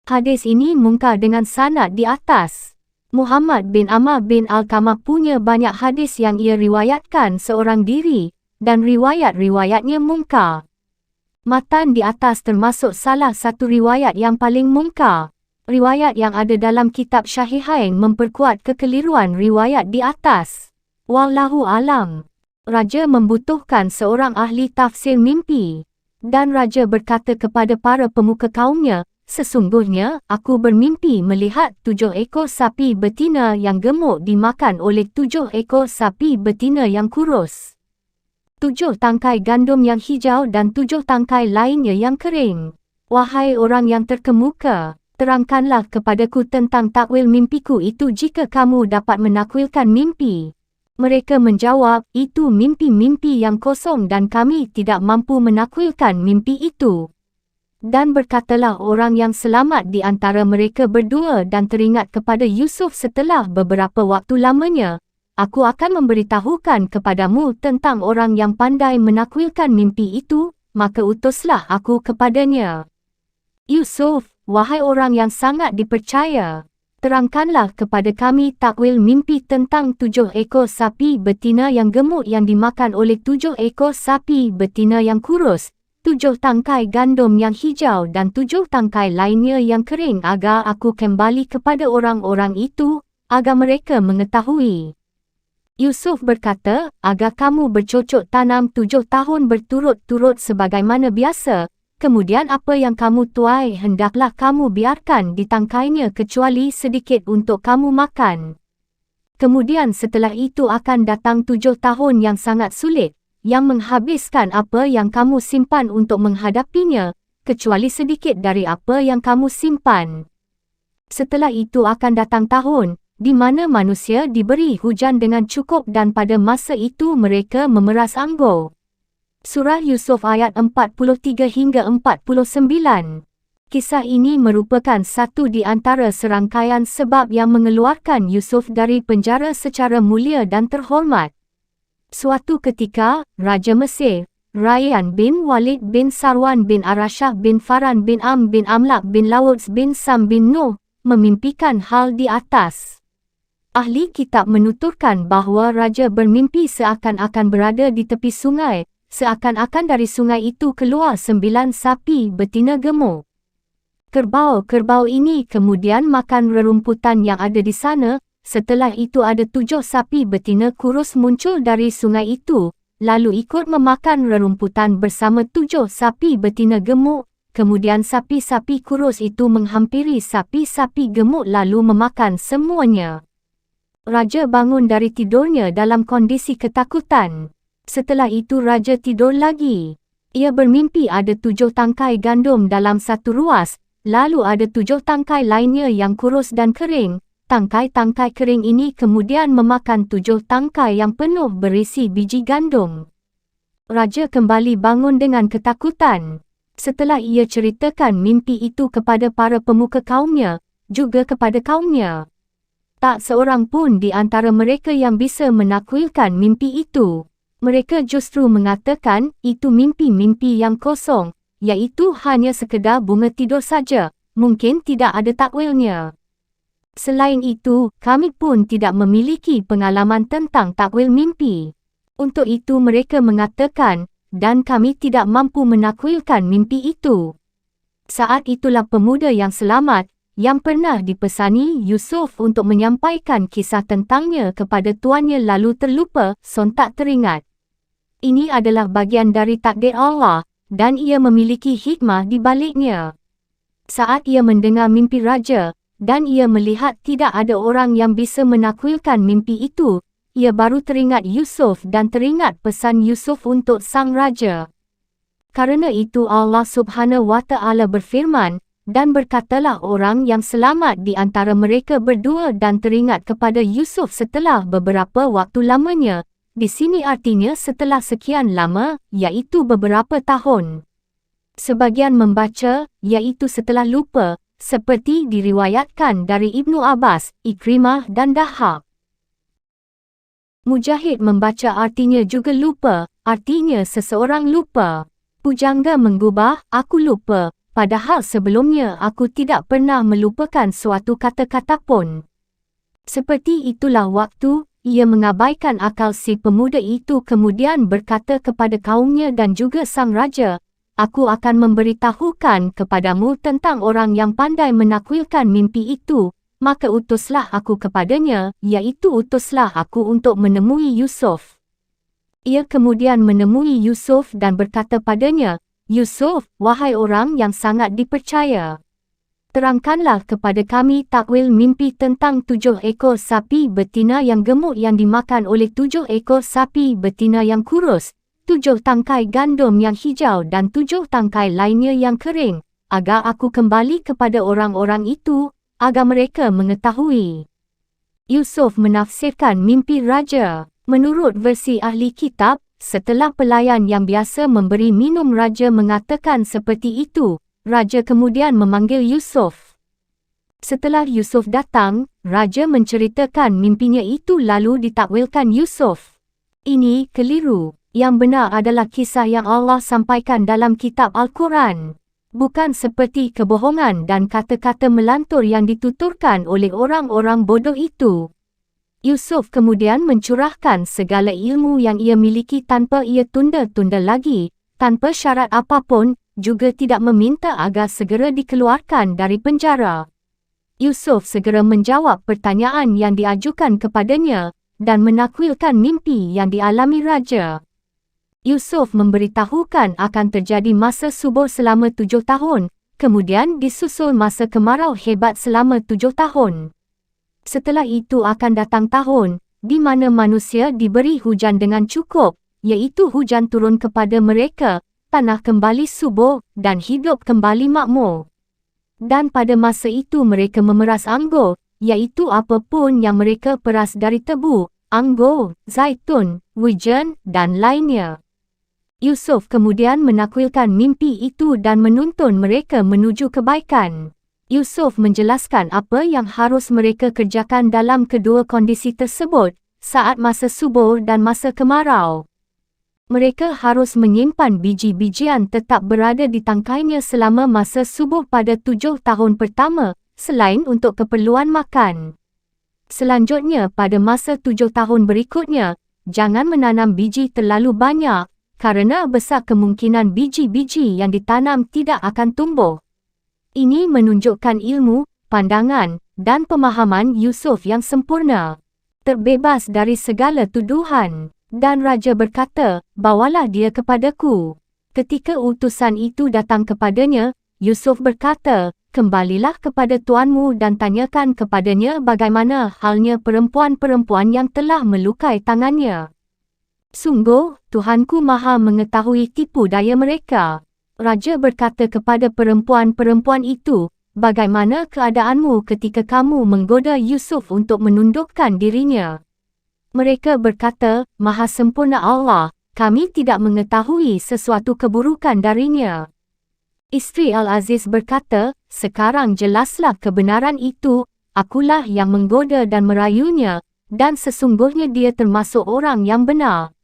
Hadis ini mungkar dengan sanad di atas. Muhammad bin Amr bin Alqamah punya banyak hadis yang ia riwayatkan seorang diri, dan riwayat-riwayatnya mungkar. Matan di atas termasuk salah satu riwayat yang paling mungkar. Riwayat yang ada dalam kitab Syahihain memperkuat kekeliruan riwayat di atas. Wallahu alam. Raja membutuhkan seorang ahli tafsir mimpi. Dan raja berkata kepada para pemuka kaumnya, "Sesungguhnya, aku bermimpi melihat 7 ekor sapi betina yang gemuk dimakan oleh 7 ekor sapi betina yang kurus. 7 tangkai gandum yang hijau dan 7 tangkai lainnya yang kering. Wahai orang yang terkemuka, terangkanlah kepadaku tentang takwil mimpiku itu jika kamu dapat menakwilkan mimpi." Mereka menjawab, "Itu mimpi-mimpi yang kosong dan kami tidak mampu menakwilkan mimpi itu." Dan berkatalah orang yang selamat di antara mereka berdua dan teringat kepada Yusuf setelah beberapa waktu lamanya, "Aku akan memberitahukan kepadamu tentang orang yang pandai menakwilkan mimpi itu, maka utuslah aku kepadanya." Yusuf, "Wahai orang yang sangat dipercaya, terangkanlah kepada kami takwil mimpi tentang 7 ekor sapi betina yang gemuk yang dimakan oleh 7 ekor sapi betina yang kurus, 7 tangkai gandum yang hijau dan 7 tangkai lainnya yang kering agar aku kembali kepada orang-orang itu, agar mereka mengetahui." Yusuf berkata, "Agar kamu bercocok tanam 7 tahun berturut-turut sebagaimana biasa, kemudian apa yang kamu tuai hendaklah kamu biarkan ditangkainya kecuali sedikit untuk kamu makan. Kemudian setelah itu akan datang 7 tahun yang sangat sulit, yang menghabiskan apa yang kamu simpan untuk menghadapinya, kecuali sedikit dari apa yang kamu simpan. Setelah itu akan datang tahun, di mana manusia diberi hujan dengan cukup dan pada masa itu mereka memeras anggur." Surah Yusuf ayat 43 hingga 49. Kisah ini merupakan satu di antara serangkaian sebab yang mengeluarkan Yusuf dari penjara secara mulia dan terhormat. Suatu ketika, Raja Mesir, Rayyan bin Walid bin Sarwan bin Arashah bin Faran bin Am bin Amlak bin Lawz bin Sam bin Nuh, memimpikan hal di atas. Ahli kitab menuturkan bahawa raja bermimpi seakan-akan berada di tepi sungai, seakan-akan dari sungai itu keluar 9 sapi betina gemuk. Kerbau-kerbau ini kemudian makan rerumputan yang ada di sana, setelah itu ada 7 sapi betina kurus muncul dari sungai itu, lalu ikut memakan rerumputan bersama 7 sapi betina gemuk, kemudian sapi-sapi kurus itu menghampiri sapi-sapi gemuk lalu memakan semuanya. Raja bangun dari tidurnya dalam kondisi ketakutan. Setelah itu raja tidur lagi. Ia bermimpi ada 7 tangkai gandum dalam satu ruas, lalu ada 7 tangkai lainnya yang kurus dan kering. Tangkai-tangkai kering ini kemudian memakan 7 tangkai yang penuh berisi biji gandum. Raja kembali bangun dengan ketakutan. Setelah ia ceritakan mimpi itu kepada para pemuka kaumnya, juga kepada kaumnya, tak seorang pun di antara mereka yang bisa menakwilkan mimpi itu. Mereka justru mengatakan itu mimpi-mimpi yang kosong, iaitu hanya sekedar bunga tidur saja, mungkin tidak ada takwilnya. Selain itu, kami pun tidak memiliki pengalaman tentang takwil mimpi. Untuk itu mereka mengatakan, dan kami tidak mampu menakwilkan mimpi itu. Saat itulah pemuda yang selamat, yang pernah dipesani Yusuf untuk menyampaikan kisah tentangnya kepada tuannya lalu terlupa, sontak teringat. Ini adalah bagian dari takdir Allah, dan ia memiliki hikmah di baliknya. Saat ia mendengar mimpi raja, dan ia melihat tidak ada orang yang bisa menakwilkan mimpi itu, ia baru teringat Yusuf dan teringat pesan Yusuf untuk sang raja. Karena itu Allah Subhanahu wa Ta'ala berfirman, dan berkatalah orang yang selamat di antara mereka berdua dan teringat kepada Yusuf setelah beberapa waktu lamanya. Di sini artinya setelah sekian lama, iaitu beberapa tahun. Sebagian membaca, iaitu setelah lupa, seperti diriwayatkan dari Ibnu Abbas, Ikrimah dan Dahab. Mujahid membaca artinya juga lupa, artinya seseorang lupa. Pujangga menggubah, aku lupa, padahal sebelumnya aku tidak pernah melupakan suatu kata-kata pun. Seperti itulah waktu, ia mengabaikan akal si pemuda itu kemudian berkata kepada kaumnya dan juga sang raja, "Aku akan memberitahukan kepadamu tentang orang yang pandai menakwilkan mimpi itu, maka utuslah aku kepadanya, iaitu utuslah aku untuk menemui Yusuf." Ia kemudian menemui Yusuf dan berkata padanya, "Yusuf, wahai orang yang sangat dipercaya, terangkanlah kepada kami takwil mimpi tentang 7 ekor sapi betina yang gemuk yang dimakan oleh 7 ekor sapi betina yang kurus, 7 tangkai gandum yang hijau dan 7 tangkai lainnya yang kering, agar aku kembali kepada orang-orang itu, agar mereka mengetahui." Yusuf menafsirkan mimpi raja. Menurut versi ahli kitab, setelah pelayan yang biasa memberi minum raja mengatakan seperti itu, raja kemudian memanggil Yusuf. Setelah Yusuf datang, raja menceritakan mimpinya itu lalu ditakwilkan Yusuf. Ini keliru. Yang benar adalah kisah yang Allah sampaikan dalam kitab Al-Quran. Bukan seperti kebohongan dan kata-kata melantur yang dituturkan oleh orang-orang bodoh itu. Yusuf kemudian mencurahkan segala ilmu yang ia miliki tanpa ia tunda-tunda lagi, tanpa syarat apapun, juga tidak meminta agar segera dikeluarkan dari penjara. Yusuf segera menjawab pertanyaan yang diajukan kepadanya, dan menakwilkan mimpi yang dialami raja. Yusuf memberitahukan akan terjadi masa subur selama 7 tahun, kemudian disusul masa kemarau hebat selama 7 tahun. Setelah itu akan datang tahun, di mana manusia diberi hujan dengan cukup, iaitu hujan turun kepada mereka, tanah kembali subur, dan hidup kembali makmur. Dan pada masa itu mereka memeras anggur, iaitu apapun yang mereka peras dari tebu, anggur, zaitun, wijen, dan lainnya. Yusuf kemudian menakwilkan mimpi itu dan menuntun mereka menuju kebaikan. Yusuf menjelaskan apa yang harus mereka kerjakan dalam kedua kondisi tersebut, saat masa subur dan masa kemarau. Mereka harus menyimpan biji-bijian tetap berada di tangkainya selama masa subur pada 7 tahun pertama, selain untuk keperluan makan. Selanjutnya pada masa 7 tahun berikutnya, jangan menanam biji terlalu banyak, karena besar kemungkinan biji-biji yang ditanam tidak akan tumbuh. Ini menunjukkan ilmu, pandangan, dan pemahaman Yusuf yang sempurna. Terbebas dari segala tuduhan. Dan raja berkata, "Bawalah dia kepadaku." Ketika utusan itu datang kepadanya, Yusuf berkata, "Kembalilah kepada tuanmu dan tanyakan kepadanya bagaimana halnya perempuan-perempuan yang telah melukai tangannya. Sungguh, Tuhanku Maha mengetahui tipu daya mereka." Raja berkata kepada perempuan-perempuan itu, "Bagaimana keadaanmu ketika kamu menggoda Yusuf untuk menundukkan dirinya?" Mereka berkata, "Maha sempurna Allah, kami tidak mengetahui sesuatu keburukan darinya." Isteri Al-Aziz berkata, "Sekarang jelaslah kebenaran itu, akulah yang menggoda dan merayunya, dan sesungguhnya dia termasuk orang yang benar."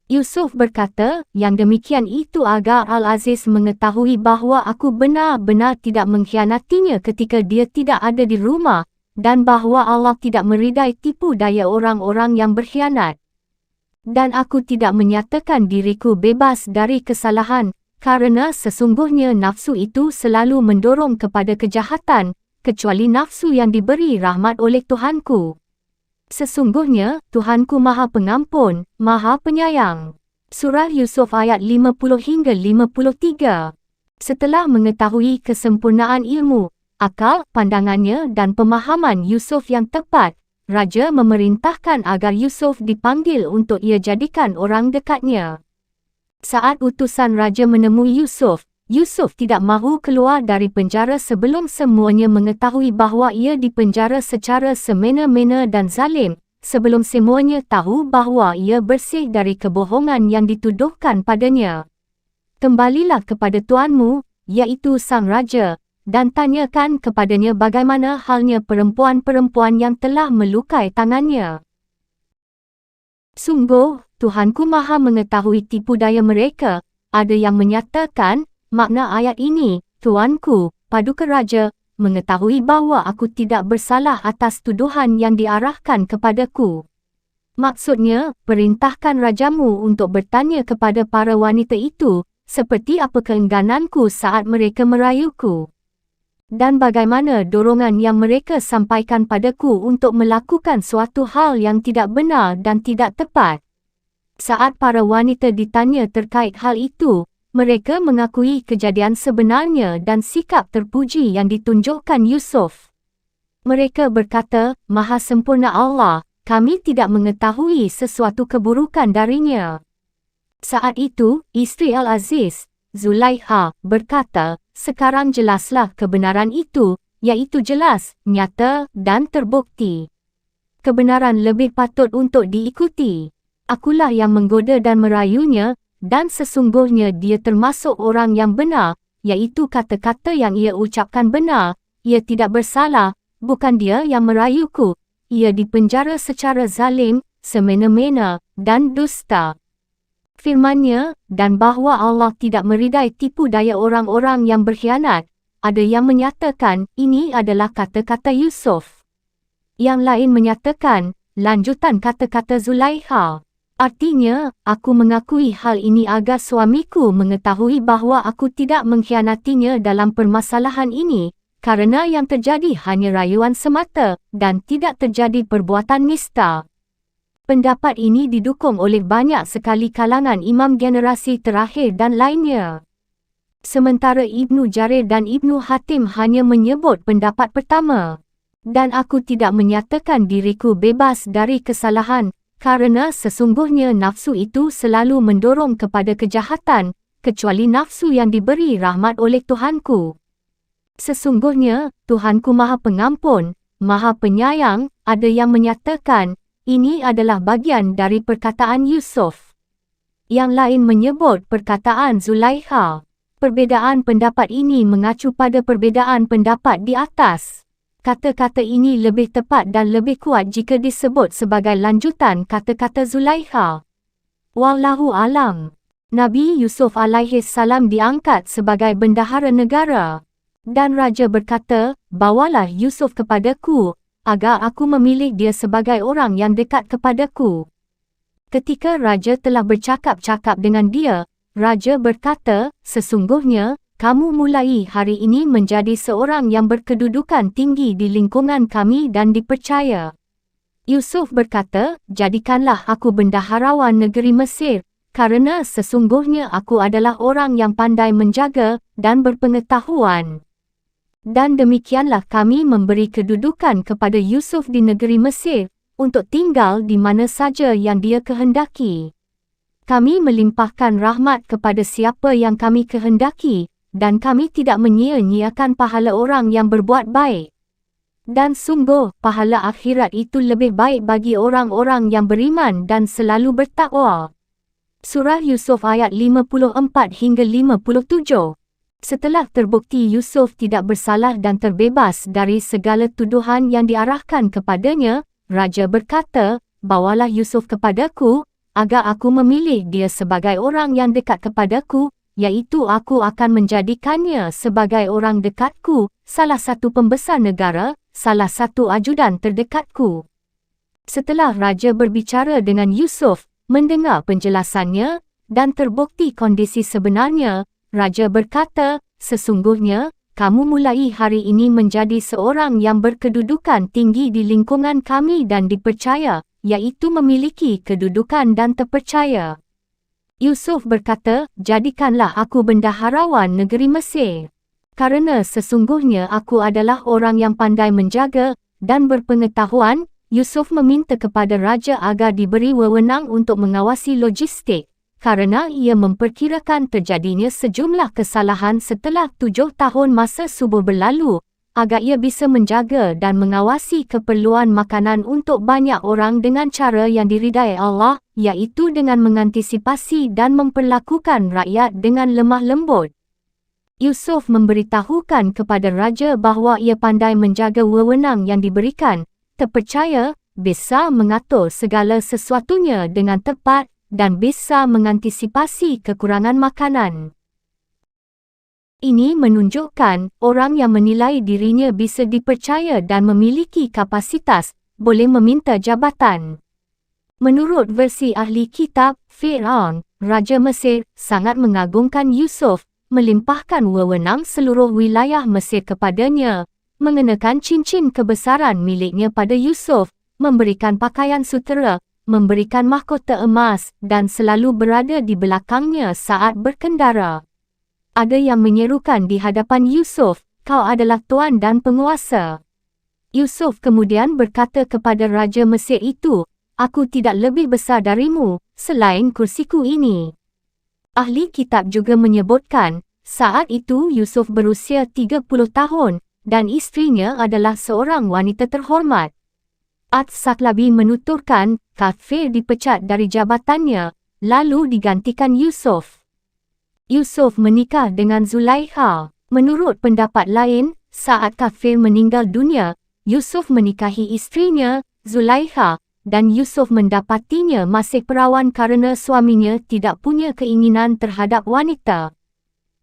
Yusuf berkata, "Yang demikian itu agar Al-Aziz mengetahui bahawa aku benar-benar tidak mengkhianatinya ketika dia tidak ada di rumah, dan bahawa Allah tidak meridai tipu daya orang-orang yang berkhianat. Dan aku tidak menyatakan diriku bebas dari kesalahan, karena sesungguhnya nafsu itu selalu mendorong kepada kejahatan, kecuali nafsu yang diberi rahmat oleh Tuhanku. Sesungguhnya, Tuhanku Maha Pengampun, Maha Penyayang." Surah Yusuf ayat 50 hingga 53. Setelah mengetahui kesempurnaan ilmu, akal, pandangannya dan pemahaman Yusuf yang tepat, raja memerintahkan agar Yusuf dipanggil untuk ia jadikan orang dekatnya. Saat utusan raja menemui Yusuf, Yusuf tidak mahu keluar dari penjara sebelum semuanya mengetahui bahawa ia dipenjara secara semena-mena dan zalim, sebelum semuanya tahu bahawa ia bersih dari kebohongan yang dituduhkan padanya. "Kembalilah kepada tuanmu, iaitu sang raja, dan tanyakan kepadanya bagaimana halnya perempuan-perempuan yang telah melukai tangannya. Sungguh, Tuhanku Maha mengetahui tipu daya mereka." Ada yang menyatakan, makna ayat ini, Tuanku, Paduka Raja, mengetahui bahawa aku tidak bersalah atas tuduhan yang diarahkan kepadaku. Maksudnya, perintahkan rajamu untuk bertanya kepada para wanita itu, seperti apa keenggananku saat mereka merayuku. Dan bagaimana dorongan yang mereka sampaikan padaku untuk melakukan suatu hal yang tidak benar dan tidak tepat. Saat para wanita ditanya terkait hal itu, mereka mengakui kejadian sebenarnya dan sikap terpuji yang ditunjukkan Yusuf. Mereka berkata, Maha Sempurna Allah, kami tidak mengetahui sesuatu keburukan darinya. Saat itu, isteri Al-Aziz, Zulaikha, berkata, sekarang jelaslah kebenaran itu, iaitu jelas, nyata, dan terbukti. Kebenaran lebih patut untuk diikuti. Akulah yang menggoda dan merayunya, dan sesungguhnya dia termasuk orang yang benar, iaitu kata-kata yang ia ucapkan benar, ia tidak bersalah, bukan dia yang merayuku, ia dipenjara secara zalim, semena-mena, dan dusta. Firman-Nya, dan bahawa Allah tidak meridai tipu daya orang-orang yang berkhianat, ada yang menyatakan, ini adalah kata-kata Yusuf. Yang lain menyatakan, lanjutan kata-kata Zulaikha. Artinya, aku mengakui hal ini agar suamiku mengetahui bahawa aku tidak mengkhianatinya dalam permasalahan ini, kerana yang terjadi hanya rayuan semata dan tidak terjadi perbuatan nista. Pendapat ini didukung oleh banyak sekali kalangan imam generasi terakhir dan lainnya. Sementara Ibnu Jarir dan Ibnu Hatim hanya menyebut pendapat pertama. Dan aku tidak menyatakan diriku bebas dari kesalahan, kerana sesungguhnya nafsu itu selalu mendorong kepada kejahatan, kecuali nafsu yang diberi rahmat oleh Tuhanku. Sesungguhnya, Tuhanku Maha Pengampun, Maha Penyayang. Ada yang menyatakan, ini adalah bagian dari perkataan Yusuf. Yang lain menyebut perkataan Zulaikha. Perbezaan pendapat ini mengacu pada perbezaan pendapat di atas. Kata-kata ini lebih tepat dan lebih kuat jika disebut sebagai lanjutan kata-kata Zulaikha. Wallahu alam. Nabi Yusuf alaihi salam diangkat sebagai bendahara negara. Dan raja berkata, bawalah Yusuf kepadaku, agar aku memilih dia sebagai orang yang dekat kepadaku. Ketika raja telah bercakap-cakap dengan dia, raja berkata, sesungguhnya, kamu mulai hari ini menjadi seorang yang berkedudukan tinggi di lingkungan kami dan dipercaya. Yusuf berkata, jadikanlah aku bendaharawan negeri Mesir, kerana sesungguhnya aku adalah orang yang pandai menjaga dan berpengetahuan. Dan demikianlah kami memberi kedudukan kepada Yusuf di negeri Mesir, untuk tinggal di mana saja yang dia kehendaki. Kami melimpahkan rahmat kepada siapa yang kami kehendaki, dan kami tidak menyia-nyiakan pahala orang yang berbuat baik. Dan sungguh, pahala akhirat itu lebih baik bagi orang-orang yang beriman dan selalu bertakwa. Surah Yusuf ayat 54 hingga 57. Setelah terbukti Yusuf tidak bersalah dan terbebas dari segala tuduhan yang diarahkan kepadanya, raja berkata, bawalah Yusuf kepadaku, agar aku memilih dia sebagai orang yang dekat kepadaku, iaitu aku akan menjadikannya sebagai orang dekatku, salah satu pembesar negara, salah satu ajudan terdekatku. Setelah raja berbicara dengan Yusuf, mendengar penjelasannya, dan terbukti kondisi sebenarnya, raja berkata, sesungguhnya, kamu mulai hari ini menjadi seorang yang berkedudukan tinggi di lingkungan kami dan dipercaya, iaitu memiliki kedudukan dan terpercaya. Yusuf berkata, jadikanlah aku bendaharawan negeri Mesir. Kerana sesungguhnya aku adalah orang yang pandai menjaga dan berpengetahuan. Yusuf meminta kepada raja agar diberi wewenang untuk mengawasi logistik, kerana ia memperkirakan terjadinya sejumlah kesalahan setelah 7 tahun masa subur berlalu, agar ia bisa menjaga dan mengawasi keperluan makanan untuk banyak orang dengan cara yang diridai Allah, iaitu dengan mengantisipasi dan memperlakukan rakyat dengan lemah lembut. Yusuf memberitahukan kepada raja bahawa ia pandai menjaga wewenang yang diberikan, terpercaya, bisa mengatur segala sesuatunya dengan tepat, dan bisa mengantisipasi kekurangan makanan. Ini menunjukkan orang yang menilai dirinya bisa dipercaya dan memiliki kapasitas, boleh meminta jabatan. Menurut versi ahli kitab, Fir'aun, Raja Mesir, sangat mengagungkan Yusuf, melimpahkan wewenang seluruh wilayah Mesir kepadanya, mengenakan cincin kebesaran miliknya pada Yusuf, memberikan pakaian sutera, memberikan mahkota emas dan selalu berada di belakangnya saat berkendara. Ada yang menyerukan di hadapan Yusuf, "Kau adalah tuan dan penguasa." Yusuf kemudian berkata kepada Raja Mesir itu, "Aku tidak lebih besar darimu, selain kursiku ini." Ahli kitab juga menyebutkan, saat itu Yusuf berusia 30 tahun, dan isterinya adalah seorang wanita terhormat. At-Saklabi menuturkan, Kafir dipecat dari jabatannya, lalu digantikan Yusuf. Yusuf menikah dengan Zulaikha. Menurut pendapat lain, saat Kafir meninggal dunia, Yusuf menikahi isterinya, Zulaikha, dan Yusuf mendapatinya masih perawan kerana suaminya tidak punya keinginan terhadap wanita.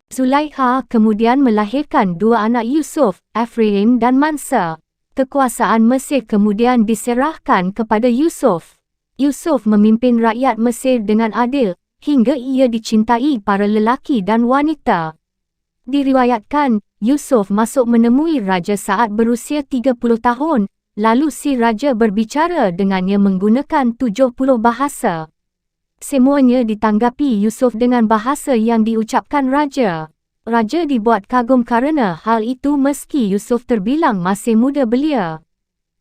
Zulaikha kemudian melahirkan dua anak Yusuf, Efraim dan Mansa. Kekuasaan Mesir kemudian diserahkan kepada Yusuf. Yusuf memimpin rakyat Mesir dengan adil, hingga ia dicintai para lelaki dan wanita. Diriwayatkan, Yusuf masuk menemui raja saat berusia 30 tahun, lalu si raja berbicara dengannya menggunakan 70 bahasa. Semuanya ditanggapi Yusuf dengan bahasa yang diucapkan raja. Raja dibuat kagum kerana hal itu meski Yusuf terbilang masih muda belia.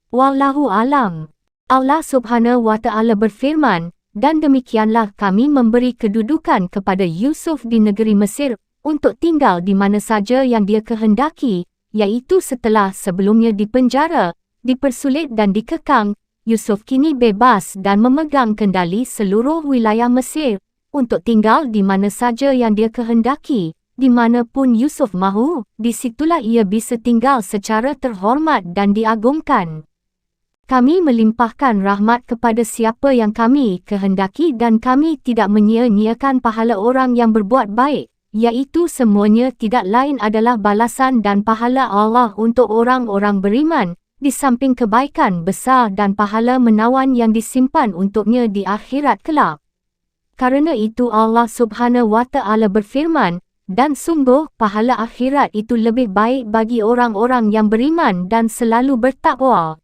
Wallahu alam. Allah Subhanahu wa Ta'ala berfirman, "Dan demikianlah kami memberi kedudukan kepada Yusuf di negeri Mesir untuk tinggal di mana saja yang dia kehendaki, iaitu setelah sebelumnya dipenjara, dipersulit dan dikekang. Yusuf kini bebas dan memegang kendali seluruh wilayah Mesir untuk tinggal di mana saja yang dia kehendaki. Di mana pun Yusuf mahu, di situlah ia bisa tinggal secara terhormat dan diagungkan. Kami melimpahkan rahmat kepada siapa yang kami kehendaki dan kami tidak menyia-nyiakan pahala orang yang berbuat baik, iaitu semuanya tidak lain adalah balasan dan pahala Allah untuk orang-orang beriman, di samping kebaikan besar dan pahala menawan yang disimpan untuknya di akhirat kelak." Karena itu Allah Subhanahu wa Ta'ala berfirman, "Dan sungguh pahala akhirat itu lebih baik bagi orang-orang yang beriman dan selalu bertakwa."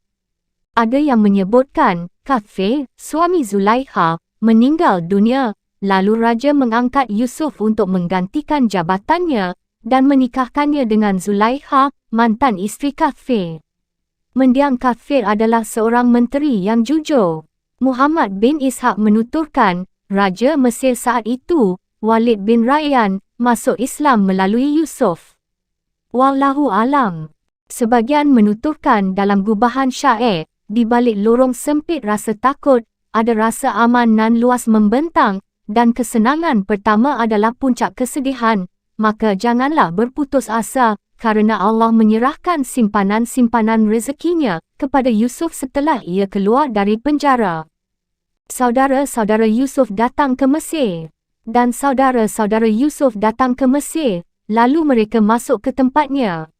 Ada yang menyebutkan, Kafir, suami Zulaikha, meninggal dunia, lalu raja mengangkat Yusuf untuk menggantikan jabatannya dan menikahkannya dengan Zulaikha, mantan isteri Kafir. Mendiang Kafir adalah seorang menteri yang jujur. Muhammad bin Ishaq menuturkan, Raja Mesir saat itu, Walid bin Rayyan, masuk Islam melalui Yusuf. Wallahu alam. Sebagian menuturkan dalam gubahan syair, di balik lorong sempit rasa takut, ada rasa aman nan luas membentang, dan kesenangan pertama adalah puncak kesedihan, maka janganlah berputus asa, karena Allah menyerahkan simpanan-simpanan rezekinya kepada Yusuf setelah ia keluar dari penjara. Saudara-saudara Yusuf datang ke Mesir, dan saudara-saudara Yusuf datang ke Mesir, lalu mereka masuk ke tempatnya.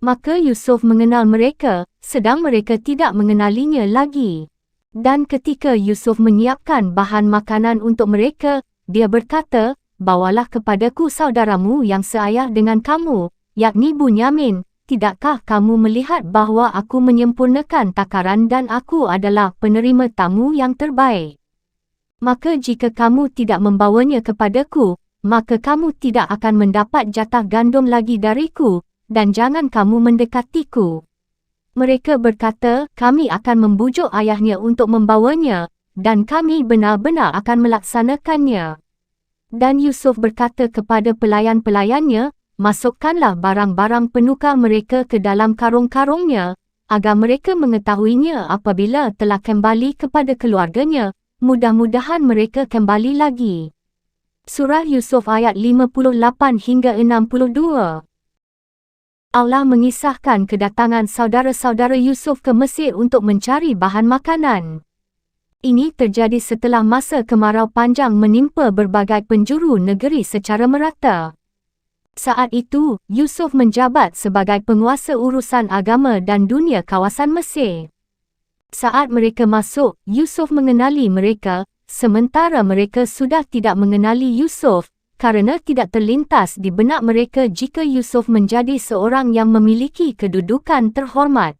Maka Yusuf mengenal mereka, sedang mereka tidak mengenalinya lagi. Dan ketika Yusuf menyiapkan bahan makanan untuk mereka, dia berkata, "Bawalah kepadaku saudaramu yang seayah dengan kamu, yakni Bunyamin. Tidakkah kamu melihat bahawa aku menyempurnakan takaran dan aku adalah penerima tamu yang terbaik? Maka jika kamu tidak membawanya kepadaku, maka kamu tidak akan mendapat jatah gandum lagi dariku, dan jangan kamu mendekatiku." Mereka berkata, "Kami akan membujuk ayahnya untuk membawanya, dan kami benar-benar akan melaksanakannya." Dan Yusuf berkata kepada pelayan-pelayannya, "Masukkanlah barang-barang penukar mereka ke dalam karung-karungnya, agar mereka mengetahuinya apabila telah kembali kepada keluarganya, mudah-mudahan mereka kembali lagi." Surah Yusuf ayat 58 hingga 62. Allah mengisahkan kedatangan saudara-saudara Yusuf ke Mesir untuk mencari bahan makanan. Ini terjadi setelah masa kemarau panjang menimpa berbagai penjuru negeri secara merata. Saat itu, Yusuf menjabat sebagai penguasa urusan agama dan dunia kawasan Mesir. Saat mereka masuk, Yusuf mengenali mereka, sementara mereka sudah tidak mengenali Yusuf, kerana tidak terlintas di benak mereka jika Yusuf menjadi seorang yang memiliki kedudukan terhormat.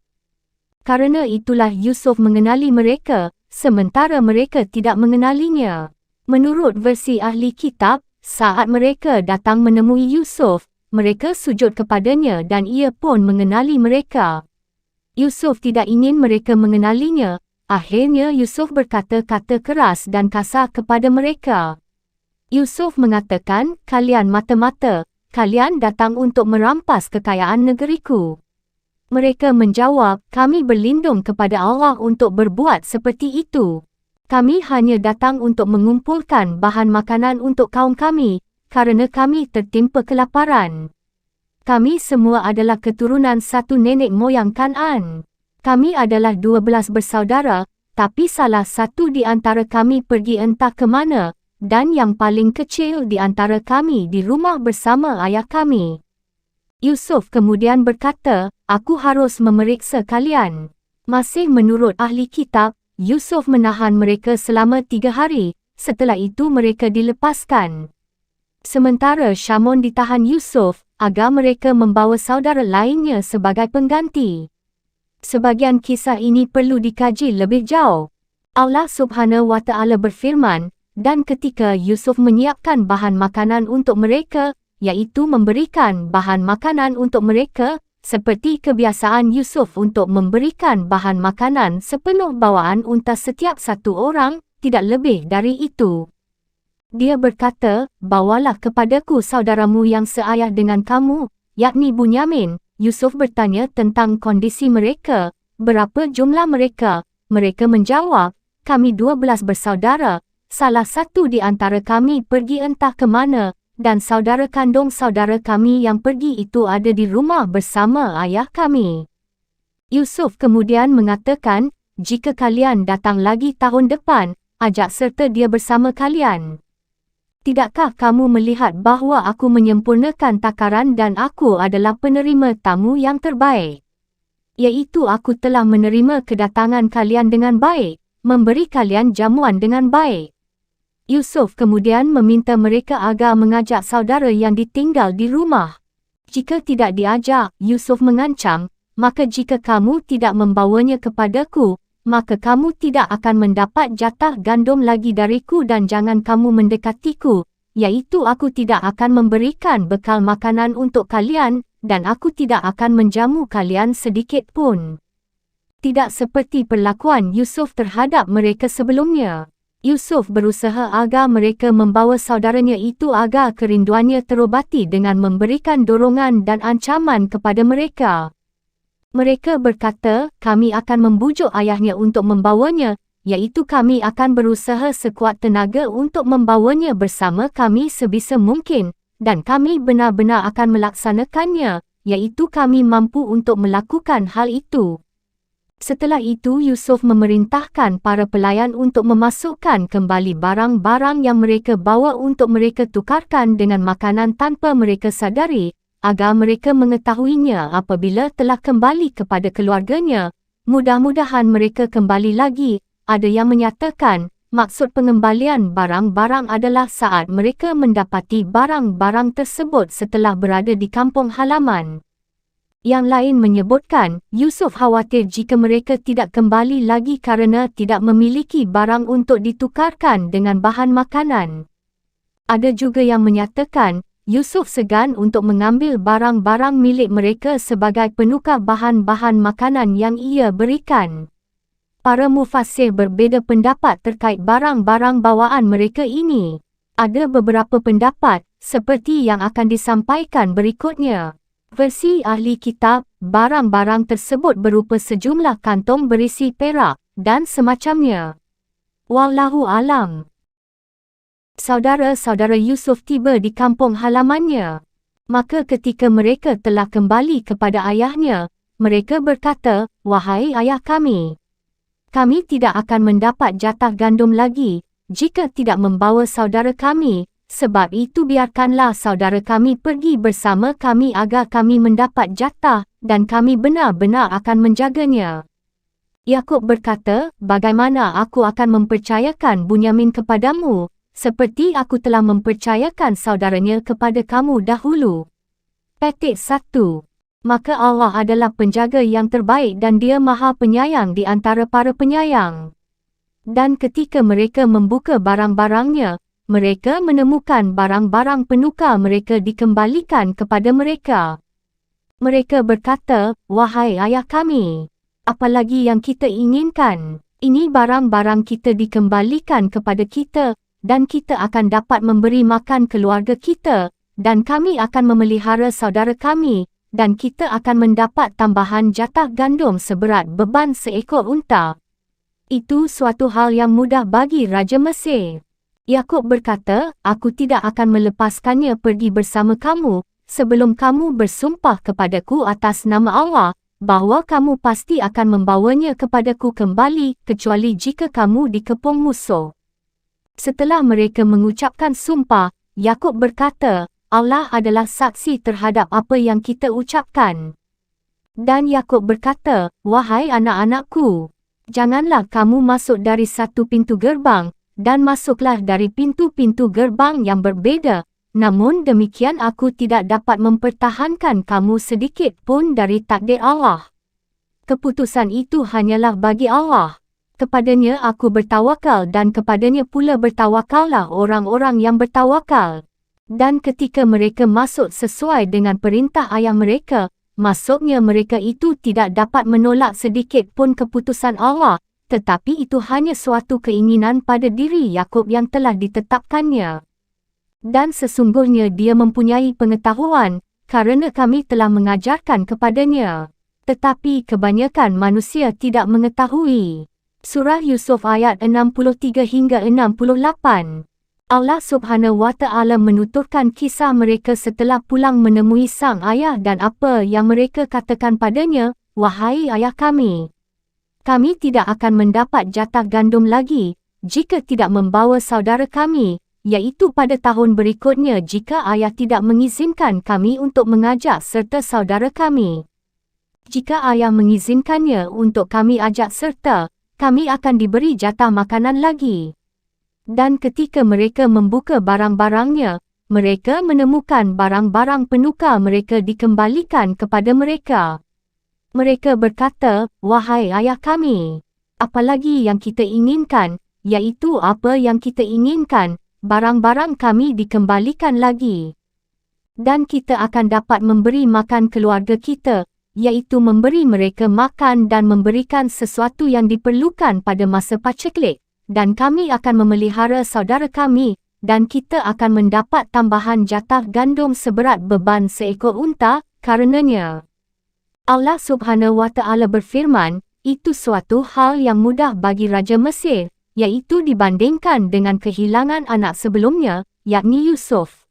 Karena itulah Yusuf mengenali mereka, sementara mereka tidak mengenalinya. Menurut versi ahli kitab, saat mereka datang menemui Yusuf, mereka sujud kepadanya dan ia pun mengenali mereka. Yusuf tidak ingin mereka mengenalinya. Akhirnya Yusuf berkata-kata keras dan kasar kepada mereka. Yusuf mengatakan, "Kalian mata-mata, kalian datang untuk merampas kekayaan negeriku." Mereka menjawab, "Kami berlindung kepada Allah untuk berbuat seperti itu. Kami hanya datang untuk mengumpulkan bahan makanan untuk kaum kami, kerana kami tertimpa kelaparan. Kami semua adalah keturunan satu nenek moyang Kan'an. Kami adalah 12 bersaudara, tapi salah satu di antara kami pergi entah ke mana, dan yang paling kecil di antara kami di rumah bersama ayah kami." Yusuf kemudian berkata, "Aku harus memeriksa kalian." Masih menurut ahli kitab, Yusuf menahan mereka selama 3 hari, setelah itu mereka dilepaskan. Sementara Syamun ditahan Yusuf, agar mereka membawa saudara lainnya sebagai pengganti. Sebagian kisah ini perlu dikaji lebih jauh. Allah Subhanahu wa Ta'ala berfirman, "Dan ketika Yusuf menyiapkan bahan makanan untuk mereka, iaitu memberikan bahan makanan untuk mereka, seperti kebiasaan Yusuf untuk memberikan bahan makanan sepenuh bawaan unta setiap satu orang, tidak lebih dari itu. Dia berkata, 'Bawalah kepadaku saudaramu yang seayah dengan kamu, yakni Bunyamin.' Yusuf bertanya tentang kondisi mereka, 'Berapa jumlah mereka?' Mereka menjawab, 'Kami 12 bersaudara, salah satu di antara kami pergi entah ke mana, dan saudara kandung saudara kami yang pergi itu ada di rumah bersama ayah kami.' Yusuf kemudian mengatakan, 'Jika kalian datang lagi tahun depan, ajak serta dia bersama kalian. Tidakkah kamu melihat bahawa aku menyempurnakan takaran dan aku adalah penerima tamu yang terbaik? Iaitu aku telah menerima kedatangan kalian dengan baik, memberi kalian jamuan dengan baik.' Yusuf kemudian meminta mereka agar mengajak saudara yang ditinggal di rumah. Jika tidak diajak, Yusuf mengancam, 'Maka jika kamu tidak membawanya kepadaku, maka kamu tidak akan mendapat jatah gandum lagi dariku dan jangan kamu mendekatiku, iaitu aku tidak akan memberikan bekal makanan untuk kalian, dan aku tidak akan menjamu kalian sedikit pun.' Tidak seperti perlakuan Yusuf terhadap mereka sebelumnya. Yusuf berusaha agar mereka membawa saudaranya itu agar kerinduannya terobati dengan memberikan dorongan dan ancaman kepada mereka. Mereka berkata, 'Kami akan membujuk ayahnya untuk membawanya, iaitu kami akan berusaha sekuat tenaga untuk membawanya bersama kami sebisa mungkin, dan kami benar-benar akan melaksanakannya, iaitu kami mampu untuk melakukan hal itu.' Setelah itu Yusuf memerintahkan para pelayan untuk memasukkan kembali barang-barang yang mereka bawa untuk mereka tukarkan dengan makanan tanpa mereka sadari, agar mereka mengetahuinya apabila telah kembali kepada keluarganya. Mudah-mudahan mereka kembali lagi. Ada yang menyatakan, maksud pengembalian barang-barang adalah saat mereka mendapati barang-barang tersebut setelah berada di kampung halaman. Yang lain menyebutkan, Yusuf khawatir jika mereka tidak kembali lagi kerana tidak memiliki barang untuk ditukarkan dengan bahan makanan. Ada juga yang menyatakan, Yusuf segan untuk mengambil barang-barang milik mereka sebagai penukar bahan-bahan makanan yang ia berikan. Para mufassir berbeza pendapat terkait barang-barang bawaan mereka ini. Ada beberapa pendapat, seperti yang akan disampaikan berikutnya. Versi ahli kitab, barang-barang tersebut berupa sejumlah kantong berisi perak, dan semacamnya. Wallahu alam. Saudara-saudara Yusuf tiba di kampung halamannya. Maka ketika mereka telah kembali kepada ayahnya, mereka berkata, 'Wahai ayah kami, kami tidak akan mendapat jatah gandum lagi, jika tidak membawa saudara kami, Sebab itu biarkanlah saudara kami pergi bersama kami agar kami mendapat jatah, dan kami benar-benar akan menjaganya. Yakub berkata, bagaimana aku akan mempercayakan Bunyamin kepadamu, seperti aku telah mempercayakan saudaranya kepada kamu dahulu. Petik 1. Maka Allah adalah penjaga yang terbaik dan Dia Maha Penyayang di antara para penyayang. Dan ketika mereka membuka barang-barangnya, mereka menemukan barang-barang penukar mereka dikembalikan kepada mereka. Mereka berkata, wahai ayah kami, apalagi yang kita inginkan? Ini barang-barang kita dikembalikan kepada kita, dan kita akan dapat memberi makan keluarga kita, dan kami akan memelihara saudara kami, dan kita akan mendapat tambahan jatah gandum seberat beban seekor unta. Itu suatu hal yang mudah bagi Raja Mesir. Yakub berkata, aku tidak akan melepaskannya pergi bersama kamu, sebelum kamu bersumpah kepadaku atas nama Allah, bahawa kamu pasti akan membawanya kepadaku kembali, kecuali jika kamu dikepung musuh. Setelah mereka mengucapkan sumpah, Yakub berkata, Allah adalah saksi terhadap apa yang kita ucapkan. Dan Yakub berkata, wahai anak-anakku, janganlah kamu masuk dari satu pintu gerbang, dan masuklah dari pintu-pintu gerbang yang berbeza. Namun demikian aku tidak dapat mempertahankan kamu sedikit pun dari takdir Allah. Keputusan itu hanyalah bagi Allah. Kepadanya aku bertawakal dan kepadanya pula bertawakallah orang-orang yang bertawakal. Dan ketika mereka masuk sesuai dengan perintah ayah mereka, masuknya mereka itu tidak dapat menolak sedikit pun keputusan Allah, tetapi itu hanya suatu keinginan pada diri Yakub yang telah ditetapkannya. Dan sesungguhnya dia mempunyai pengetahuan, kerana kami telah mengajarkan kepadanya. Tetapi kebanyakan manusia tidak mengetahui. Surah Yusuf ayat 63 hingga 68. Allah Subhanahu wa Ta'ala menuturkan kisah mereka setelah pulang menemui sang ayah dan apa yang mereka katakan padanya, wahai ayah kami, kami tidak akan mendapat jatah gandum lagi, jika tidak membawa saudara kami, iaitu pada tahun berikutnya jika ayah tidak mengizinkan kami untuk mengajak serta saudara kami. Jika ayah mengizinkannya untuk kami ajak serta, kami akan diberi jatah makanan lagi. Dan ketika mereka membuka barang-barangnya, mereka menemukan barang-barang penukar mereka dikembalikan kepada mereka. Mereka berkata, wahai ayah kami, apalagi yang kita inginkan, iaitu apa yang kita inginkan, barang-barang kami dikembalikan lagi. Dan kita akan dapat memberi makan keluarga kita, iaitu memberi mereka makan dan memberikan sesuatu yang diperlukan pada masa paceklik. Dan kami akan memelihara saudara kami, dan kita akan mendapat tambahan jatah gandum seberat beban seekor unta, karenanya. Allah Subhanahu wa Ta'ala berfirman, itu suatu hal yang mudah bagi Raja Mesir, iaitu dibandingkan dengan kehilangan anak sebelumnya, yakni Yusuf.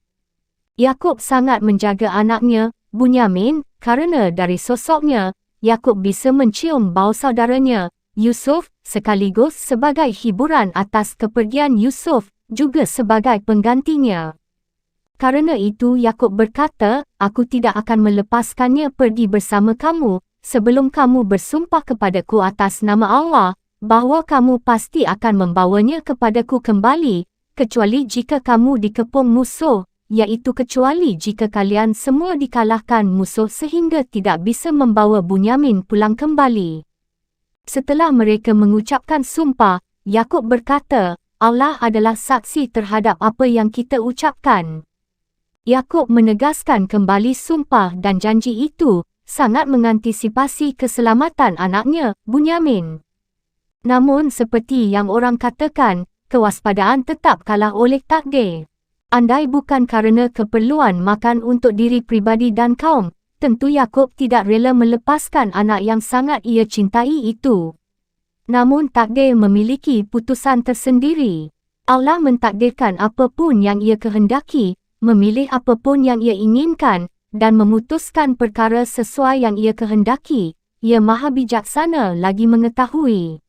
Yakub sangat menjaga anaknya, Bunyamin, kerana dari sosoknya, Yakub bisa mencium bau saudaranya, Yusuf, sekaligus sebagai hiburan atas kepergian Yusuf, juga sebagai penggantinya. Karena itu Yakub berkata, aku tidak akan melepaskannya pergi bersama kamu, sebelum kamu bersumpah kepadaku atas nama Allah, bahawa kamu pasti akan membawanya kepadaku kembali, kecuali jika kamu dikepung musuh, iaitu kecuali jika kalian semua dikalahkan musuh sehingga tidak bisa membawa Bunyamin pulang kembali. Setelah mereka mengucapkan sumpah, Yakub berkata, Allah adalah saksi terhadap apa yang kita ucapkan. Yakub menegaskan kembali sumpah dan janji itu, sangat mengantisipasi keselamatan anaknya, Bunyamin. Namun seperti yang orang katakan, kewaspadaan tetap kalah oleh takdir. Andai bukan kerana keperluan makan untuk diri pribadi dan kaum, tentu Yakub tidak rela melepaskan anak yang sangat ia cintai itu. Namun takdir memiliki putusan tersendiri. Allah mentakdirkan apapun yang ia kehendaki, memilih apapun yang ia inginkan, dan memutuskan perkara sesuai yang ia kehendaki. Ia maha bijaksana lagi mengetahui.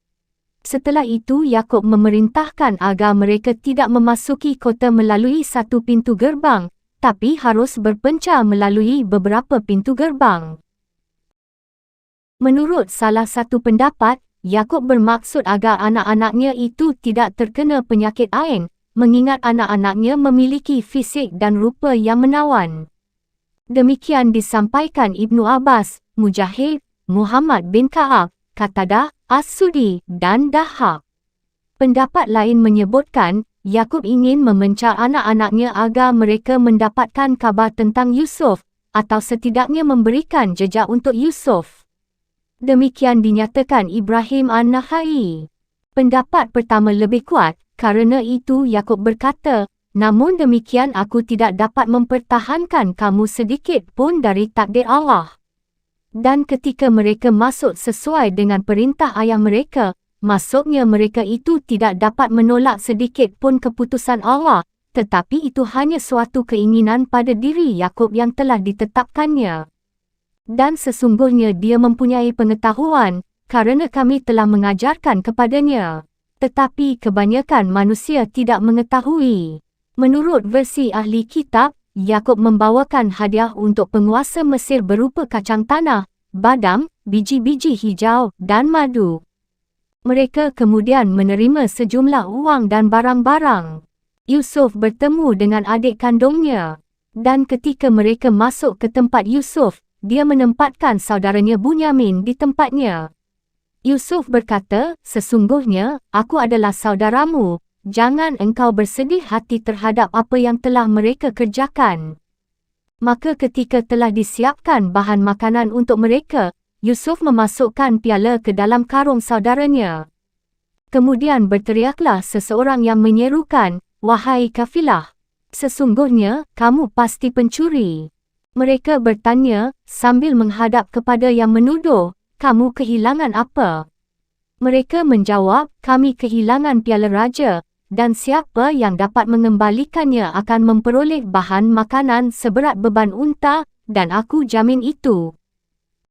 Setelah itu Yakub memerintahkan agar mereka tidak memasuki kota melalui satu pintu gerbang, tapi harus berpencar melalui beberapa pintu gerbang. Menurut salah satu pendapat, Yakub bermaksud agar anak-anaknya itu tidak terkena penyakit ain, mengingat anak-anaknya memiliki fisik dan rupa yang menawan. Demikian disampaikan Ibnu Abbas, Mujahid, Muhammad bin Ka'ab, Qatadah, As-Sudi, dan Dahhak. Pendapat lain menyebutkan, Yakub ingin memencar anak-anaknya agar mereka mendapatkan kabar tentang Yusuf, atau setidaknya memberikan jejak untuk Yusuf. Demikian dinyatakan Ibrahim An-Nakhai. Pendapat pertama lebih kuat, kerana itu Yakub berkata, namun demikian aku tidak dapat mempertahankan kamu sedikit pun dari takdir Allah. Dan ketika mereka masuk sesuai dengan perintah ayah mereka, maksudnya mereka itu tidak dapat menolak sedikit pun keputusan Allah, tetapi itu hanya suatu keinginan pada diri Yakub yang telah ditetapkannya. Dan sesungguhnya dia mempunyai pengetahuan, kerana kami telah mengajarkan kepadanya. Tetapi kebanyakan manusia tidak mengetahui. Menurut versi ahli kitab, Yakub membawakan hadiah untuk penguasa Mesir berupa kacang tanah, badam, biji-biji hijau, dan madu. Mereka kemudian menerima sejumlah uang dan barang-barang. Yusuf bertemu dengan adik kandungnya. Dan ketika mereka masuk ke tempat Yusuf, dia menempatkan saudaranya Bunyamin di tempatnya. Yusuf berkata, sesungguhnya, aku adalah saudaramu. Jangan engkau bersedih hati terhadap apa yang telah mereka kerjakan. Maka ketika telah disiapkan bahan makanan untuk mereka, Yusuf memasukkan piala ke dalam karung saudaranya. Kemudian berteriaklah seseorang yang menyerukan, wahai kafilah, sesungguhnya kamu pasti pencuri. Mereka bertanya, sambil menghadap kepada yang menuduh, kamu kehilangan apa? Mereka menjawab, kami kehilangan piala raja. Dan siapa yang dapat mengembalikannya akan memperoleh bahan makanan seberat beban unta, dan aku jamin itu.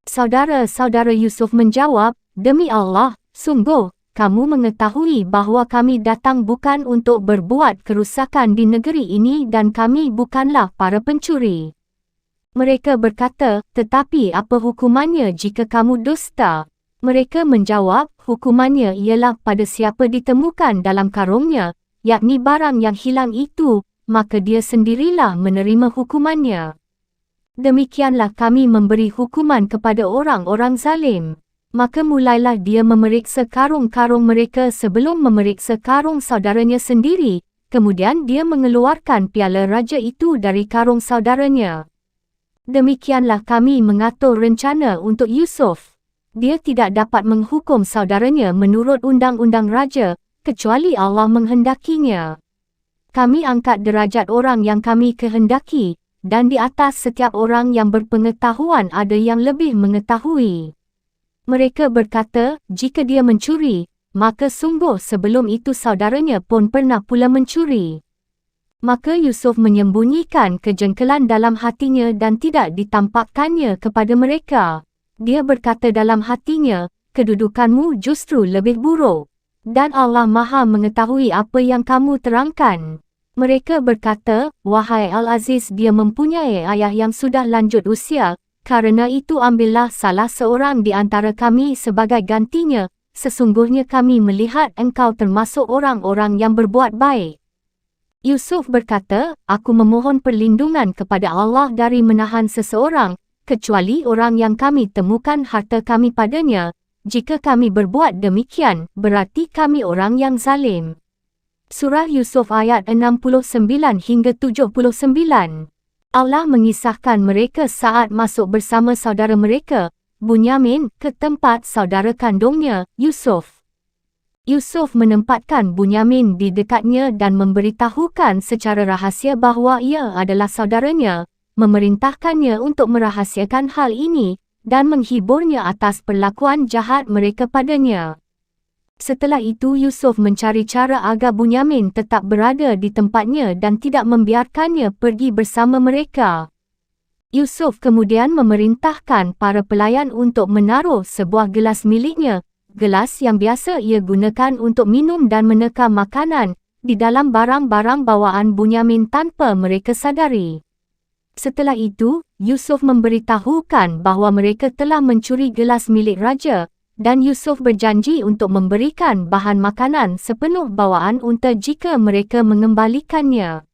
Saudara-saudara Yusuf menjawab, demi Allah, sungguh, kamu mengetahui bahawa kami datang bukan untuk berbuat kerusakan di negeri ini dan kami bukanlah para pencuri. Mereka berkata, tetapi apa hukumannya jika kamu dusta? Mereka menjawab, hukumannya ialah pada siapa ditemukan dalam karungnya, yakni barang yang hilang itu, maka dia sendirilah menerima hukumannya. Demikianlah kami memberi hukuman kepada orang-orang zalim. Maka mulailah dia memeriksa karung-karung mereka sebelum memeriksa karung saudaranya sendiri, kemudian dia mengeluarkan piala raja itu dari karung saudaranya. Demikianlah kami mengatur rencana untuk Yusuf. Dia tidak dapat menghukum saudaranya menurut undang-undang raja, kecuali Allah menghendakinya. Kami angkat derajat orang yang kami kehendaki, dan di atas setiap orang yang berpengetahuan ada yang lebih mengetahui. Mereka berkata, jika dia mencuri, maka sungguh sebelum itu saudaranya pun pernah pula mencuri. Maka Yusuf menyembunyikan kejengkelan dalam hatinya dan tidak ditampakkannya kepada mereka. Dia berkata dalam hatinya, kedudukanmu justru lebih buruk. Dan Allah Maha mengetahui apa yang kamu terangkan. Mereka berkata, wahai Al-Aziz, dia mempunyai ayah yang sudah lanjut usia, karena itu ambillah salah seorang di antara kami sebagai gantinya, sesungguhnya kami melihat engkau termasuk orang-orang yang berbuat baik. Yusuf berkata, aku memohon perlindungan kepada Allah dari menahan seseorang, kecuali orang yang kami temukan harta kami padanya. Jika kami berbuat demikian, berarti kami orang yang zalim. Surah Yusuf ayat 69 hingga 79. Allah mengisahkan mereka saat masuk bersama saudara mereka, Bunyamin, ke tempat saudara kandungnya, Yusuf. Yusuf menempatkan Bunyamin di dekatnya dan memberitahukan secara rahasia bahawa ia adalah saudaranya, memerintahkannya untuk merahasiakan hal ini, dan menghiburnya atas perlakuan jahat mereka padanya. Setelah itu Yusuf mencari cara agar Bunyamin tetap berada di tempatnya dan tidak membiarkannya pergi bersama mereka. Yusuf kemudian memerintahkan para pelayan untuk menaruh sebuah gelas miliknya, gelas yang biasa ia gunakan untuk minum dan meneka makanan, di dalam barang-barang bawaan Bunyamin tanpa mereka sadari. Setelah itu, Yusuf memberitahukan bahawa mereka telah mencuri gelas milik raja, dan Yusuf berjanji untuk memberikan bahan makanan sepenuh bawaan unta jika mereka mengembalikannya.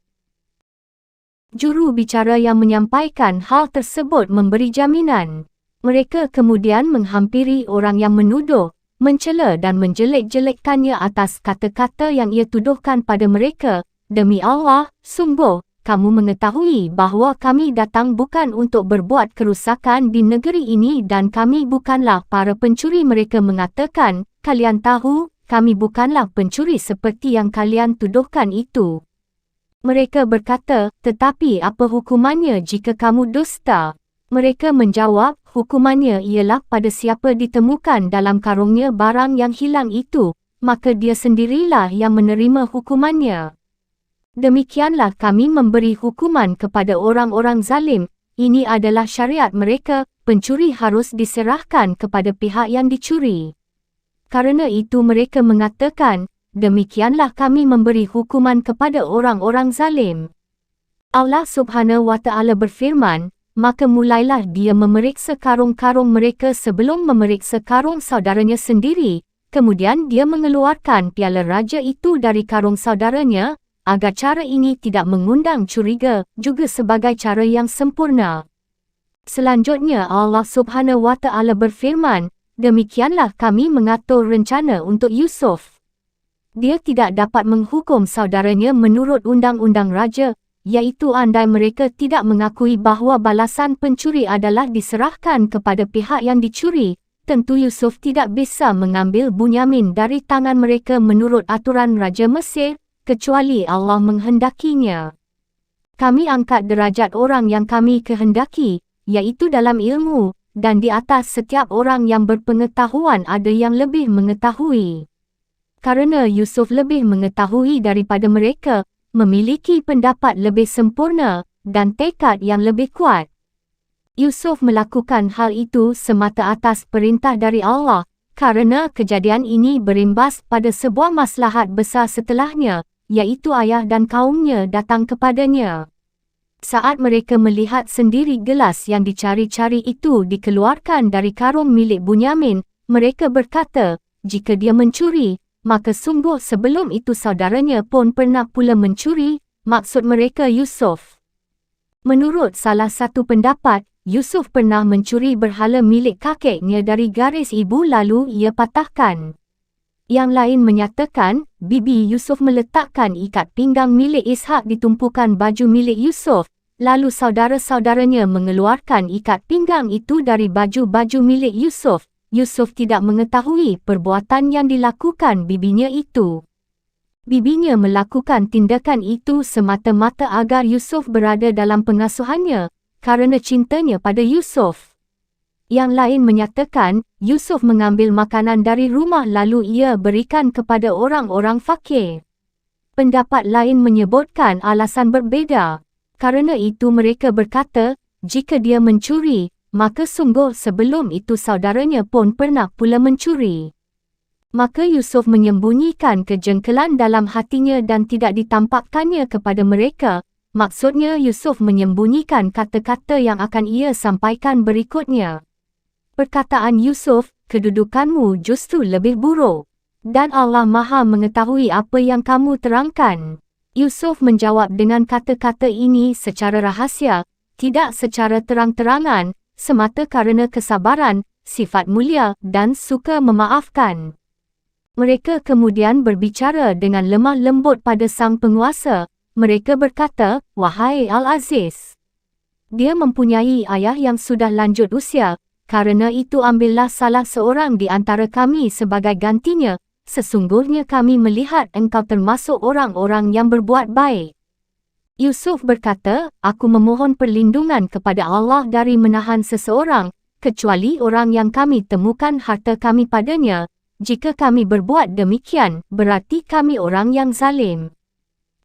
Juru bicara yang menyampaikan hal tersebut memberi jaminan. Mereka kemudian menghampiri orang yang menuduh, mencela dan menjelek-jelekkannya atas kata-kata yang ia tuduhkan pada mereka. Demi Allah, sungguh, kamu mengetahui bahawa kami datang bukan untuk berbuat kerusakan di negeri ini dan kami bukanlah para pencuri. Mereka mengatakan, kalian tahu, kami bukanlah pencuri seperti yang kalian tuduhkan itu. Mereka berkata, tetapi apa hukumannya jika kamu dusta? Mereka menjawab, hukumannya ialah pada siapa ditemukan dalam karungnya barang yang hilang itu, maka dia sendirilah yang menerima hukumannya. Demikianlah kami memberi hukuman kepada orang-orang zalim. Ini adalah syariat mereka, pencuri harus diserahkan kepada pihak yang dicuri. Karena itu mereka mengatakan, demikianlah kami memberi hukuman kepada orang-orang zalim. Allah Subhanahu wa Ta'ala berfirman, maka mulailah dia memeriksa karung-karung mereka sebelum memeriksa karung saudaranya sendiri. Kemudian dia mengeluarkan piala raja itu dari karung saudaranya, agar cara ini tidak mengundang curiga, juga sebagai cara yang sempurna. Selanjutnya Allah Subhanahu wa Ta'ala berfirman, demikianlah kami mengatur rencana untuk Yusuf. Dia tidak dapat menghukum saudaranya menurut undang-undang raja, iaitu andai mereka tidak mengakui bahawa balasan pencuri adalah diserahkan kepada pihak yang dicuri, tentu Yusuf tidak bisa mengambil Bunyamin dari tangan mereka menurut aturan Raja Mesir, kecuali Allah menghendakinya. Kami angkat derajat orang yang kami kehendaki, iaitu dalam ilmu, dan di atas setiap orang yang berpengetahuan ada yang lebih mengetahui. Karena Yusuf lebih mengetahui daripada mereka, memiliki pendapat lebih sempurna, dan tekad yang lebih kuat. Yusuf melakukan hal itu semata atas perintah dari Allah, karena kejadian ini berimbas pada sebuah maslahat besar setelahnya, iaitu ayah dan kaumnya datang kepadanya. Saat mereka melihat sendiri gelas yang dicari-cari itu dikeluarkan dari karung milik Bunyamin, mereka berkata, jika dia mencuri, maka sungguh sebelum itu saudaranya pun pernah pula mencuri, maksud mereka Yusuf. Menurut salah satu pendapat, Yusuf pernah mencuri berhala milik kakeknya dari garis ibu lalu ia patahkan. Yang lain menyatakan, bibi Yusuf meletakkan ikat pinggang milik Ishak di tumpukan baju milik Yusuf, lalu saudara-saudaranya mengeluarkan ikat pinggang itu dari baju-baju milik Yusuf. Yusuf tidak mengetahui perbuatan yang dilakukan bibinya itu. Bibinya melakukan tindakan itu semata-mata agar Yusuf berada dalam pengasuhannya, karena cintanya pada Yusuf. Yang lain menyatakan, Yusuf mengambil makanan dari rumah lalu ia berikan kepada orang-orang fakir. Pendapat lain menyebutkan alasan berbeza. Karena itu mereka berkata, jika dia mencuri, maka sungguh sebelum itu saudaranya pun pernah pula mencuri. Maka Yusuf menyembunyikan kejengkelan dalam hatinya dan tidak ditampakkannya kepada mereka. Maksudnya Yusuf menyembunyikan kata-kata yang akan ia sampaikan berikutnya. Perkataan Yusuf, kedudukanmu justru lebih buruk. Dan Allah Maha mengetahui apa yang kamu terangkan. Yusuf menjawab dengan kata-kata ini secara rahasia, tidak secara terang-terangan, semata karena kesabaran, sifat mulia dan suka memaafkan. Mereka kemudian berbicara dengan lemah lembut pada sang penguasa. Mereka berkata, wahai Al-Aziz, dia mempunyai ayah yang sudah lanjut usia, karena itu ambillah salah seorang di antara kami sebagai gantinya. Sesungguhnya kami melihat engkau termasuk orang-orang yang berbuat baik. Yusuf berkata, aku memohon perlindungan kepada Allah dari menahan seseorang, kecuali orang yang kami temukan harta kami padanya. Jika kami berbuat demikian, berarti kami orang yang zalim.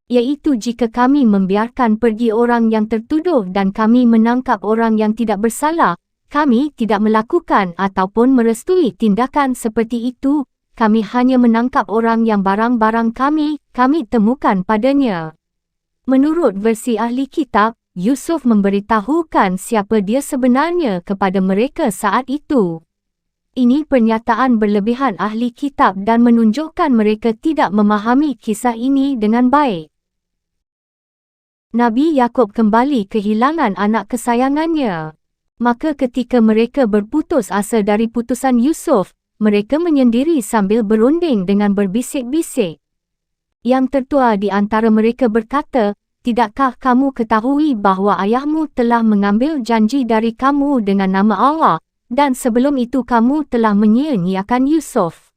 Iaitu jika kami membiarkan pergi orang yang tertuduh dan kami menangkap orang yang tidak bersalah, Kami tidak melakukan ataupun merestui tindakan seperti itu. Kami hanya menangkap orang yang barang-barang kami temukan padanya. Menurut versi ahli kitab, Yusuf memberitahukan siapa dia sebenarnya kepada mereka saat itu. Ini pernyataan berlebihan ahli kitab dan menunjukkan mereka tidak memahami kisah ini dengan baik. Nabi Yakub kembali kehilangan anak kesayangannya. Maka ketika mereka berputus asa dari putusan Yusuf, mereka menyendiri sambil berunding dengan berbisik-bisik. Yang tertua di antara mereka berkata, "Tidakkah kamu ketahui bahawa ayahmu telah mengambil janji dari kamu dengan nama Allah, dan sebelum itu kamu telah menyia-nyiakan Yusuf?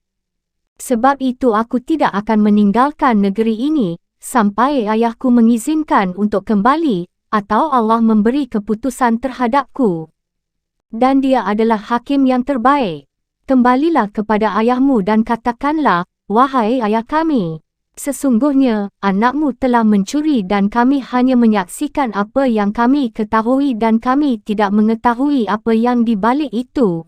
Sebab itu aku tidak akan meninggalkan negeri ini, sampai ayahku mengizinkan untuk kembali, atau Allah memberi keputusan terhadapku. Dan dia adalah hakim yang terbaik. Kembalilah kepada ayahmu dan katakanlah, wahai ayah kami, sesungguhnya anakmu telah mencuri dan kami hanya menyaksikan apa yang kami ketahui dan kami tidak mengetahui apa yang di balik itu.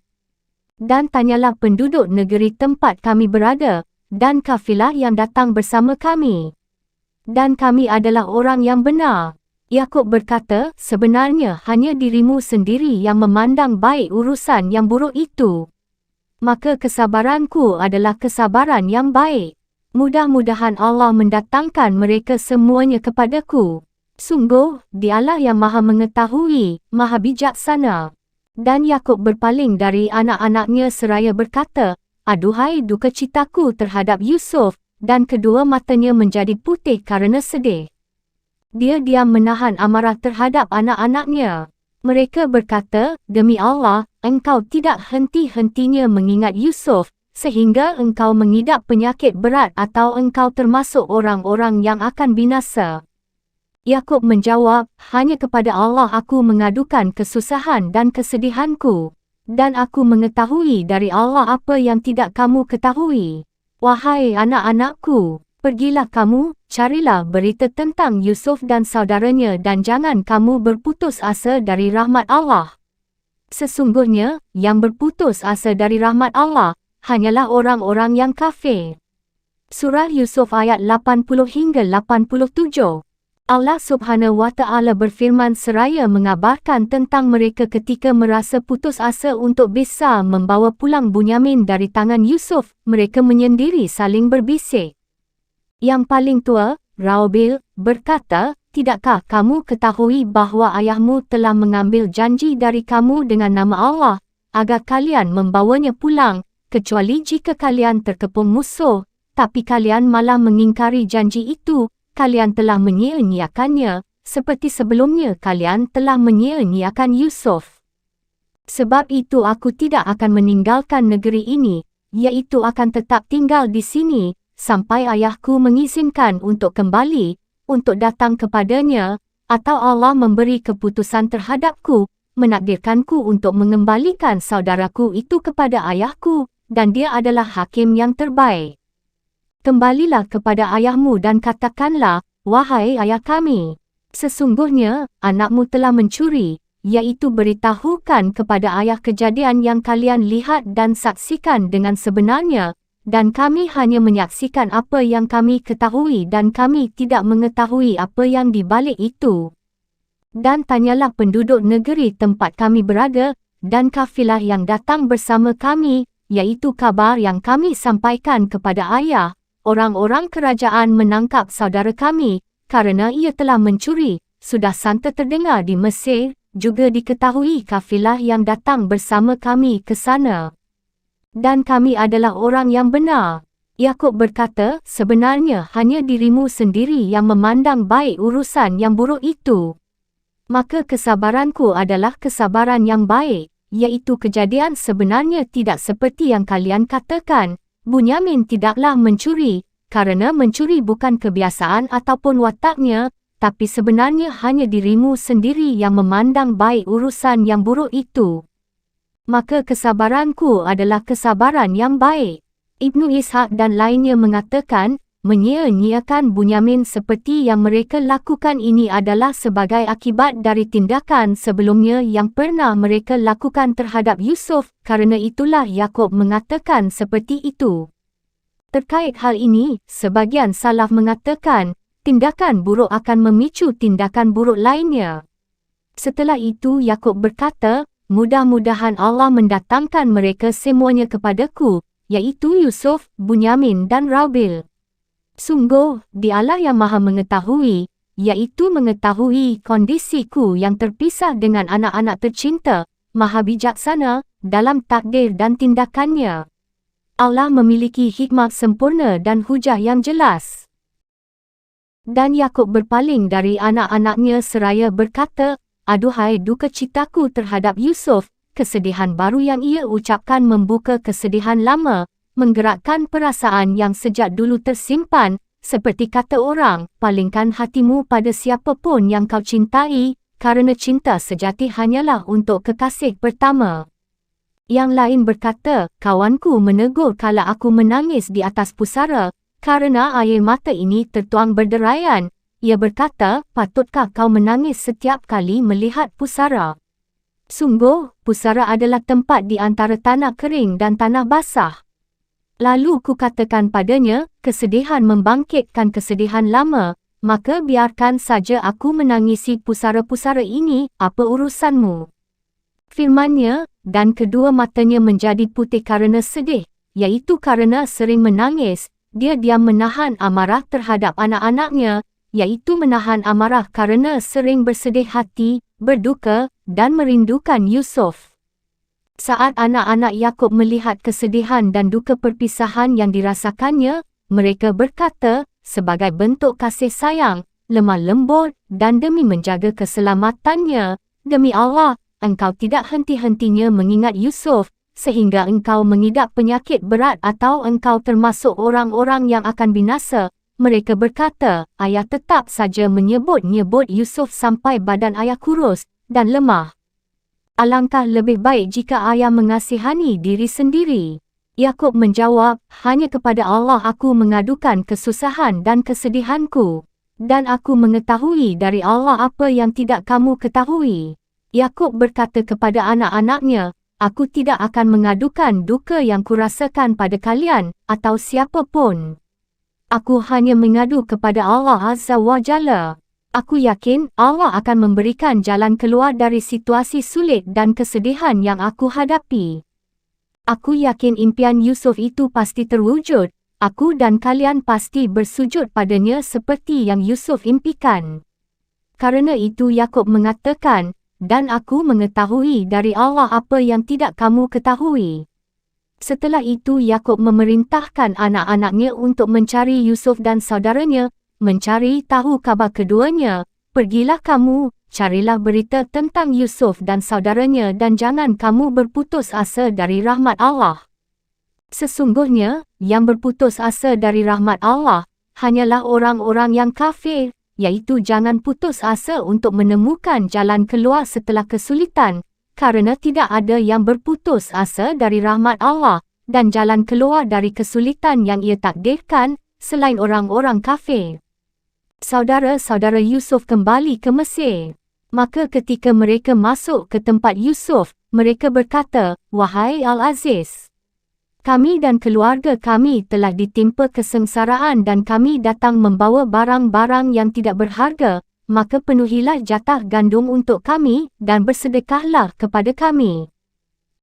Dan tanyalah penduduk negeri tempat kami berada, dan kafilah yang datang bersama kami. Dan kami adalah orang yang benar." Yakub berkata, "Sebenarnya hanya dirimu sendiri yang memandang baik urusan yang buruk itu. Maka kesabaranku adalah kesabaran yang baik. Mudah-mudahan Allah mendatangkan mereka semuanya kepadaku. Sungguh, Dialah yang maha mengetahui, maha bijaksana." Dan Yakub berpaling dari anak-anaknya seraya berkata, "Aduhai duka citaku terhadap Yusuf," dan kedua matanya menjadi putih kerana sedih. Dia diam menahan amarah terhadap anak-anaknya. Mereka berkata, "Demi Allah, engkau tidak henti-hentinya mengingat Yusuf, sehingga engkau mengidap penyakit berat atau engkau termasuk orang-orang yang akan binasa." Yakub menjawab, "Hanya kepada Allah aku mengadukan kesusahan dan kesedihanku. Dan aku mengetahui dari Allah apa yang tidak kamu ketahui. Wahai anak-anakku, pergilah kamu, carilah berita tentang Yusuf dan saudaranya dan jangan kamu berputus asa dari rahmat Allah. Sesungguhnya, yang berputus asa dari rahmat Allah, hanyalah orang-orang yang kafir." Surah Yusuf ayat 80 hingga 87. Allah Subhanahu wa Ta'ala berfirman seraya mengabarkan tentang mereka ketika merasa putus asa untuk bisa membawa pulang Bunyamin dari tangan Yusuf, mereka menyendiri saling berbisik. Yang paling tua, Raubil, berkata, "Tidakkah kamu ketahui bahawa ayahmu telah mengambil janji dari kamu dengan nama Allah, agar kalian membawanya pulang, kecuali jika kalian terkepung musuh, tapi kalian malah mengingkari janji itu, kalian telah menyia-nyiakannya, seperti sebelumnya kalian telah menyia-nyiakan Yusuf. Sebab itu aku tidak akan meninggalkan negeri ini, iaitu akan tetap tinggal di sini, sampai ayahku mengizinkan untuk kembali, untuk datang kepadanya, atau Allah memberi keputusan terhadapku, menakdirkanku untuk mengembalikan saudaraku itu kepada ayahku, dan dia adalah hakim yang terbaik. Kembalilah kepada ayahmu dan katakanlah, wahai ayah kami, sesungguhnya anakmu telah mencuri, iaitu beritahukan kepada ayah kejadian yang kalian lihat dan saksikan dengan sebenarnya, dan kami hanya menyaksikan apa yang kami ketahui dan kami tidak mengetahui apa yang di balik itu. Dan tanyalah penduduk negeri tempat kami berada, dan kafilah yang datang bersama kami, iaitu kabar yang kami sampaikan kepada ayah. Orang-orang kerajaan menangkap saudara kami, kerana ia telah mencuri, sudah santa terdengar di Mesir, juga diketahui kafilah yang datang bersama kami ke sana. Dan kami adalah orang yang benar." Yakub berkata, "Sebenarnya hanya dirimu sendiri yang memandang baik urusan yang buruk itu. Maka kesabaranku adalah kesabaran yang baik, iaitu kejadian sebenarnya tidak seperti yang kalian katakan. Bunyamin tidaklah mencuri, kerana mencuri bukan kebiasaan ataupun wataknya, tapi sebenarnya hanya dirimu sendiri yang memandang baik urusan yang buruk itu. Maka kesabaranku adalah kesabaran yang baik." Ibnu Ishaq dan lainnya mengatakan, menyia-nyiakan Bunyamin seperti yang mereka lakukan ini adalah sebagai akibat dari tindakan sebelumnya yang pernah mereka lakukan terhadap Yusuf, karena itulah Yakub mengatakan seperti itu. Terkait hal ini, sebagian salaf mengatakan, tindakan buruk akan memicu tindakan buruk lainnya. Setelah itu Yakub berkata, mudah-mudahan Allah mendatangkan mereka semuanya kepadaku, iaitu Yusuf, Bunyamin dan Raubil. Sungguh, Dialah yang Maha Mengetahui, iaitu mengetahui kondisiku yang terpisah dengan anak-anak tercinta, Maha Bijaksana dalam takdir dan tindakannya. Allah memiliki hikmah sempurna dan hujah yang jelas. Dan Yakub berpaling dari anak-anaknya seraya berkata, aduhai duka citaku terhadap Yusuf, kesedihan baru yang ia ucapkan membuka kesedihan lama, menggerakkan perasaan yang sejak dulu tersimpan, seperti kata orang, palingkan hatimu pada siapa pun yang kau cintai, kerana cinta sejati hanyalah untuk kekasih pertama. Yang lain berkata, kawanku menegur kala aku menangis di atas pusara, kerana air mata ini tertuang berderaian. Ia berkata, patutkah kau menangis setiap kali melihat pusara? Sungguh, pusara adalah tempat di antara tanah kering dan tanah basah. Lalu ku katakan padanya, kesedihan membangkitkan kesedihan lama, maka biarkan saja aku menangisi pusara-pusara ini, apa urusanmu? Firman-Nya, dan kedua matanya menjadi putih kerana sedih, iaitu kerana sering menangis, dia diam menahan amarah terhadap anak-anaknya, iaitu menahan amarah kerana sering bersedih hati, berduka, dan merindukan Yusuf. Saat anak-anak Yakub melihat kesedihan dan duka perpisahan yang dirasakannya, mereka berkata, sebagai bentuk kasih sayang, lemah lembut, dan demi menjaga keselamatannya, demi Allah, engkau tidak henti-hentinya mengingat Yusuf, sehingga engkau mengidap penyakit berat atau engkau termasuk orang-orang yang akan binasa. Mereka berkata, ayah tetap saja menyebut-nyebut Yusuf sampai badan ayah kurus dan lemah. Alangkah lebih baik jika ayah mengasihani diri sendiri. Yakub menjawab, hanya kepada Allah aku mengadukan kesusahan dan kesedihanku. Dan aku mengetahui dari Allah apa yang tidak kamu ketahui. Yakub berkata kepada anak-anaknya, aku tidak akan mengadukan duka yang kurasakan pada kalian, atau siapa pun. Aku hanya mengadu kepada Allah Azza wa Jalla. Aku yakin Allah akan memberikan jalan keluar dari situasi sulit dan kesedihan yang aku hadapi. Aku yakin impian Yusuf itu pasti terwujud. Aku dan kalian pasti bersujud padanya seperti yang Yusuf impikan. Karena itu Yakub mengatakan, dan aku mengetahui dari Allah apa yang tidak kamu ketahui. Setelah itu Yakub memerintahkan anak-anaknya untuk mencari Yusuf dan saudaranya, mencari tahu kabar keduanya. Pergilah kamu, carilah berita tentang Yusuf dan saudaranya dan jangan kamu berputus asa dari rahmat Allah. Sesungguhnya, yang berputus asa dari rahmat Allah, hanyalah orang-orang yang kafir, iaitu jangan putus asa untuk menemukan jalan keluar setelah kesulitan, kerana tidak ada yang berputus asa dari rahmat Allah, dan jalan keluar dari kesulitan yang ia takdirkan, selain orang-orang kafir. Saudara-saudara Yusuf kembali ke Mesir. Maka ketika mereka masuk ke tempat Yusuf, mereka berkata, wahai Al-Aziz, kami dan keluarga kami telah ditimpa kesengsaraan dan kami datang membawa barang-barang yang tidak berharga, maka penuhilah jatah gandum untuk kami dan bersedekahlah kepada kami.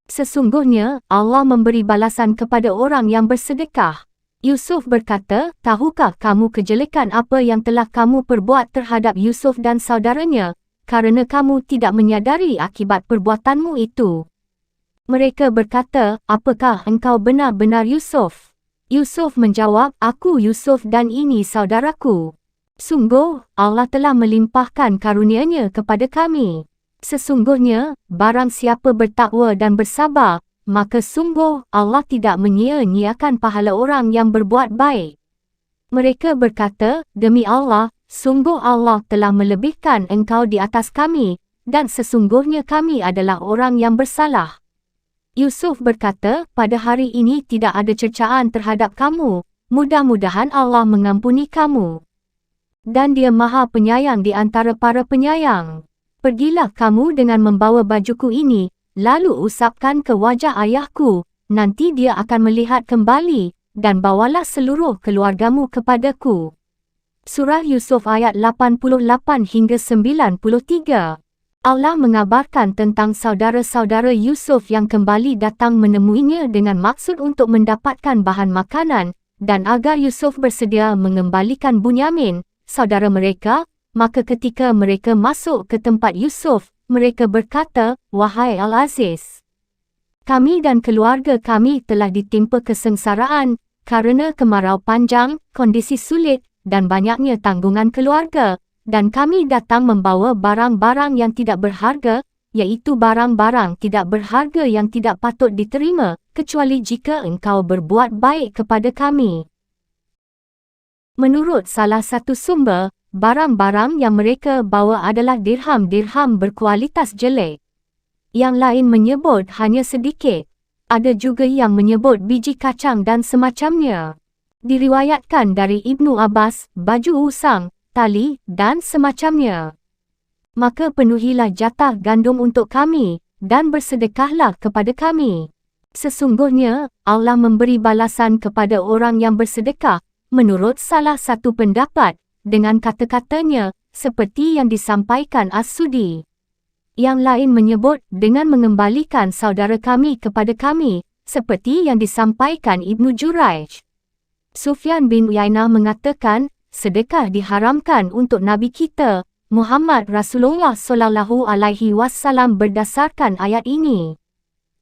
Sesungguhnya, Allah memberi balasan kepada orang yang bersedekah. Yusuf berkata, tahukah kamu kejelekan apa yang telah kamu perbuat terhadap Yusuf dan saudaranya, kerana kamu tidak menyadari akibat perbuatanmu itu? Mereka berkata, apakah engkau benar-benar Yusuf? Yusuf menjawab, aku Yusuf dan ini saudaraku. Sungguh, Allah telah melimpahkan karunia-Nya kepada kami. Sesungguhnya, barang siapa bertakwa dan bersabar, maka sungguh Allah tidak menyia-nyiakan pahala orang yang berbuat baik. Mereka berkata, demi Allah, sungguh Allah telah melebihkan engkau di atas kami, dan sesungguhnya kami adalah orang yang bersalah. Yusuf berkata, pada hari ini tidak ada cercaan terhadap kamu, mudah-mudahan Allah mengampuni kamu. Dan Dia Maha Penyayang di antara para penyayang. Pergilah kamu dengan membawa bajuku ini, lalu usapkan ke wajah ayahku, nanti dia akan melihat kembali, dan bawalah seluruh keluargamu kepadaku. Surah Yusuf ayat 88 hingga 93. Allah mengabarkan tentang saudara-saudara Yusuf yang kembali datang menemuinya dengan maksud untuk mendapatkan bahan makanan, dan agar Yusuf bersedia mengembalikan Bunyamin, saudara mereka. Maka ketika mereka masuk ke tempat Yusuf, mereka berkata, "Wahai Al-Aziz, kami dan keluarga kami telah ditimpa kesengsaraan karena kemarau panjang, kondisi sulit, dan banyaknya tanggungan keluarga, dan kami datang membawa barang-barang yang tidak berharga, iaitu barang-barang tidak berharga yang tidak patut diterima, kecuali jika engkau berbuat baik kepada kami." Menurut salah satu sumber, barang-barang yang mereka bawa adalah dirham-dirham berkualitas jelek. Yang lain menyebut hanya sedikit. Ada juga yang menyebut biji kacang dan semacamnya. Diriwayatkan dari Ibnu Abbas, baju usang, tali, dan semacamnya. Maka penuhilah jatah gandum untuk kami, dan bersedekahlah kepada kami. Sesungguhnya, Allah memberi balasan kepada orang yang bersedekah, menurut salah satu pendapat, dengan kata-katanya, seperti yang disampaikan As-Sudi. Yang lain menyebut dengan mengembalikan saudara kami kepada kami, seperti yang disampaikan Ibnu Jurayj. Sufyan bin Uyainah mengatakan, sedekah diharamkan untuk Nabi kita, Muhammad Rasulullah SAW berdasarkan ayat ini.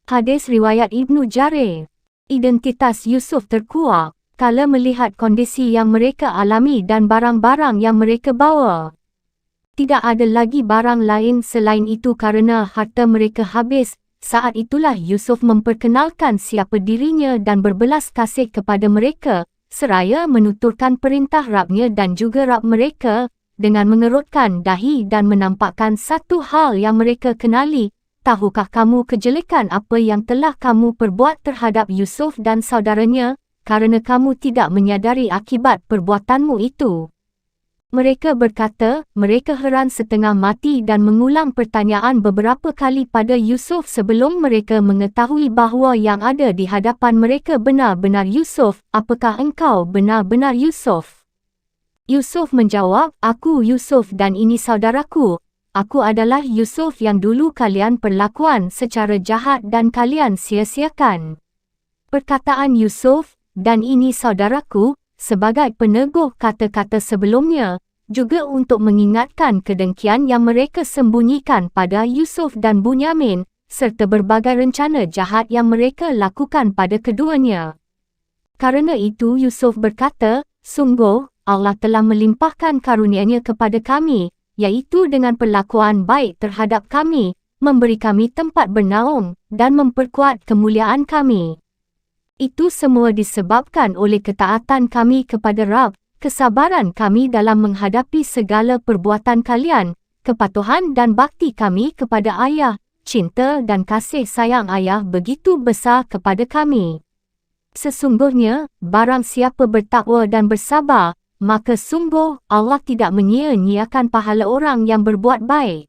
Hadis riwayat Ibnu Jarir. Identitas Yusuf terkuak kala melihat kondisi yang mereka alami dan barang-barang yang mereka bawa. Tidak ada lagi barang lain selain itu karena harta mereka habis. Saat itulah Yusuf memperkenalkan siapa dirinya dan berbelas kasih kepada mereka, seraya menuturkan perintah Rabbnya dan juga Rabb mereka, dengan mengerutkan dahi dan menampakkan satu hal yang mereka kenali. Tahukah kamu kejelekan apa yang telah kamu perbuat terhadap Yusuf dan saudaranya? Karena kamu tidak menyadari akibat perbuatanmu itu. Mereka berkata, mereka heran setengah mati dan mengulang pertanyaan beberapa kali pada Yusuf sebelum mereka mengetahui bahawa yang ada di hadapan mereka benar-benar Yusuf. Apakah engkau benar-benar Yusuf? Yusuf menjawab, aku Yusuf dan ini saudaraku. Aku adalah Yusuf yang dulu kalian perlakuan secara jahat dan kalian sia-siakan. Perkataan Yusuf, dan ini saudaraku, sebagai peneguh kata-kata sebelumnya, juga untuk mengingatkan kedengkian yang mereka sembunyikan pada Yusuf dan Bunyamin, serta berbagai rencana jahat yang mereka lakukan pada keduanya. Karena itu Yusuf berkata, sungguh, Allah telah melimpahkan karunia-Nya kepada kami, iaitu dengan perlakuan baik terhadap kami, memberi kami tempat bernaung, dan memperkuat kemuliaan kami. Itu semua disebabkan oleh ketaatan kami kepada Rabb, kesabaran kami dalam menghadapi segala perbuatan kalian, kepatuhan dan bakti kami kepada ayah, cinta dan kasih sayang ayah begitu besar kepada kami. Sesungguhnya, barang siapa bertakwa dan bersabar, maka sungguh Allah tidak menyia-nyiakan pahala orang yang berbuat baik.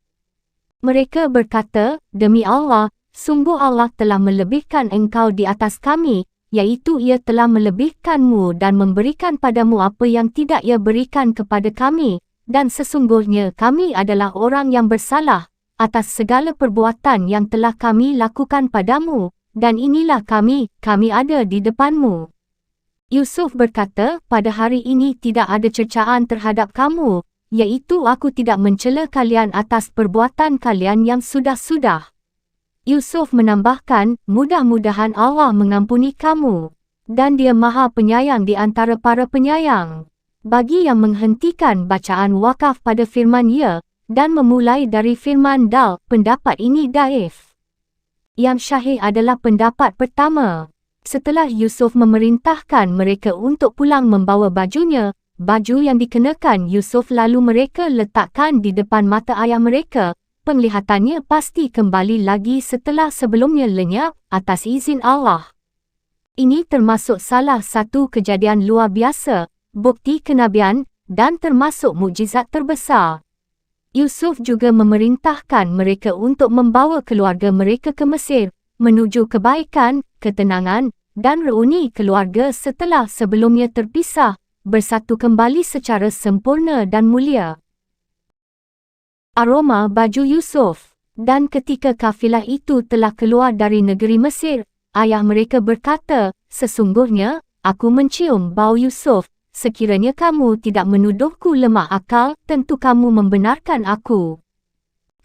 Mereka berkata, demi Allah, sungguh Allah telah melebihkan engkau di atas kami, iaitu Ia telah melebihkanmu dan memberikan padamu apa yang tidak Ia berikan kepada kami, dan sesungguhnya kami adalah orang yang bersalah atas segala perbuatan yang telah kami lakukan padamu, dan inilah kami ada di depanmu. Yusuf berkata, pada hari ini tidak ada cercaan terhadap kamu, iaitu aku tidak mencela kalian atas perbuatan kalian yang sudah-sudah. Yusuf menambahkan, mudah-mudahan Allah mengampuni kamu, dan Dia Maha Penyayang di antara para penyayang. Bagi yang menghentikan bacaan wakaf pada firman ya, dan memulai dari firman dal, pendapat ini daif. Yang syahih adalah pendapat pertama. Setelah Yusuf memerintahkan mereka untuk pulang membawa bajunya, baju yang dikenakan Yusuf lalu mereka letakkan di depan mata ayah mereka, penglihatannya pasti kembali lagi setelah sebelumnya lenyap atas izin Allah. Ini termasuk salah satu kejadian luar biasa, bukti kenabian, dan termasuk mukjizat terbesar. Yusuf juga memerintahkan mereka untuk membawa keluarga mereka ke Mesir, menuju kebaikan, ketenangan, dan reuni keluarga setelah sebelumnya terpisah, bersatu kembali secara sempurna dan mulia. Aroma baju Yusuf. Dan ketika kafilah itu telah keluar dari negeri Mesir, ayah mereka berkata, "Sesungguhnya, aku mencium bau Yusuf. Sekiranya kamu tidak menuduhku lemah akal, tentu kamu membenarkan aku."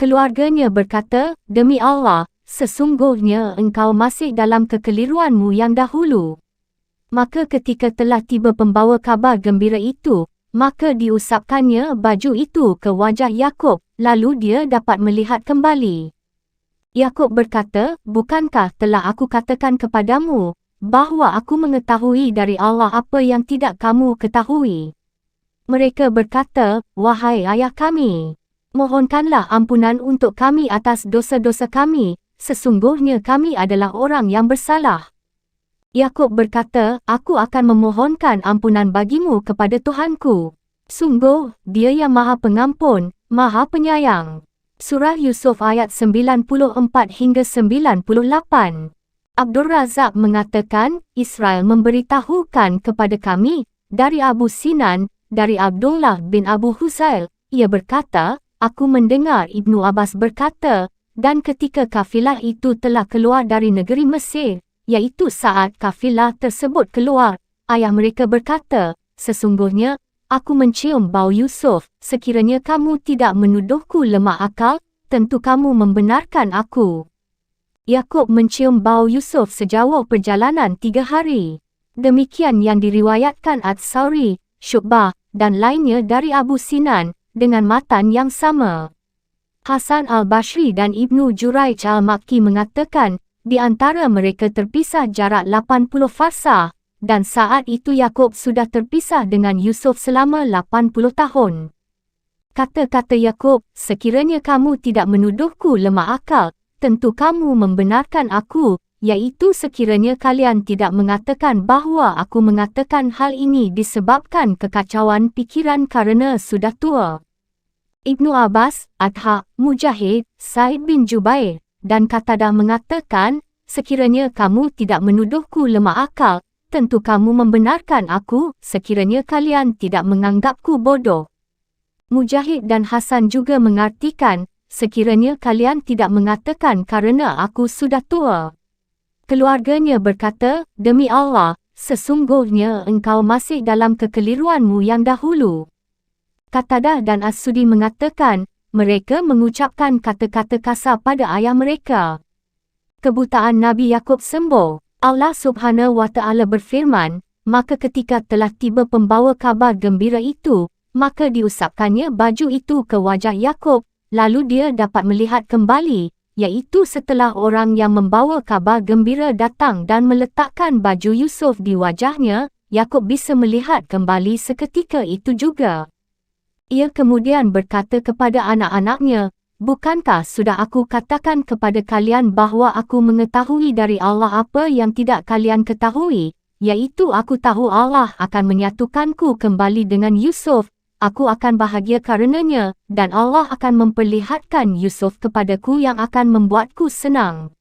Keluarganya berkata, "Demi Allah, sesungguhnya engkau masih dalam kekeliruanmu yang dahulu." Maka ketika telah tiba pembawa kabar gembira itu, maka diusapkannya baju itu ke wajah Yakub, lalu dia dapat melihat kembali. Yakub berkata, "Bukankah telah aku katakan kepadamu, bahawa aku mengetahui dari Allah apa yang tidak kamu ketahui?" Mereka berkata, "Wahai ayah kami, mohonkanlah ampunan untuk kami atas dosa-dosa kami, sesungguhnya kami adalah orang yang bersalah." Yakub berkata, "Aku akan memohonkan ampunan bagimu kepada Tuhanku. Sungguh, Dia yang Maha Pengampun, Maha Penyayang." Surah Yusuf ayat 94 hingga 98. Abdul Razak mengatakan, Israel memberitahukan kepada kami, dari Abu Sinan, dari Abdullah bin Abu Huzail, ia berkata, "Aku mendengar Ibnu Abbas berkata, dan ketika kafilah itu telah keluar dari negeri Mesir, iaitu saat kafilah tersebut keluar, ayah mereka berkata, sesungguhnya, aku mencium bau Yusuf. Sekiranya kamu tidak menuduhku lemah akal, tentu kamu membenarkan aku." Yakub mencium bau Yusuf sejauh perjalanan 3 hari. Demikian yang diriwayatkan Ats-Sauri, Syu'bah, dan lainnya dari Abu Sinan, dengan matan yang sama. Hasan al-Basri dan Ibnu Juraij al-Makki mengatakan, di antara mereka terpisah jarak 80 farsah, dan saat itu Yakub sudah terpisah dengan Yusuf selama 80 tahun. Kata-kata Yakub, "Sekiranya kamu tidak menuduhku lemah akal, tentu kamu membenarkan aku," iaitu sekiranya kalian tidak mengatakan bahawa aku mengatakan hal ini disebabkan kekacauan pikiran kerana sudah tua. Ibnu Abbas, Adha, Mujahid, Said bin Jubair, dan Qatadah mengatakan, "Sekiranya kamu tidak menuduhku lemah akal, tentu kamu membenarkan aku, sekiranya kalian tidak menganggapku bodoh." Mujahid dan Hasan juga mengartikan, "Sekiranya kalian tidak mengatakan kerana aku sudah tua." Keluarganya berkata, "Demi Allah, sesungguhnya engkau masih dalam kekeliruanmu yang dahulu." Qatadah dan As-Sudi mengatakan, mereka mengucapkan kata-kata kasar pada ayah mereka. Kebutaan Nabi Yakub sembuh. Allah Subhanahu wa Ta'ala berfirman, maka ketika telah tiba pembawa kabar gembira itu, maka diusapkannya baju itu ke wajah Yakub, lalu dia dapat melihat kembali, iaitu setelah orang yang membawa kabar gembira datang dan meletakkan baju Yusuf di wajahnya, Yakub bisa melihat kembali seketika itu juga. Ia kemudian berkata kepada anak-anaknya, "Bukankah sudah aku katakan kepada kalian bahawa aku mengetahui dari Allah apa yang tidak kalian ketahui, iaitu aku tahu Allah akan menyatukanku kembali dengan Yusuf, aku akan bahagia karenanya, dan Allah akan memperlihatkan Yusuf kepadaku yang akan membuatku senang."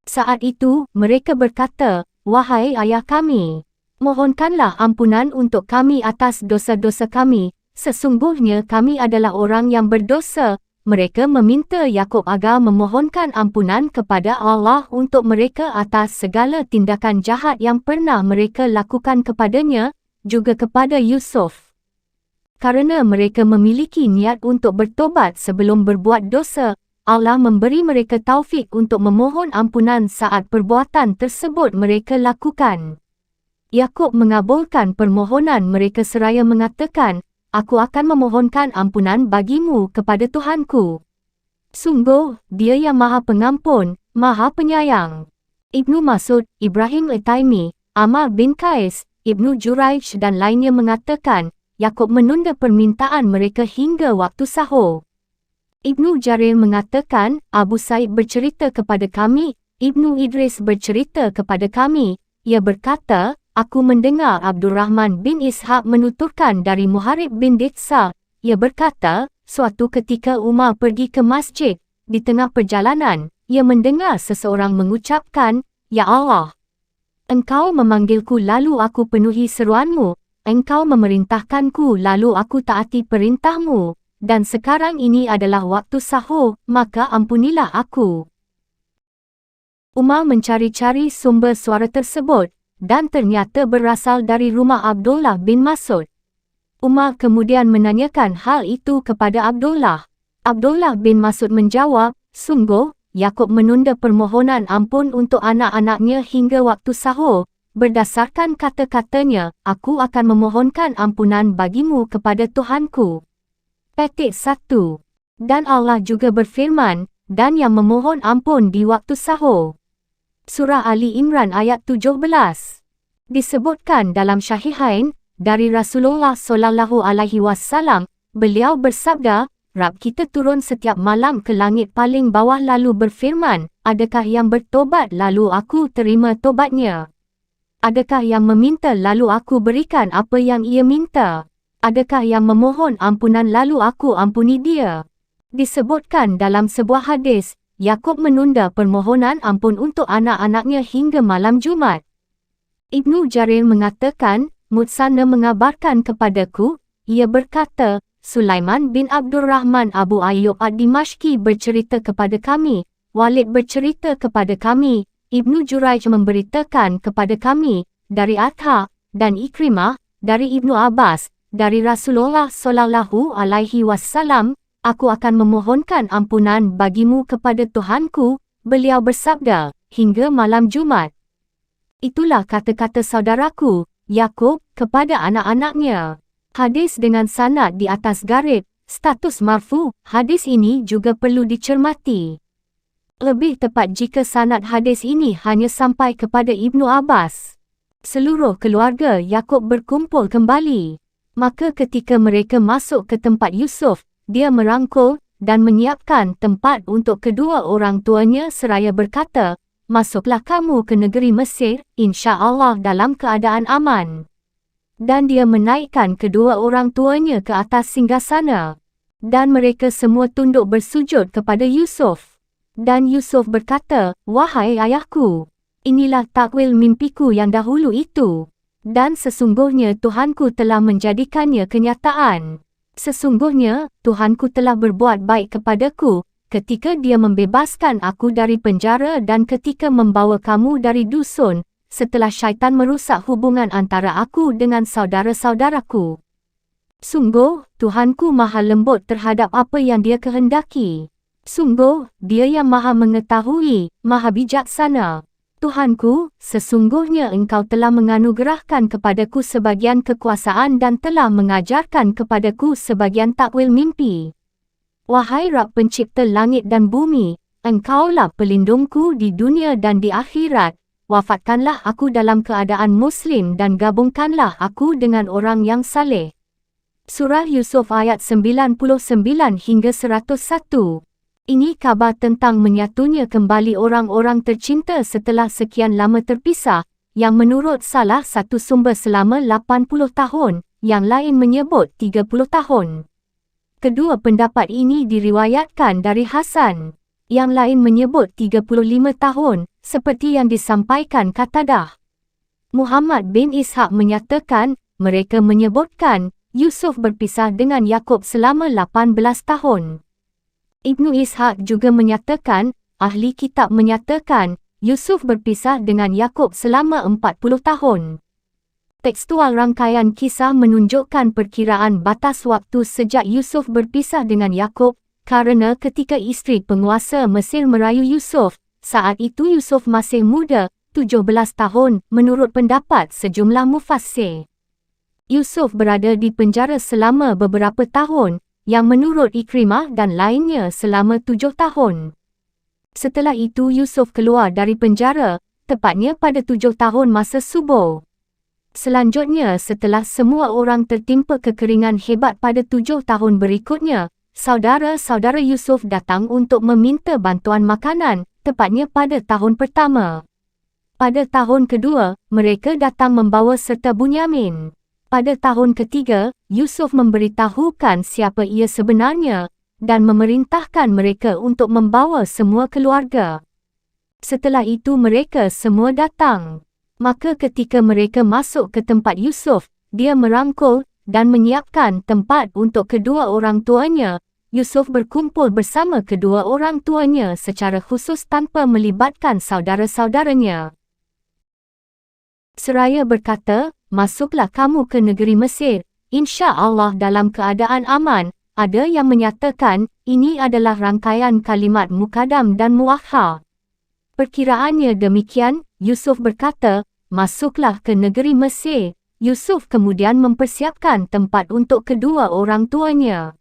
Saat itu, mereka berkata, "Wahai ayah kami, mohonkanlah ampunan untuk kami atas dosa-dosa kami. Sesungguhnya kami adalah orang yang berdosa." Mereka meminta Yakub agar memohonkan ampunan kepada Allah untuk mereka atas segala tindakan jahat yang pernah mereka lakukan kepadanya, juga kepada Yusuf. Karena mereka memiliki niat untuk bertobat sebelum berbuat dosa, Allah memberi mereka taufik untuk memohon ampunan saat perbuatan tersebut mereka lakukan. Yakub mengabulkan permohonan mereka seraya mengatakan, "Aku akan memohonkan ampunan bagimu kepada Tuhanku. Sungguh, Dia yang Maha Pengampun, Maha Penyayang." Ibnu Mas'ud, Ibrahim At-Taimi, Ammar bin Qais, Ibnu Juraij dan lainnya mengatakan, Yakub menunda permintaan mereka hingga waktu sahur. Ibnu Jarir mengatakan, Abu Said bercerita kepada kami, Ibnu Idris bercerita kepada kami, Ia berkata, aku mendengar Abdul Rahman bin Ishaq menuturkan dari Muharib bin Ditsa. Ia berkata, suatu ketika Umar pergi ke masjid. Di tengah perjalanan, ia mendengar seseorang mengucapkan, Ya Allah, Engkau memanggilku lalu aku penuhi seruanmu. Engkau memerintahkanku lalu aku taati perintahmu. Dan sekarang ini adalah waktu sahur, maka ampunilah aku. Umar mencari-cari sumber suara tersebut, dan ternyata berasal dari rumah Abdullah bin Mas'ud. Umar kemudian menanyakan hal itu kepada Abdullah. Abdullah bin Mas'ud menjawab, sungguh, Yakub menunda permohonan ampun untuk anak-anaknya hingga waktu sahur. Berdasarkan kata-katanya, aku akan memohonkan ampunan bagimu kepada Tuhanku. Petik 1. Dan Allah juga berfirman, dan yang memohon ampun di waktu sahur. Surah Ali Imran ayat 17. Disebutkan dalam Syahihain, dari Rasulullah SAW, beliau bersabda, Rabb kita turun setiap malam ke langit paling bawah lalu berfirman, adakah yang bertobat lalu aku terima tobatnya? Adakah yang meminta lalu aku berikan apa yang ia minta? Adakah yang memohon ampunan lalu aku ampuni dia? Disebutkan dalam sebuah hadis, Yakub menunda permohonan ampun untuk anak-anaknya hingga malam Jumat. Ibnu Jarir mengatakan, Mutsana mengabarkan kepadaku, ia berkata, Sulaiman bin Abdul Rahman Abu Ayyub ad-Dimashqi bercerita kepada kami, Walid bercerita kepada kami, Ibnu Juraij memberitakan kepada kami, dari Atha, dan Ikrimah, dari Ibnu Abbas, dari Rasulullah SAW, aku akan memohonkan ampunan bagimu kepada Tuhanku, beliau bersabda, hingga malam Jumat. Itulah kata-kata saudaraku, Yakub, kepada anak-anaknya. Hadis dengan sanad di atas garis, status marfu, hadis ini juga perlu dicermati. Lebih tepat jika sanad hadis ini hanya sampai kepada Ibnu Abbas. Seluruh keluarga Yakub berkumpul kembali. Maka ketika mereka masuk ke tempat Yusuf, dia merangkul dan menyiapkan tempat untuk kedua orang tuanya seraya berkata, masuklah kamu ke negeri Mesir, insya-Allah dalam keadaan aman. Dan dia menaikkan kedua orang tuanya ke atas singgasana. Dan mereka semua tunduk bersujud kepada Yusuf. Dan Yusuf berkata, wahai ayahku, inilah takwil mimpiku yang dahulu itu. Dan sesungguhnya Tuhanku telah menjadikannya kenyataan. Sesungguhnya, Tuhanku telah berbuat baik kepadaku, ketika dia membebaskan aku dari penjara dan ketika membawa kamu dari dusun, setelah syaitan merusak hubungan antara aku dengan saudara-saudaraku. Sungguh, Tuhanku maha lembut terhadap apa yang dia kehendaki. Sungguh, dia yang maha mengetahui, maha bijaksana. Tuhanku, sesungguhnya engkau telah menganugerahkan kepadaku sebagian kekuasaan dan telah mengajarkan kepadaku sebagian takwil mimpi. Wahai Rabb pencipta langit dan bumi, engkaulah pelindungku di dunia dan di akhirat. Wafatkanlah aku dalam keadaan Muslim dan gabungkanlah aku dengan orang yang saleh. Surah Yusuf ayat 99 hingga 101. Ini kabar tentang menyatunya kembali orang-orang tercinta setelah sekian lama terpisah, yang menurut salah satu sumber selama 80 tahun, yang lain menyebut 30 tahun. Kedua pendapat ini diriwayatkan dari Hasan. Yang lain menyebut 35 tahun, seperti yang disampaikan Qatadah. Muhammad bin Ishaq menyatakan, mereka menyebutkan, Yusuf berpisah dengan Yakub selama 18 tahun. Ibnu Ishaq juga menyatakan, ahli kitab menyatakan, Yusuf berpisah dengan Yakub selama 40 tahun. Tekstual rangkaian kisah menunjukkan perkiraan batas waktu sejak Yusuf berpisah dengan Yakub, karena ketika isteri penguasa Mesir merayu Yusuf, saat itu Yusuf masih muda, 17 tahun, menurut pendapat sejumlah mufassir. Yusuf berada di penjara selama beberapa tahun, yang menurut Ikrimah dan lainnya selama 7 tahun. Setelah itu Yusuf keluar dari penjara, tepatnya pada 7 tahun masa subuh. Selanjutnya setelah semua orang tertimpa kekeringan hebat pada 7 tahun berikutnya, saudara-saudara Yusuf datang untuk meminta bantuan makanan, tepatnya pada tahun pertama. Pada tahun kedua, mereka datang membawa serta Bunyamin. Pada tahun ketiga, Yusuf memberitahukan siapa ia sebenarnya dan memerintahkan mereka untuk membawa semua keluarga. Setelah itu mereka semua datang. Maka ketika mereka masuk ke tempat Yusuf, dia merangkul dan menyiapkan tempat untuk kedua orang tuanya. Yusuf berkumpul bersama kedua orang tuanya secara khusus tanpa melibatkan saudara-saudaranya. Seraya berkata, "Masuklah kamu ke negeri Mesir, insya-Allah dalam keadaan aman." Ada yang menyatakan, ini adalah rangkaian kalimat muqaddam dan muakhar. Perkiraannya demikian, Yusuf berkata, "Masuklah ke negeri Mesir." Yusuf kemudian mempersiapkan tempat untuk kedua orang tuanya.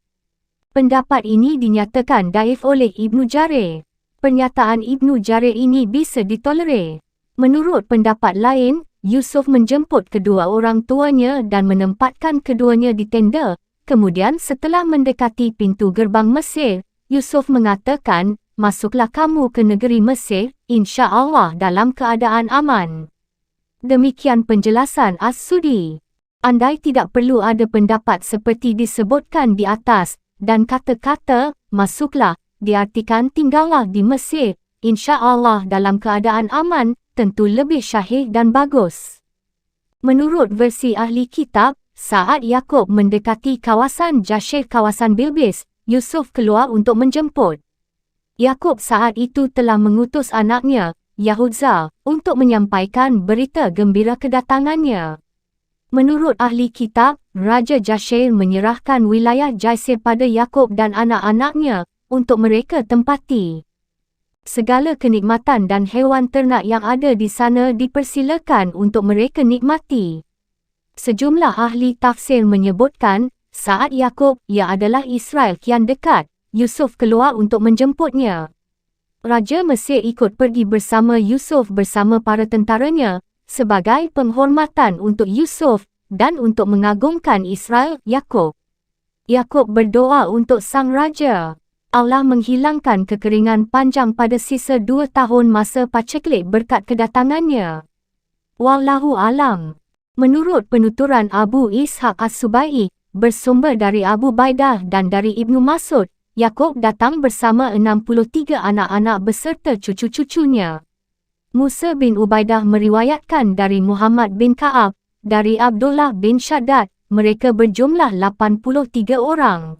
Pendapat ini dinyatakan daif oleh Ibnu Jarir. Pernyataan Ibnu Jarir ini bisa ditolerir. Menurut pendapat lain, Yusuf menjemput kedua orang tuanya dan menempatkan keduanya di tenda. Kemudian setelah mendekati pintu gerbang Mesir, Yusuf mengatakan, "Masuklah kamu ke negeri Mesir, insya-Allah dalam keadaan aman." Demikian penjelasan As-Sudi. Andai tidak perlu ada pendapat seperti disebutkan di atas, dan kata-kata, "masuklah," diartikan tinggallah di Mesir, insya-Allah dalam keadaan aman, tentu lebih syahih dan bagus. Menurut versi ahli kitab, saat Yakub mendekati kawasan Jashir kawasan Bilqis, Yusuf keluar untuk menjemput. Yakub saat itu telah mengutus anaknya, Yahudza, untuk menyampaikan berita gembira kedatangannya. Menurut ahli kitab, Raja Jashir menyerahkan wilayah Jaisir pada Yakub dan anak-anaknya untuk mereka tempati. Segala kenikmatan dan hewan ternak yang ada di sana dipersilakan untuk mereka nikmati. Sejumlah ahli tafsir menyebutkan, saat Yakub, ia adalah Israel kian dekat, Yusuf keluar untuk menjemputnya. Raja Mesir ikut pergi bersama Yusuf bersama para tentaranya, sebagai penghormatan untuk Yusuf dan untuk mengagungkan Israel, Yakub. Yakub berdoa untuk sang raja. Allah menghilangkan kekeringan panjang pada sisa 2 tahun masa paceklik berkat kedatangannya. Wallahu alam. Menurut penuturan Abu Ishaq As-Subai, bersumber dari Abu Baidah dan dari Ibnu Mas'ud, Yakub datang bersama 63 anak-anak beserta cucu-cucunya. Musa bin Ubaidah meriwayatkan dari Muhammad bin Ka'ab, dari Abdullah bin Shaddad, mereka berjumlah 83 orang.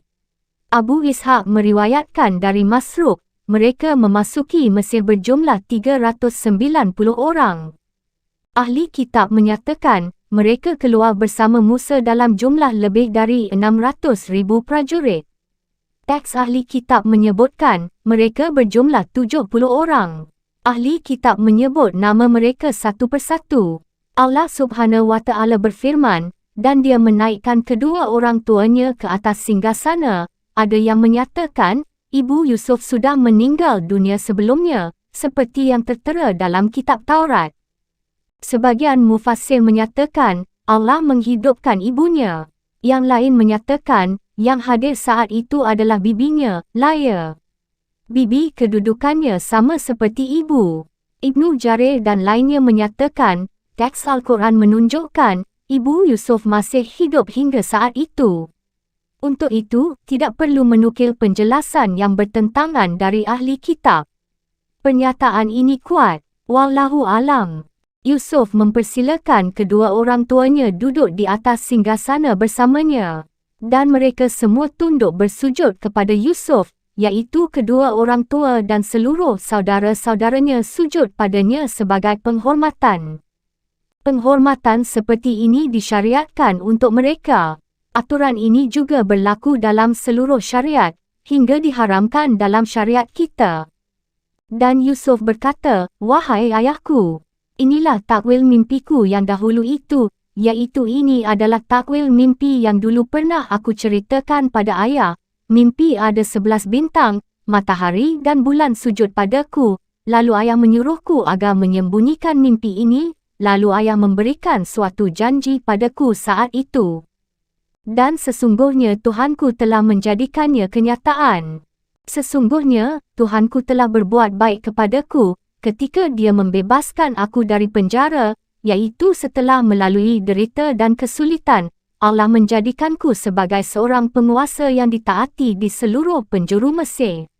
Abu Ishaq meriwayatkan dari Masruq, mereka memasuki Mesir berjumlah 390 orang. Ahli kitab menyatakan, mereka keluar bersama Musa dalam jumlah lebih dari 600,000 prajurit. Teks ahli kitab menyebutkan, mereka berjumlah 70 orang. Ahli kitab menyebut nama mereka satu persatu. Allah Subhanahu wa Ta'ala berfirman, dan dia menaikkan kedua orang tuanya ke atas singgasana. Ada yang menyatakan, ibu Yusuf sudah meninggal dunia sebelumnya, seperti yang tertera dalam kitab Taurat. Sebagian mufassir menyatakan, Allah menghidupkan ibunya. Yang lain menyatakan, yang hadir saat itu adalah bibinya, Laya. Bibi kedudukannya sama seperti ibu. Ibnu Jarir dan lainnya menyatakan, teks Al-Quran menunjukkan, ibu Yusuf masih hidup hingga saat itu. Untuk itu, tidak perlu menukil penjelasan yang bertentangan dari ahli kitab. Pernyataan ini kuat. Wallahu alam. Yusuf mempersilakan kedua orang tuanya duduk di atas singgasana bersamanya. Dan mereka semua tunduk bersujud kepada Yusuf, iaitu kedua orang tua dan seluruh saudara-saudaranya sujud padanya sebagai penghormatan. Penghormatan seperti ini disyariatkan untuk mereka. Aturan ini juga berlaku dalam seluruh syariat, hingga diharamkan dalam syariat kita. Dan Yusuf berkata, "Wahai ayahku, inilah takwil mimpiku yang dahulu itu, iaitu ini adalah takwil mimpi yang dulu pernah aku ceritakan pada ayah. Mimpi ada 11 bintang, matahari dan bulan sujud padaku. Lalu ayah menyuruhku agar menyembunyikan mimpi ini, lalu ayah memberikan suatu janji padaku saat itu. Dan sesungguhnya Tuhanku telah menjadikannya kenyataan. Sesungguhnya, Tuhanku telah berbuat baik kepadaku, ketika Dia membebaskan aku dari penjara, iaitu setelah melalui derita dan kesulitan, Allah menjadikanku sebagai seorang penguasa yang ditaati di seluruh penjuru Mesir.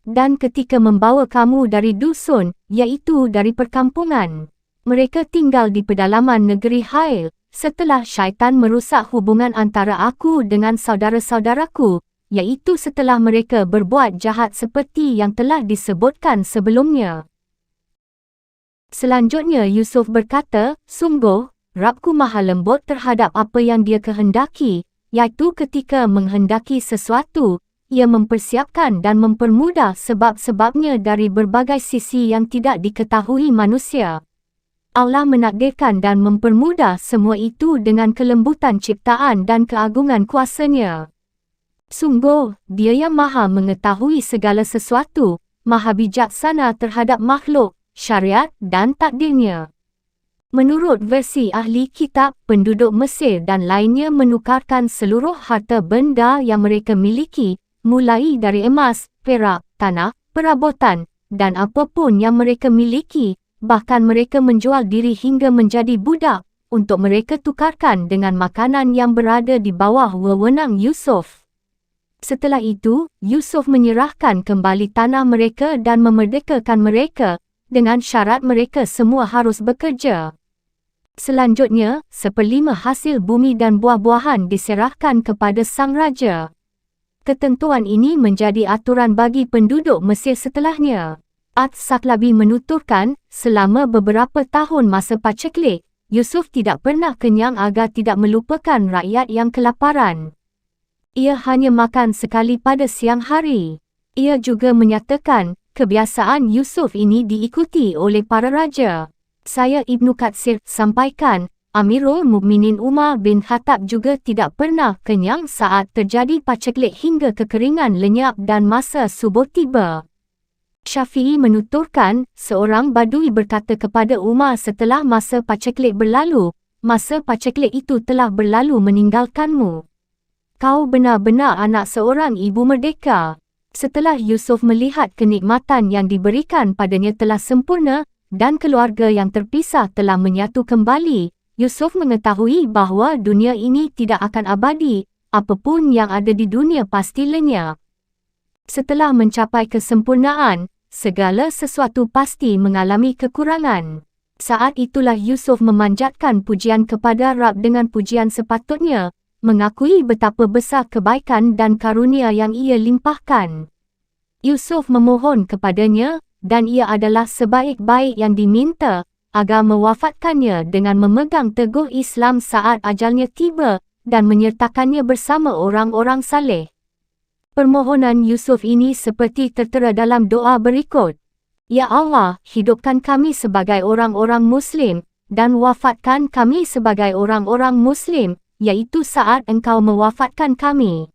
Dan ketika membawa kamu dari dusun, iaitu dari perkampungan, mereka tinggal di pedalaman negeri Hail, setelah syaitan merusak hubungan antara aku dengan saudara-saudaraku, iaitu setelah mereka berbuat jahat seperti yang telah disebutkan sebelumnya. Selanjutnya Yusuf berkata, sungguh, Rabbku maha lembut terhadap apa yang Dia kehendaki, iaitu ketika menghendaki sesuatu, Ia mempersiapkan dan mempermudah sebab-sebabnya dari berbagai sisi yang tidak diketahui manusia. Allah menakdirkan dan mempermudah semua itu dengan kelembutan ciptaan dan keagungan kuasa-Nya. Sungguh, Dia yang maha mengetahui segala sesuatu, maha bijaksana terhadap makhluk, syariat dan takdirnya. Menurut versi ahli kitab, penduduk Mesir dan lainnya menukarkan seluruh harta benda yang mereka miliki, mulai dari emas, perak, tanah, perabotan, dan apapun yang mereka miliki, bahkan mereka menjual diri hingga menjadi budak, untuk mereka tukarkan dengan makanan yang berada di bawah wewenang Yusuf. Setelah itu, Yusuf menyerahkan kembali tanah mereka dan memerdekakan mereka, dengan syarat mereka semua harus bekerja. Selanjutnya, 1/5 hasil bumi dan buah-buahan diserahkan kepada sang raja. Ketentuan ini menjadi aturan bagi penduduk Mesir setelahnya. At-Saklabi menuturkan, selama beberapa tahun masa paceklik, Yusuf tidak pernah kenyang agar tidak melupakan rakyat yang kelaparan. Ia hanya makan sekali pada siang hari. Ia juga menyatakan, kebiasaan Yusuf ini diikuti oleh para raja. Saya Ibnu Katsir sampaikan, Amirul Mukminin Umar bin Khattab juga tidak pernah kenyang saat terjadi paceklik hingga kekeringan lenyap dan masa subuh tiba. Syafi'i menuturkan, seorang badui berkata kepada Umar setelah masa paceklik berlalu, masa paceklik itu telah berlalu meninggalkanmu. Kau benar-benar anak seorang ibu merdeka. Setelah Yusuf melihat kenikmatan yang diberikan padanya telah sempurna, dan keluarga yang terpisah telah menyatu kembali, Yusuf mengetahui bahawa dunia ini tidak akan abadi, apapun yang ada di dunia pasti lenyap. Setelah mencapai kesempurnaan, segala sesuatu pasti mengalami kekurangan. Saat itulah Yusuf memanjatkan pujian kepada Rabb dengan pujian sepatutnya, mengakui betapa besar kebaikan dan karunia yang Ia limpahkan. Yusuf memohon kepadanya, dan ia adalah sebaik-baik yang diminta, agar mewafatkannya dengan memegang teguh Islam saat ajalnya tiba, dan menyertakannya bersama orang-orang saleh. Permohonan Yusuf ini seperti tertera dalam doa berikut. Ya Allah, hidupkan kami sebagai orang-orang Muslim, dan wafatkan kami sebagai orang-orang Muslim, iaitu saat Engkau mewafatkan kami.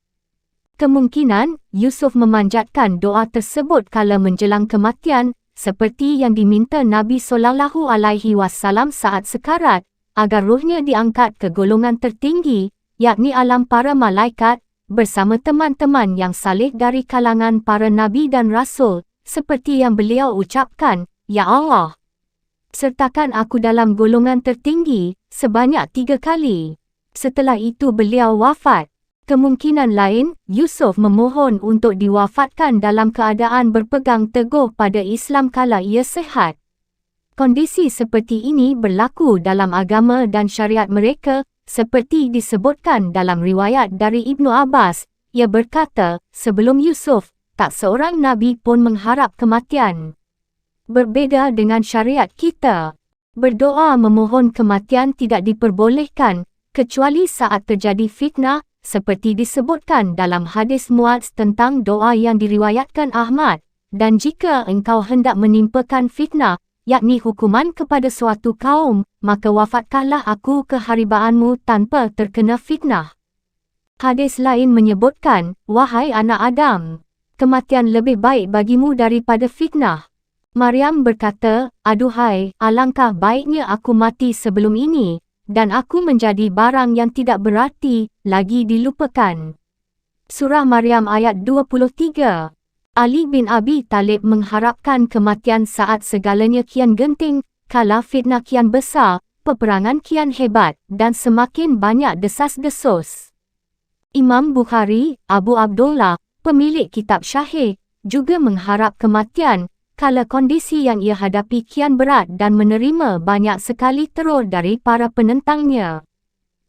Kemungkinan, Yusuf memanjatkan doa tersebut kala menjelang kematian, seperti yang diminta Nabi SAW saat sekarat, agar ruhnya diangkat ke golongan tertinggi, yakni alam para malaikat, bersama teman-teman yang saleh dari kalangan para Nabi dan Rasul, seperti yang beliau ucapkan, Ya Allah, sertakan aku dalam golongan tertinggi, sebanyak 3 kali. Setelah itu beliau wafat. Kemungkinan lain, Yusuf memohon untuk diwafatkan dalam keadaan berpegang teguh pada Islam kala ia sihat. Kondisi seperti ini berlaku dalam agama dan syariat mereka, seperti disebutkan dalam riwayat dari Ibnu Abbas. Ia berkata, sebelum Yusuf, tak seorang Nabi pun mengharap kematian. Berbeza dengan syariat kita, berdoa memohon kematian tidak diperbolehkan, kecuali saat terjadi fitnah, seperti disebutkan dalam hadis Muadz tentang doa yang diriwayatkan Ahmad, dan jika engkau hendak menimpakan fitnah, yakni hukuman kepada suatu kaum, maka wafatkanlah aku keharibaanmu tanpa terkena fitnah. Hadis lain menyebutkan, wahai anak Adam, kematian lebih baik bagimu daripada fitnah. Maryam berkata, aduhai, alangkah baiknya aku mati sebelum ini, dan aku menjadi barang yang tidak berarti, lagi dilupakan. Surah Maryam ayat 23. Ali bin Abi Talib mengharapkan kematian saat segalanya kian genting, kala fitnah kian besar, peperangan kian hebat, dan semakin banyak desas-desus. Imam Bukhari, Abu Abdullah, pemilik kitab Syahih, juga mengharap kematian, kala kondisi yang ia hadapi kian berat dan menerima banyak sekali teror dari para penentangnya.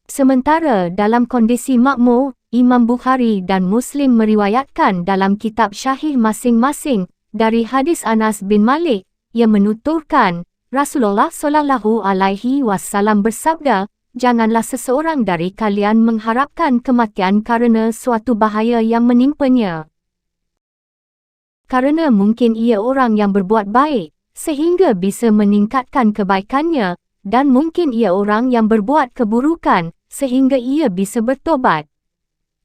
Sementara dalam kondisi makmur, Imam Bukhari dan Muslim meriwayatkan dalam kitab Syahih masing-masing dari hadis Anas bin Malik yang menuturkan Rasulullah sallallahu alaihi wasallam bersabda, "Janganlah seseorang dari kalian mengharapkan kematian kerana suatu bahaya yang menimpanya. Kerana mungkin ia orang yang berbuat baik, sehingga bisa meningkatkan kebaikannya, dan mungkin ia orang yang berbuat keburukan, sehingga ia bisa bertobat.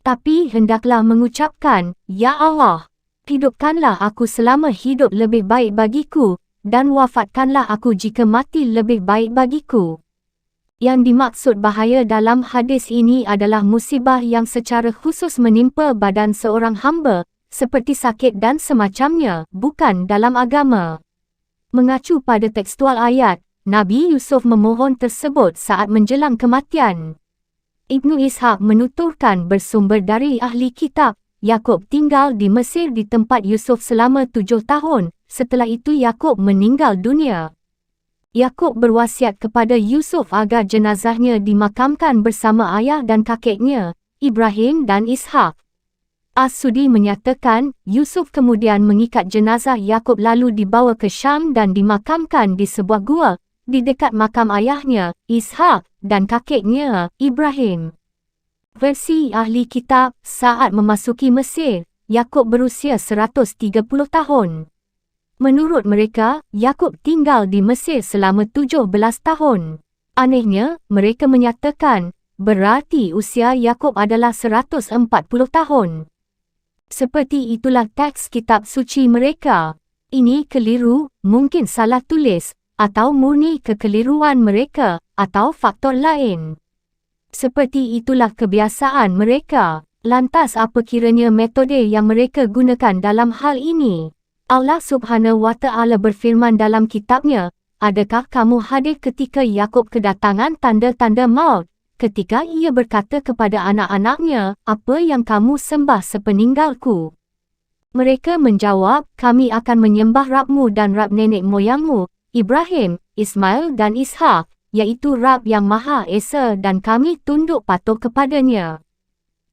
Tapi hendaklah mengucapkan, Ya Allah, hidupkanlah aku selama hidup lebih baik bagiku, dan wafatkanlah aku jika mati lebih baik bagiku." Yang dimaksud bahaya dalam hadis ini adalah musibah yang secara khusus menimpa badan seorang hamba, seperti sakit dan semacamnya, bukan dalam agama. Mengacu pada tekstual ayat, Nabi Yusuf memohon tersebut saat menjelang kematian. Ibnu Ishaq menuturkan bersumber dari ahli kitab, Yakub tinggal di Mesir di tempat Yusuf selama 7 tahun, setelah itu Yakub meninggal dunia. Yakub berwasiat kepada Yusuf agar jenazahnya dimakamkan bersama ayah dan kakeknya, Ibrahim dan Ishaq. As-Sudi menyatakan, Yusuf kemudian mengikat jenazah Yakub lalu dibawa ke Syam dan dimakamkan di sebuah gua, di dekat makam ayahnya, Ishaq, dan kakeknya, Ibrahim. Versi ahli kitab, saat memasuki Mesir, Yakub berusia 130 tahun. Menurut mereka, Yakub tinggal di Mesir selama 17 tahun. Anehnya, mereka menyatakan, berarti usia Yakub adalah 140 tahun. Seperti itulah teks kitab suci mereka. Ini keliru, mungkin salah tulis, atau murni kekeliruan mereka, atau faktor lain. Seperti itulah kebiasaan mereka. Lantas apa kiranya metode yang mereka gunakan dalam hal ini? Allah Subhanahu wa Ta'ala berfirman dalam kitabnya, "Adakah kamu hadir ketika Yakub kedatangan tanda-tanda maut, ketika ia berkata kepada anak-anaknya, apa yang kamu sembah sepeninggalku?" Mereka menjawab, "Kami akan menyembah Rabbmu dan Rabb nenek moyangmu, Ibrahim, Ismail dan Ishak, yaitu Rabb yang Maha Esa dan kami tunduk patuh kepadanya."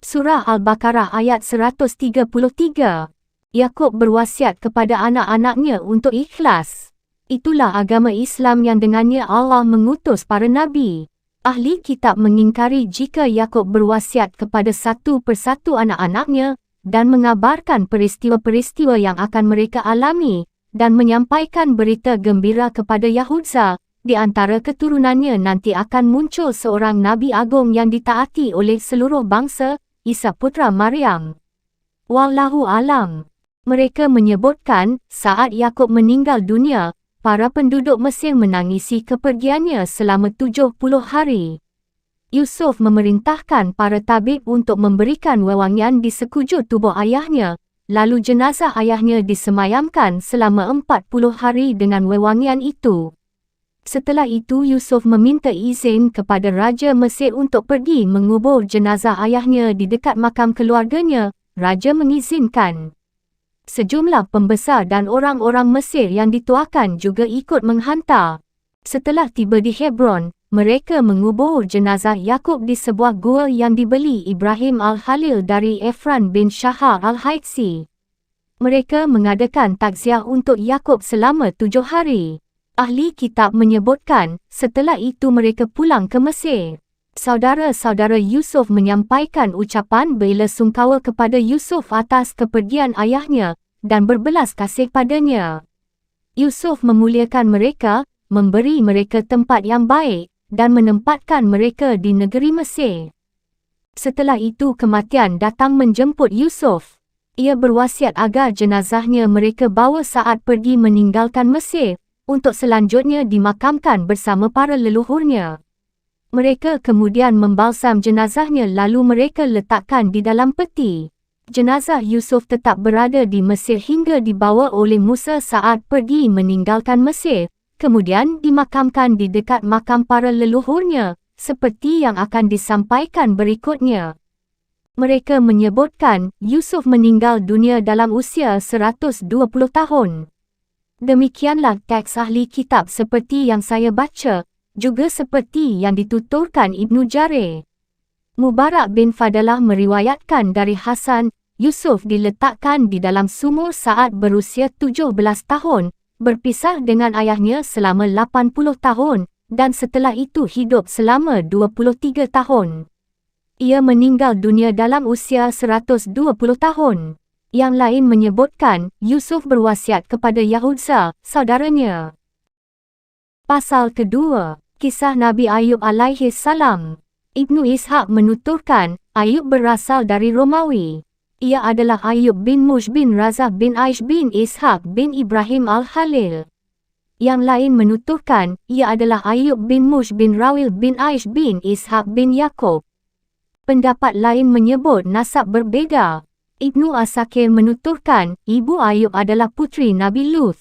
Surah Al-Baqarah ayat 133. Yakub berwasiat kepada anak-anaknya untuk ikhlas. Itulah agama Islam yang dengannya Allah mengutus para nabi. Ahli kitab mengingkari jika Yakub berwasiat kepada satu persatu anak-anaknya dan mengabarkan peristiwa-peristiwa yang akan mereka alami dan menyampaikan berita gembira kepada Yahudza. Di antara keturunannya nanti akan muncul seorang Nabi Agung yang ditaati oleh seluruh bangsa, Isa putra Maryam. Wallahu alam. Mereka menyebutkan, saat Yakub meninggal dunia, para penduduk Mesir menangisi kepergiannya selama 70 hari. Yusuf memerintahkan para tabib untuk memberikan wewangian di sekujur tubuh ayahnya, lalu jenazah ayahnya disemayamkan selama 40 hari dengan wewangian itu. Setelah itu Yusuf meminta izin kepada Raja Mesir untuk pergi mengubur jenazah ayahnya di dekat makam keluarganya. Raja mengizinkan. Sejumlah pembesar dan orang-orang Mesir yang dituakan juga ikut menghantar. Setelah tiba di Hebron, mereka mengubur jenazah Yakub di sebuah gua yang dibeli Ibrahim Al-Khalil dari Efran bin Shahar Al-Haitsi. Mereka mengadakan takziah untuk Yakub selama 7 hari. Ahli kitab menyebutkan, setelah itu mereka pulang ke Mesir. Saudara-saudara Yusuf menyampaikan ucapan bela sungkawa kepada Yusuf atas kepergian ayahnya dan berbelas kasih padanya. Yusuf memuliakan mereka, memberi mereka tempat yang baik dan menempatkan mereka di negeri Mesir. Setelah itu kematian datang menjemput Yusuf. Ia berwasiat agar jenazahnya mereka bawa saat pergi meninggalkan Mesir, untuk selanjutnya dimakamkan bersama para leluhurnya. Mereka kemudian membalsam jenazahnya lalu mereka letakkan di dalam peti. Jenazah Yusuf tetap berada di Mesir hingga dibawa oleh Musa saat pergi meninggalkan Mesir, kemudian dimakamkan di dekat makam para leluhurnya, seperti yang akan disampaikan berikutnya. Mereka menyebutkan Yusuf meninggal dunia dalam usia 120 tahun. Demikianlah teks ahli kitab seperti yang saya baca, juga seperti yang dituturkan Ibnu Jarir. Mubarak bin Fadalah meriwayatkan dari Hasan, Yusuf diletakkan di dalam sumur saat berusia 17 tahun, berpisah dengan ayahnya selama 80 tahun, dan setelah itu hidup selama 23 tahun. Ia meninggal dunia dalam usia 120 tahun. Yang lain menyebutkan, Yusuf berwasiat kepada Yahudza, saudaranya. Pasal kedua, Kisah Nabi Ayub alaihi salam. Ibnu Ishaq menuturkan, Ayub berasal dari Romawi. Ia adalah Ayub bin Mush bin Razah bin Aish bin Ishaq bin Ibrahim al-Khalil. Yang lain menuturkan, ia adalah Ayub bin Mush bin Rawil bin Aish bin Ishaq bin Yaqub. Pendapat lain menyebut nasab berbeza. Ibnu Asakir menuturkan, ibu Ayub adalah putri Nabi Lut.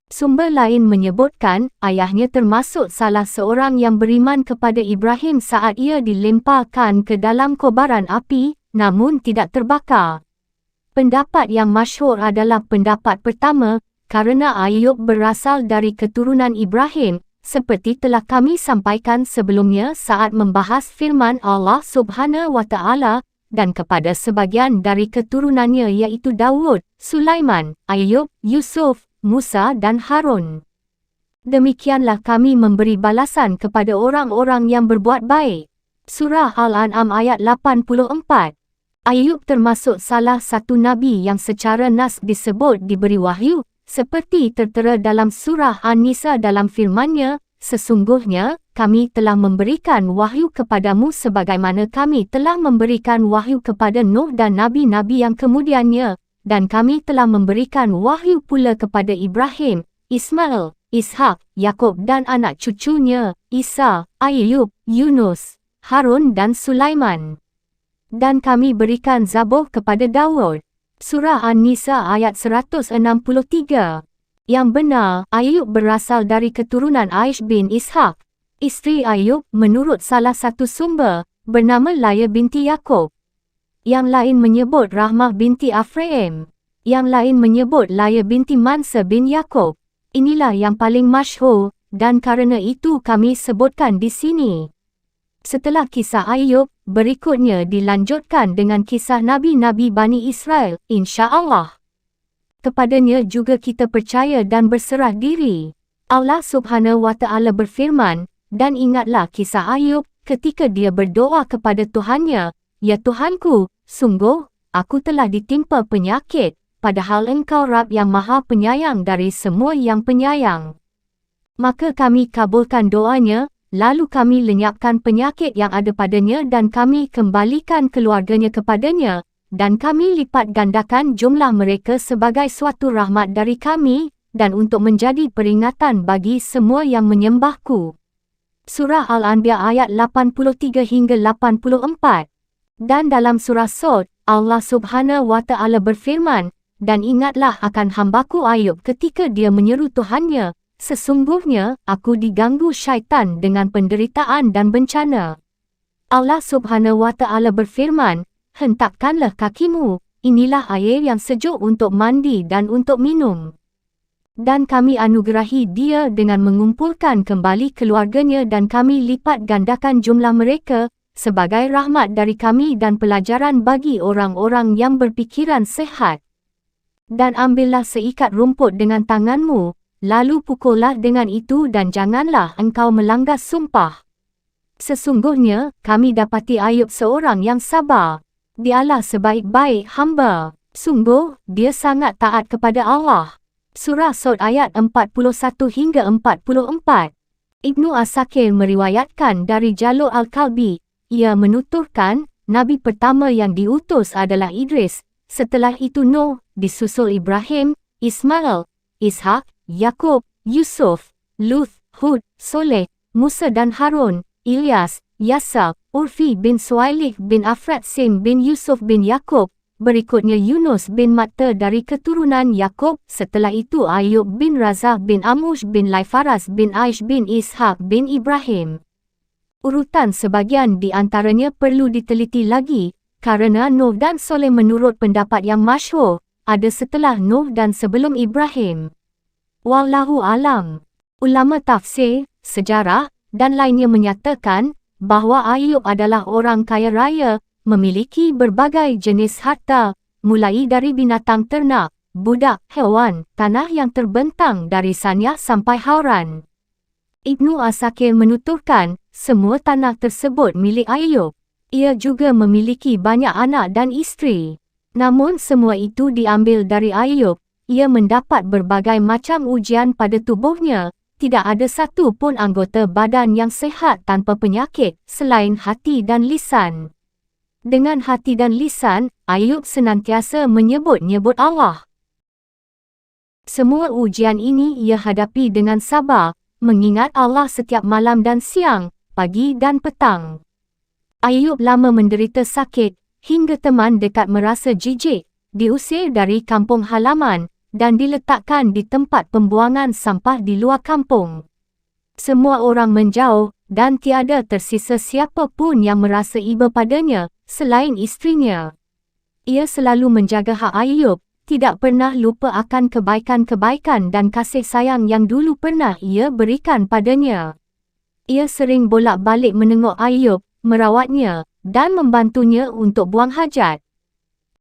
Sumber lain menyebutkan, ayahnya termasuk salah seorang yang beriman kepada Ibrahim saat ia dilemparkan ke dalam kobaran api, namun tidak terbakar. Pendapat yang masyhur adalah pendapat pertama, kerana Ayub berasal dari keturunan Ibrahim, seperti telah kami sampaikan sebelumnya saat membahas firman Allah Subhanahu wa Ta'ala, dan kepada sebagian dari keturunannya iaitu Daud, Sulaiman, Ayub, Yusuf, Musa dan Harun. Demikianlah kami memberi balasan kepada orang-orang yang berbuat baik. Surah Al-An'am ayat 84. Ayub termasuk salah satu nabi yang secara nas disebut diberi wahyu, seperti tertera dalam surah An-Nisa dalam firman-Nya, sesungguhnya kami telah memberikan wahyu kepadamu sebagaimana kami telah memberikan wahyu kepada Nuh dan nabi-nabi yang kemudiannya. Dan kami telah memberikan wahyu pula kepada Ibrahim, Ismail, Ishak, Yakub dan anak cucunya, Isa, Ayub, Yunus, Harun dan Sulaiman. Dan kami berikan Zabur kepada Daud. Surah An-Nisa ayat 163. Yang benar, Ayub berasal dari keturunan Aish bin Ishak. Isteri Ayub, menurut salah satu sumber, bernama Laya binti Yaqub. Yang lain menyebut Rahmah binti Afraim. Yang lain menyebut Laya binti Mansa bin Yaqub. Inilah yang paling masyhur, dan kerana itu kami sebutkan di sini. Setelah kisah Ayub, berikutnya dilanjutkan dengan kisah Nabi-Nabi Bani Israel, insya-Allah. Kepadanya juga kita percaya dan berserah diri. Allah Subhanahu wa Ta'ala berfirman, dan ingatlah kisah Ayub ketika dia berdoa kepada Tuhannya, Ya Tuhanku, sungguh, aku telah ditimpa penyakit, padahal Engkau Rabb yang Maha Penyayang dari semua yang penyayang. Maka kami kabulkan doanya, lalu kami lenyapkan penyakit yang ada padanya dan kami kembalikan keluarganya kepadanya, dan kami lipat gandakan jumlah mereka sebagai suatu rahmat dari kami, dan untuk menjadi peringatan bagi semua yang menyembahku. Surah Al-Anbiya ayat 83 hingga 84. Dan dalam surah Sod, Allah Subhanahu wa Ta'ala berfirman, dan ingatlah akan hambaku Ayub ketika dia menyeru Tuhannya, sesungguhnya aku diganggu syaitan dengan penderitaan dan bencana. Allah Subhanahu wa Ta'ala berfirman, hentakkanlah kakimu, inilah air yang sejuk untuk mandi dan untuk minum. Dan kami anugerahi dia dengan mengumpulkan kembali keluarganya dan kami lipat gandakan jumlah mereka, sebagai rahmat dari kami dan pelajaran bagi orang-orang yang berpikiran sehat. Dan ambillah seikat rumput dengan tanganmu, lalu pukullah dengan itu dan janganlah engkau melanggar sumpah. Sesungguhnya, kami dapati Ayub seorang yang sabar. Dialah sebaik-baik hamba. Sungguh, dia sangat taat kepada Allah. Surah Sod ayat 41 hingga 44. Ibnu Asakir meriwayatkan dari Jalur Al-Kalbi. Ia menuturkan, Nabi pertama yang diutus adalah Idris, setelah itu Nuh, disusul Ibrahim, Ismail, Ishak, Yakub, Yusuf, Lut, Hud, Soleh, Musa dan Harun, Ilyas, Yasa, Urfi bin Suailih bin Afrat Sim bin Yusuf bin Yakub, berikutnya Yunus bin Matta dari keturunan Yakub, setelah itu Ayub bin Razah bin Amush bin Laifaras bin Aish bin Ishaq bin Ibrahim. Urutan sebagian di antaranya perlu diteliti lagi, kerana Nuh dan Soleh menurut pendapat yang masyhur, ada setelah Nuh dan sebelum Ibrahim. Wallahu alam. Ulama tafsir, sejarah, dan lainnya menyatakan bahawa Ayub adalah orang kaya raya, memiliki berbagai jenis harta, mulai dari binatang ternak, budak, hewan, tanah yang terbentang dari Sanya sampai Hauran. Ibnu Asakir menuturkan, semua tanah tersebut milik Ayub. Ia juga memiliki banyak anak dan isteri. Namun semua itu diambil dari Ayub. Ia mendapat berbagai macam ujian pada tubuhnya. Tidak ada satu pun anggota badan yang sehat tanpa penyakit, selain hati dan lisan. Dengan hati dan lisan, Ayub senantiasa menyebut-nyebut Allah. Semua ujian ini ia hadapi dengan sabar, mengingat Allah setiap malam dan siang, pagi dan petang. Ayub lama menderita sakit, hingga teman dekat merasa jijik, diusir dari kampung halaman, dan diletakkan di tempat pembuangan sampah di luar kampung. Semua orang menjauh, dan tiada tersisa siapa pun yang merasa iba padanya, selain isterinya. Ia selalu menjaga hak Ayub, tidak pernah lupa akan kebaikan-kebaikan dan kasih sayang yang dulu pernah ia berikan padanya. Ia sering bolak-balik menengok Ayub, merawatnya, dan membantunya untuk buang hajat.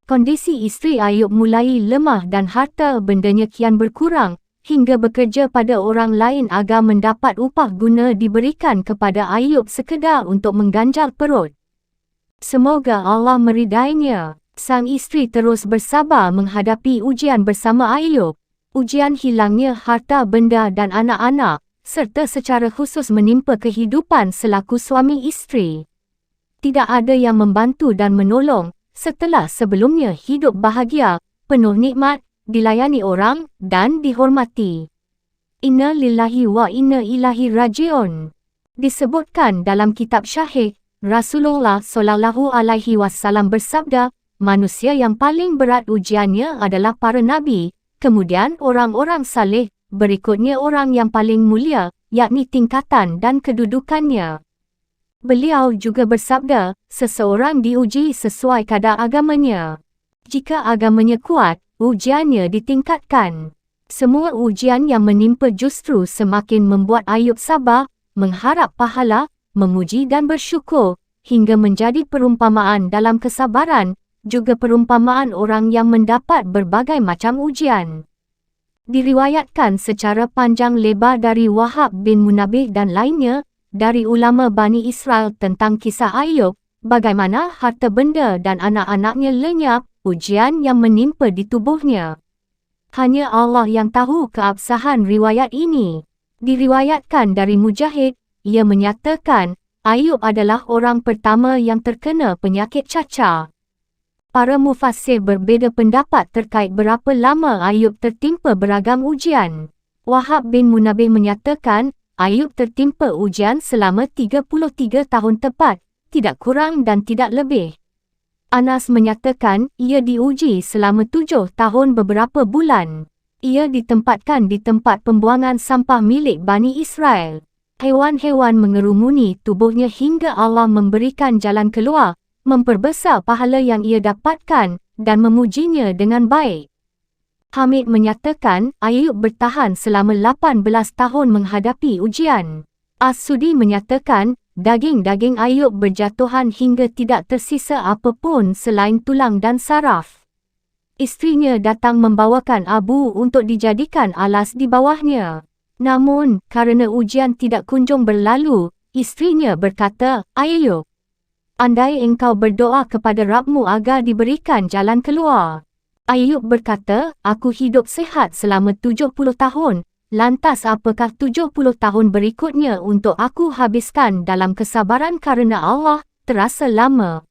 Kondisi isteri Ayub mulai lemah dan harta bendanya kian berkurang, hingga bekerja pada orang lain agar mendapat upah guna diberikan kepada Ayub sekedar untuk mengganjal perut. Semoga Allah meridainya. Sang isteri terus bersabar menghadapi ujian bersama Ayub. Ujian hilangnya harta benda dan anak-anak, serta secara khusus menimpa kehidupan selaku suami isteri. Tidak ada yang membantu dan menolong, setelah sebelumnya hidup bahagia, penuh nikmat, dilayani orang, dan dihormati. Inna lillahi wa inna ilaihi raji'un. Disebutkan dalam kitab Syahih, Rasulullah SAW bersabda, manusia yang paling berat ujiannya adalah para nabi, kemudian orang-orang saleh, berikutnya orang yang paling mulia, yakni tingkatan dan kedudukannya. Beliau juga bersabda, seseorang diuji sesuai kadar agamanya. Jika agamanya kuat, ujiannya ditingkatkan. Semua ujian yang menimpa justru semakin membuat Ayub sabar, mengharap pahala, memuji dan bersyukur, hingga menjadi perumpamaan dalam kesabaran, juga perumpamaan orang yang mendapat berbagai macam ujian. Diriwayatkan secara panjang lebar dari Wahab bin Munabbih dan lainnya, dari ulama Bani Israel tentang kisah Ayub, bagaimana harta benda dan anak-anaknya lenyap, ujian yang menimpa di tubuhnya. Hanya Allah yang tahu keabsahan riwayat ini. Diriwayatkan dari Mujahid, ia menyatakan, Ayub adalah orang pertama yang terkena penyakit cacar. Para mufassir berbeza pendapat terkait berapa lama Ayub tertimpa beragam ujian. Wahab bin Munabbih menyatakan, Ayub tertimpa ujian selama 33 tahun tepat, tidak kurang dan tidak lebih. Anas menyatakan, ia diuji selama 7 tahun beberapa bulan. Ia ditempatkan di tempat pembuangan sampah milik Bani Israel. Hewan-hewan mengerumuni tubuhnya hingga Allah memberikan jalan keluar, memperbesar pahala yang ia dapatkan, dan memujinya dengan baik. Hamid menyatakan, Ayub bertahan selama 18 tahun menghadapi ujian. As-Sudi menyatakan, daging-daging Ayub berjatuhan hingga tidak tersisa apapun selain tulang dan saraf. Isterinya datang membawakan abu untuk dijadikan alas di bawahnya. Namun, kerana ujian tidak kunjung berlalu, isterinya berkata, Ayub, andai engkau berdoa kepada Rabbmu agar diberikan jalan keluar. Ayub berkata, aku hidup sehat selama 70 tahun, lantas apakah 70 tahun berikutnya untuk aku habiskan dalam kesabaran kerana Allah, terasa lama.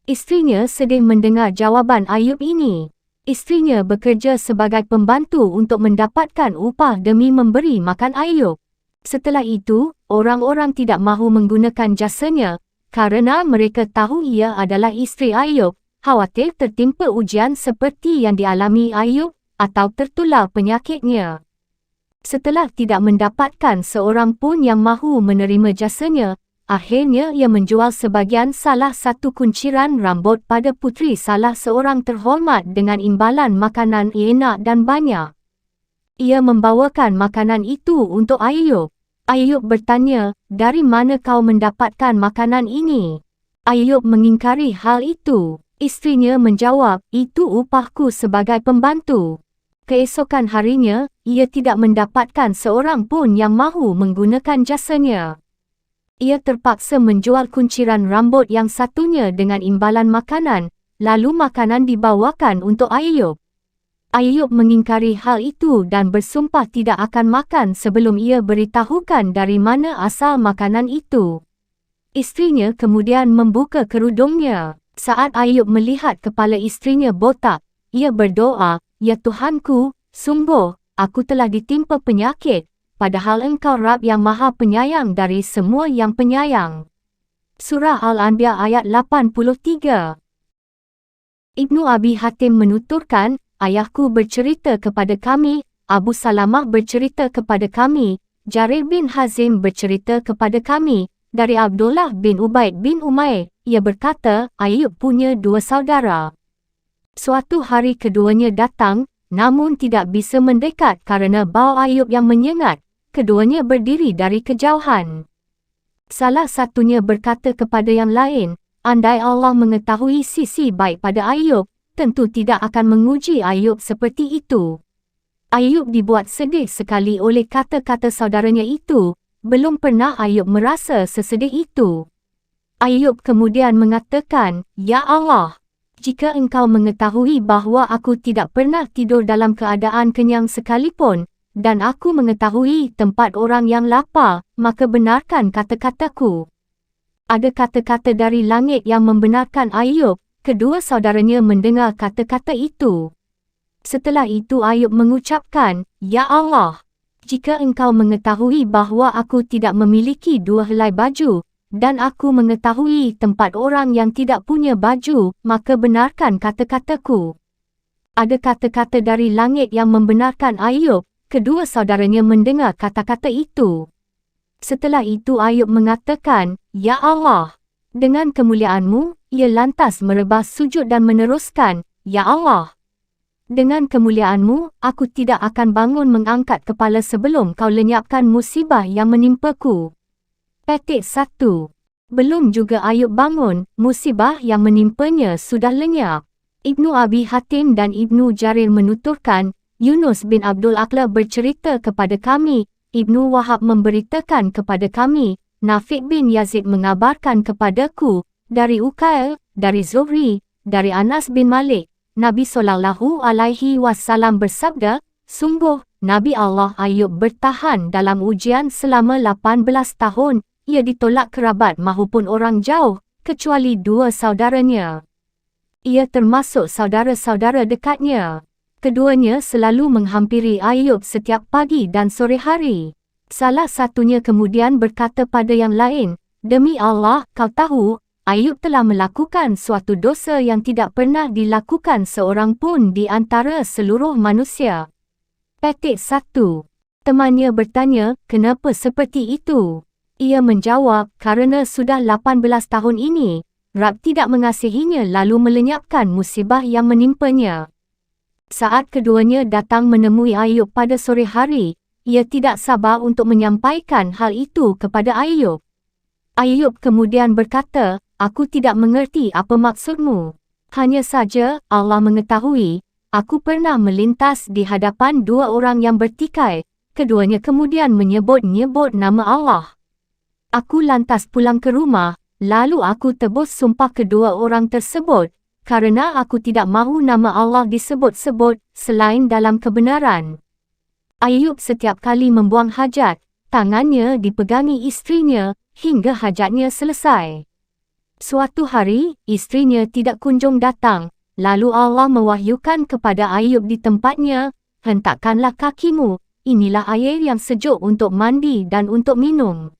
Isterinya sedih mendengar jawaban Ayub ini. Isterinya bekerja sebagai pembantu untuk mendapatkan upah demi memberi makan Ayub. Setelah itu, orang-orang tidak mahu menggunakan jasanya, kerana mereka tahu ia adalah isteri Ayub, khawatir tertimpa ujian seperti yang dialami Ayub atau tertular penyakitnya. Setelah tidak mendapatkan seorang pun yang mahu menerima jasanya, akhirnya ia menjual sebahagian salah satu kunciran rambut pada puteri salah seorang terhormat dengan imbalan makanan enak dan banyak. Ia membawakan makanan itu untuk Ayub. Ayub bertanya, "Dari mana kau mendapatkan makanan ini?" Ayub mengingkari hal itu. Isterinya menjawab, "Itu upahku sebagai pembantu." Keesokan harinya, ia tidak mendapatkan seorang pun yang mahu menggunakan jasanya. Ia terpaksa menjual kunciran rambut yang satunya dengan imbalan makanan, lalu makanan dibawakan untuk Ayub. Ayub mengingkari hal itu dan bersumpah tidak akan makan sebelum ia beritahukan dari mana asal makanan itu. Isterinya kemudian membuka kerudungnya. Saat Ayub melihat kepala isterinya botak, ia berdoa, "Ya Tuhanku, sungguh, aku telah ditimpa penyakit, padahal Engkau Rabb yang Maha Penyayang dari semua yang penyayang." Surah Al-Anbiya ayat 83. Ibnu Abi Hatim menuturkan, "Ayahku bercerita kepada kami, Abu Salamah bercerita kepada kami, Jarir bin Hazim bercerita kepada kami, dari Abdullah bin Ubaid bin Umair, ia berkata, Ayub punya dua saudara. Suatu hari keduanya datang, namun tidak bisa mendekat karena bau Ayub yang menyengat, keduanya berdiri dari kejauhan. Salah satunya berkata kepada yang lain, andai Allah mengetahui sisi baik pada Ayub, tentu tidak akan menguji Ayub seperti itu. Ayub dibuat sedih sekali oleh kata-kata saudaranya itu, belum pernah Ayub merasa sesedih itu. Ayub kemudian mengatakan, "Ya Allah, jika Engkau mengetahui bahawa aku tidak pernah tidur dalam keadaan kenyang sekalipun, dan aku mengetahui tempat orang yang lapar, maka benarkan kata-kataku." Ada kata-kata dari langit yang membenarkan Ayub. Kedua saudaranya mendengar kata-kata itu. Setelah itu Ayub mengucapkan, "Ya Allah, jika Engkau mengetahui bahawa aku tidak memiliki dua helai baju, dan aku mengetahui tempat orang yang tidak punya baju, maka benarkan kata-kataku." Ada kata-kata dari langit yang membenarkan Ayub. Kedua saudaranya mendengar kata-kata itu. Setelah itu Ayub mengatakan, "Ya Allah, dengan kemuliaan-Mu," ia lantas merebah sujud dan meneruskan, "Ya Allah, dengan kemuliaan-Mu, aku tidak akan bangun mengangkat kepala sebelum Kau lenyapkan musibah yang menimpaku." Petik 1. Belum juga Ayub bangun, musibah yang menimpanya sudah lenyap. Ibnu Abi Hatim dan Ibnu Jarir menuturkan, Yunus bin Abdul A'la bercerita kepada kami, Ibnu Wahab memberitakan kepada kami, Nafi' bin Yazid mengabarkan kepadaku, dari Uqail, dari Zuhri, dari Anas bin Malik, Nabi SAW bersabda, "Sungguh, Nabi Allah Ayub bertahan dalam ujian selama 18 tahun, ia ditolak kerabat mahupun orang jauh, kecuali dua saudaranya. Ia termasuk saudara-saudara dekatnya. Keduanya selalu menghampiri Ayub setiap pagi dan sore hari." Salah satunya kemudian berkata pada yang lain, "Demi Allah, kau tahu, Ayub telah melakukan suatu dosa yang tidak pernah dilakukan seorang pun di antara seluruh manusia." Petik 1. Temannya bertanya, "Kenapa seperti itu?" Ia menjawab, "Karena sudah 18 tahun ini, Rabb tidak mengasihinya lalu melenyapkan musibah yang menimpanya." Saat keduanya datang menemui Ayub pada sore hari, ia tidak sabar untuk menyampaikan hal itu kepada Ayub. Ayub kemudian berkata, "Aku tidak mengerti apa maksudmu. Hanya saja, Allah mengetahui, aku pernah melintas di hadapan dua orang yang bertikai, keduanya kemudian menyebut-nyebut nama Allah. Aku lantas pulang ke rumah, lalu aku tebus sumpah kedua orang tersebut, karena aku tidak mahu nama Allah disebut-sebut selain dalam kebenaran." Ayub setiap kali membuang hajat, tangannya dipegangi isterinya, hingga hajatnya selesai. Suatu hari, isterinya tidak kunjung datang, lalu Allah mewahyukan kepada Ayub di tempatnya, "Hentakkanlah kakimu, inilah air yang sejuk untuk mandi dan untuk minum."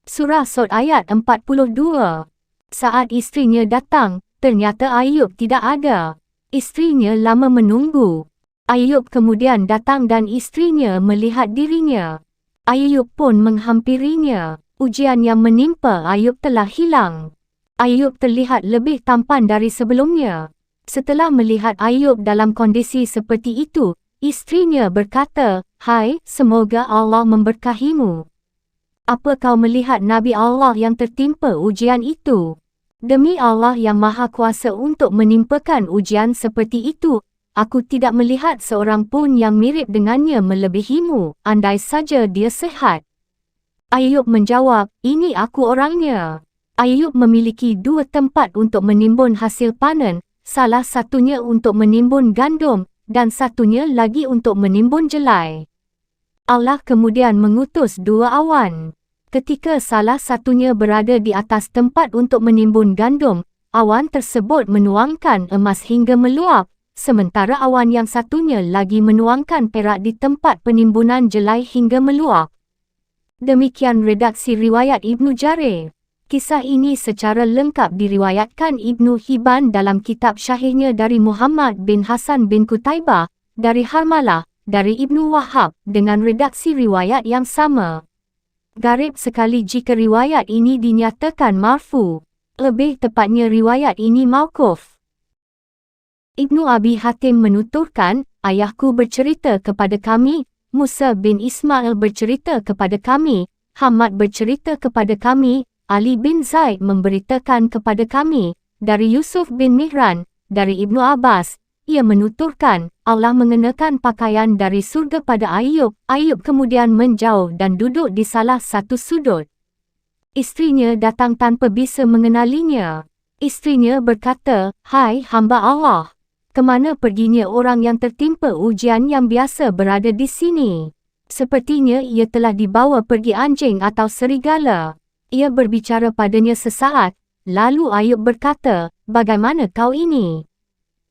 Surah Sod ayat 42. Saat isterinya datang, Ternyata Ayub tidak ada. Isterinya lama menunggu. Ayub kemudian datang dan isterinya melihat dirinya. Ayub pun menghampirinya. Ujian yang menimpa Ayub telah hilang. Ayub terlihat lebih tampan dari sebelumnya. Setelah melihat Ayub dalam kondisi seperti itu, isterinya berkata, "Hai, semoga Allah memberkahimu. Apa kau melihat Nabi Allah yang tertimpa ujian itu? Demi Allah yang Maha Kuasa untuk menimpakan ujian seperti itu, aku tidak melihat seorang pun yang mirip dengannya melebihimu, andai saja dia sehat." Ayub menjawab, "Ini aku orangnya." Ayub memiliki 2 tempat untuk menimbun hasil panen, salah satunya untuk menimbun gandum, dan satunya lagi untuk menimbun jelai. Allah kemudian mengutus 2 awan. Ketika salah satunya berada di atas tempat untuk menimbun gandum, awan tersebut menuangkan emas hingga meluap, sementara awan yang satunya lagi menuangkan perak di tempat penimbunan jelai hingga meluap. Demikian redaksi riwayat Ibnu Jarir. Kisah ini secara lengkap diriwayatkan Ibnu Hibban dalam kitab syahihnya dari Muhammad bin Hasan bin Qutaibah, dari Harmalah, dari Ibnu Wahab, dengan redaksi riwayat yang sama. Garib sekali jika riwayat ini dinyatakan marfu. Lebih tepatnya riwayat ini mauquf. Ibnu Abi Hatim menuturkan, ayahku bercerita kepada kami, Musa bin Ismail bercerita kepada kami, Hamad bercerita kepada kami, Ali bin Zaid memberitakan kepada kami, dari Yusuf bin Mihran, dari Ibnu Abbas, ia menuturkan, Allah mengenakan pakaian dari surga pada Ayub. Ayub kemudian menjauh dan duduk di salah satu sudut. Isterinya datang tanpa bisa mengenalinya. Isterinya berkata, "Hai hamba Allah, kemana perginya orang yang tertimpa ujian yang biasa berada di sini? Sepertinya ia telah dibawa pergi anjing atau serigala." Ia berbicara padanya sesaat, lalu Ayub berkata, "Bagaimana kau ini?"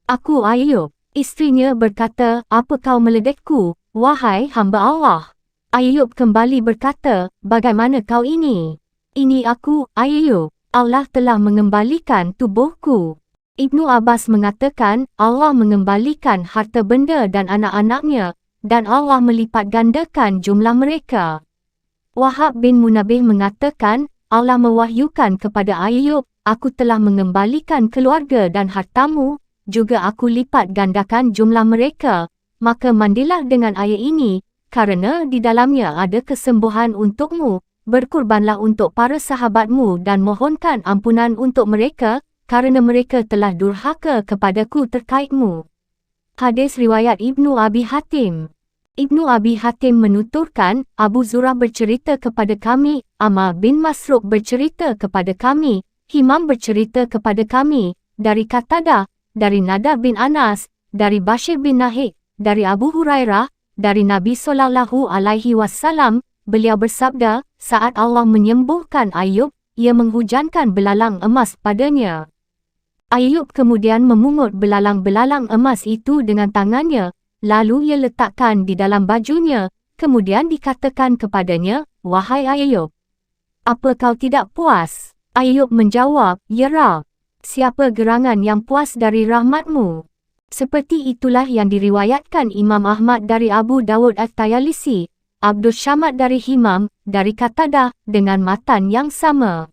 "Aku Ayub." Isterinya berkata, "Apa kau meledekku, wahai hamba Allah?" Ayub kembali berkata, "Bagaimana kau ini?" "Ini aku, Ayub. Allah telah mengembalikan tubuhku." Ibnu Abbas mengatakan, Allah mengembalikan harta benda dan anak-anaknya, dan Allah melipat gandakan jumlah mereka. Wahab bin Munabih mengatakan, Allah mewahyukan kepada Ayub, "Aku telah mengembalikan keluarga dan hartamu, juga aku lipat gandakan jumlah mereka, maka mandilah dengan air ini, karena di dalamnya ada kesembuhan untukmu, berkurbanlah untuk para sahabatmu dan mohonkan ampunan untuk mereka, karena mereka telah durhaka kepadaku terkaitmu." Hadis riwayat Ibnu Abi Hatim. Ibnu Abi Hatim menuturkan, Abu Zurah bercerita kepada kami, Amr bin Masruq bercerita kepada kami, Himam bercerita kepada kami, dari Qatadah, dari Nadab bin Anas, dari Bashir bin Nahik, dari Abu Hurairah, dari Nabi SAW, beliau bersabda, saat Allah menyembuhkan Ayub, ia menghujankan belalang emas padanya. Ayub kemudian memungut belalang-belalang emas itu dengan tangannya, lalu ia letakkan di dalam bajunya, kemudian dikatakan kepadanya, "Wahai Ayub, apa kau tidak puas?" Ayub menjawab, "Ya Rabb, siapa gerangan yang puas dari rahmatmu?" Seperti itulah yang diriwayatkan Imam Ahmad dari Abu Dawud At-Tayalisi, Abdus Samad dari Himam, dari Qatadah, dengan matan yang sama.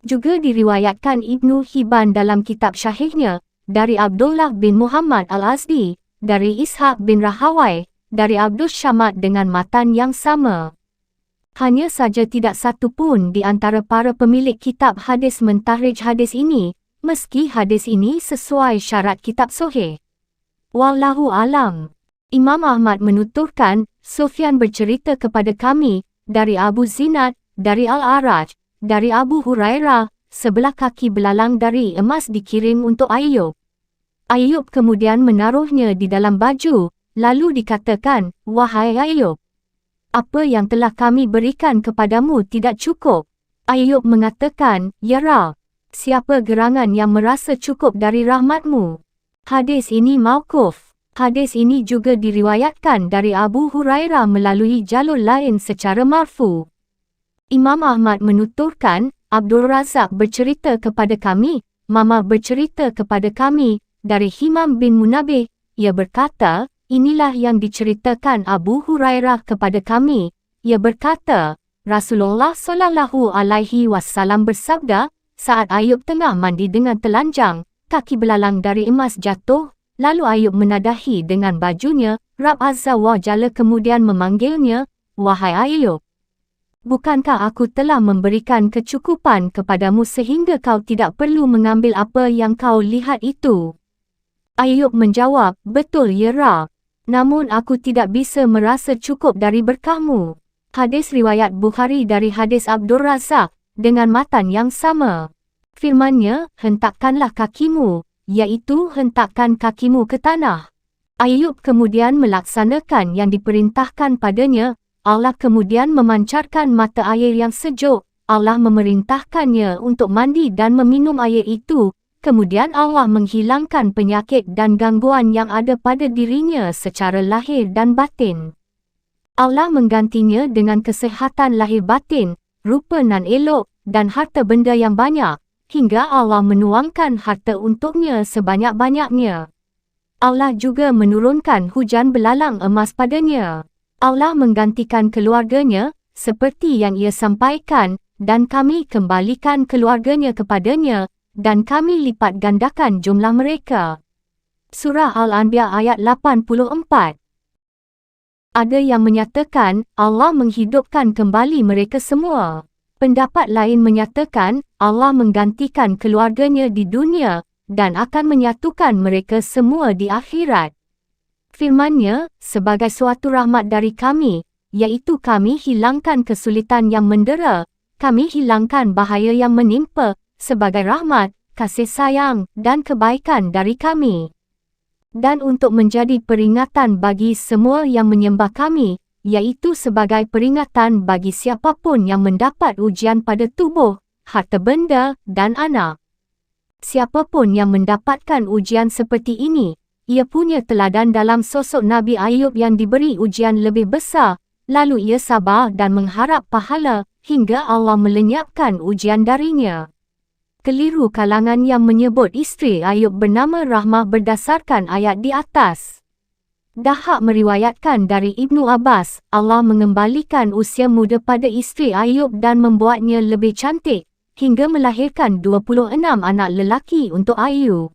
Juga diriwayatkan Ibnu Hibban dalam kitab syahihnya, dari Abdullah bin Muhammad Al-Azdi, dari Ishaq bin Rahawai, dari Abdus Samad dengan matan yang sama. Hanya saja tidak satu pun di antara para pemilik kitab hadis mentakhrij hadis ini, meski hadis ini sesuai syarat kitab sahih. Wallahu alam. Imam Ahmad menuturkan, Sufyan bercerita kepada kami, dari Abu Zinad, dari Al-Araj, dari Abu Hurairah, sebelah kaki belalang dari emas dikirim untuk Ayub. Ayub kemudian menaruhnya di dalam baju, lalu dikatakan, "Wahai Ayub, apa yang telah kami berikan kepadamu tidak cukup?" Ayub mengatakan, "Ya Rabb, siapa gerangan yang merasa cukup dari rahmatmu?" Hadis ini mauquf. Hadis ini juga diriwayatkan dari Abu Hurairah melalui jalur lain secara marfu. Imam Ahmad menuturkan, Abdul Razak bercerita kepada kami, Mama bercerita kepada kami dari Himam bin Munabih. Ia berkata, inilah yang diceritakan Abu Hurairah kepada kami. Ia berkata, Rasulullah Shallallahu Alaihi Wasallam bersabda, saat Ayub tengah mandi dengan telanjang, kaki belalang dari emas jatuh, lalu Ayub menadahi dengan bajunya. Rabb Azza wa Jalla kemudian memanggilnya, wahai Ayub, bukankah aku telah memberikan kecukupan kepadamu sehingga kau tidak perlu mengambil apa yang kau lihat itu? Ayub menjawab, betul ya Rabb. Namun aku tidak bisa merasa cukup dari berkahmu. Hadis riwayat Bukhari dari hadis Abdur Razak, dengan matan yang sama. Firman-Nya, hentakkanlah kakimu, iaitu hentakkan kakimu ke tanah. Ayub kemudian melaksanakan yang diperintahkan padanya. Allah kemudian memancarkan mata air yang sejuk. Allah memerintahkannya untuk mandi dan meminum air itu. Kemudian Allah menghilangkan penyakit dan gangguan yang ada pada dirinya secara lahir dan batin. Allah menggantinya dengan kesehatan lahir batin, rupa nan elok, dan harta benda yang banyak, hingga Allah menuangkan harta untuknya sebanyak-banyaknya. Allah juga menurunkan hujan belalang emas padanya. Allah menggantikan keluarganya, seperti yang ia sampaikan, dan kami kembalikan keluarganya kepadanya, dan kami lipat gandakan jumlah mereka. Surah Al-Anbiya ayat 84. Ada yang menyatakan, Allah menghidupkan kembali mereka semua. Pendapat lain menyatakan, Allah menggantikan keluarganya di dunia, dan akan menyatukan mereka semua di akhirat. Firman-Nya, sebagai suatu rahmat dari kami, iaitu kami hilangkan kesulitan yang mendera, kami hilangkan bahaya yang menimpa, sebagai rahmat, kasih sayang, dan kebaikan dari kami. Dan untuk menjadi peringatan bagi semua yang menyembah kami, iaitu sebagai peringatan bagi siapapun yang mendapat ujian pada tubuh, harta benda, dan anak. Siapapun yang mendapatkan ujian seperti ini, ia punya teladan dalam sosok Nabi Ayub yang diberi ujian lebih besar, lalu ia sabar dan mengharap pahala, hingga Allah melenyapkan ujian darinya. Keliru kalangan yang menyebut isteri Ayub bernama Rahmah berdasarkan ayat di atas. Dahak meriwayatkan dari Ibnu Abbas, Allah mengembalikan usia muda pada isteri Ayub dan membuatnya lebih cantik, hingga melahirkan 26 anak lelaki untuk Ayub.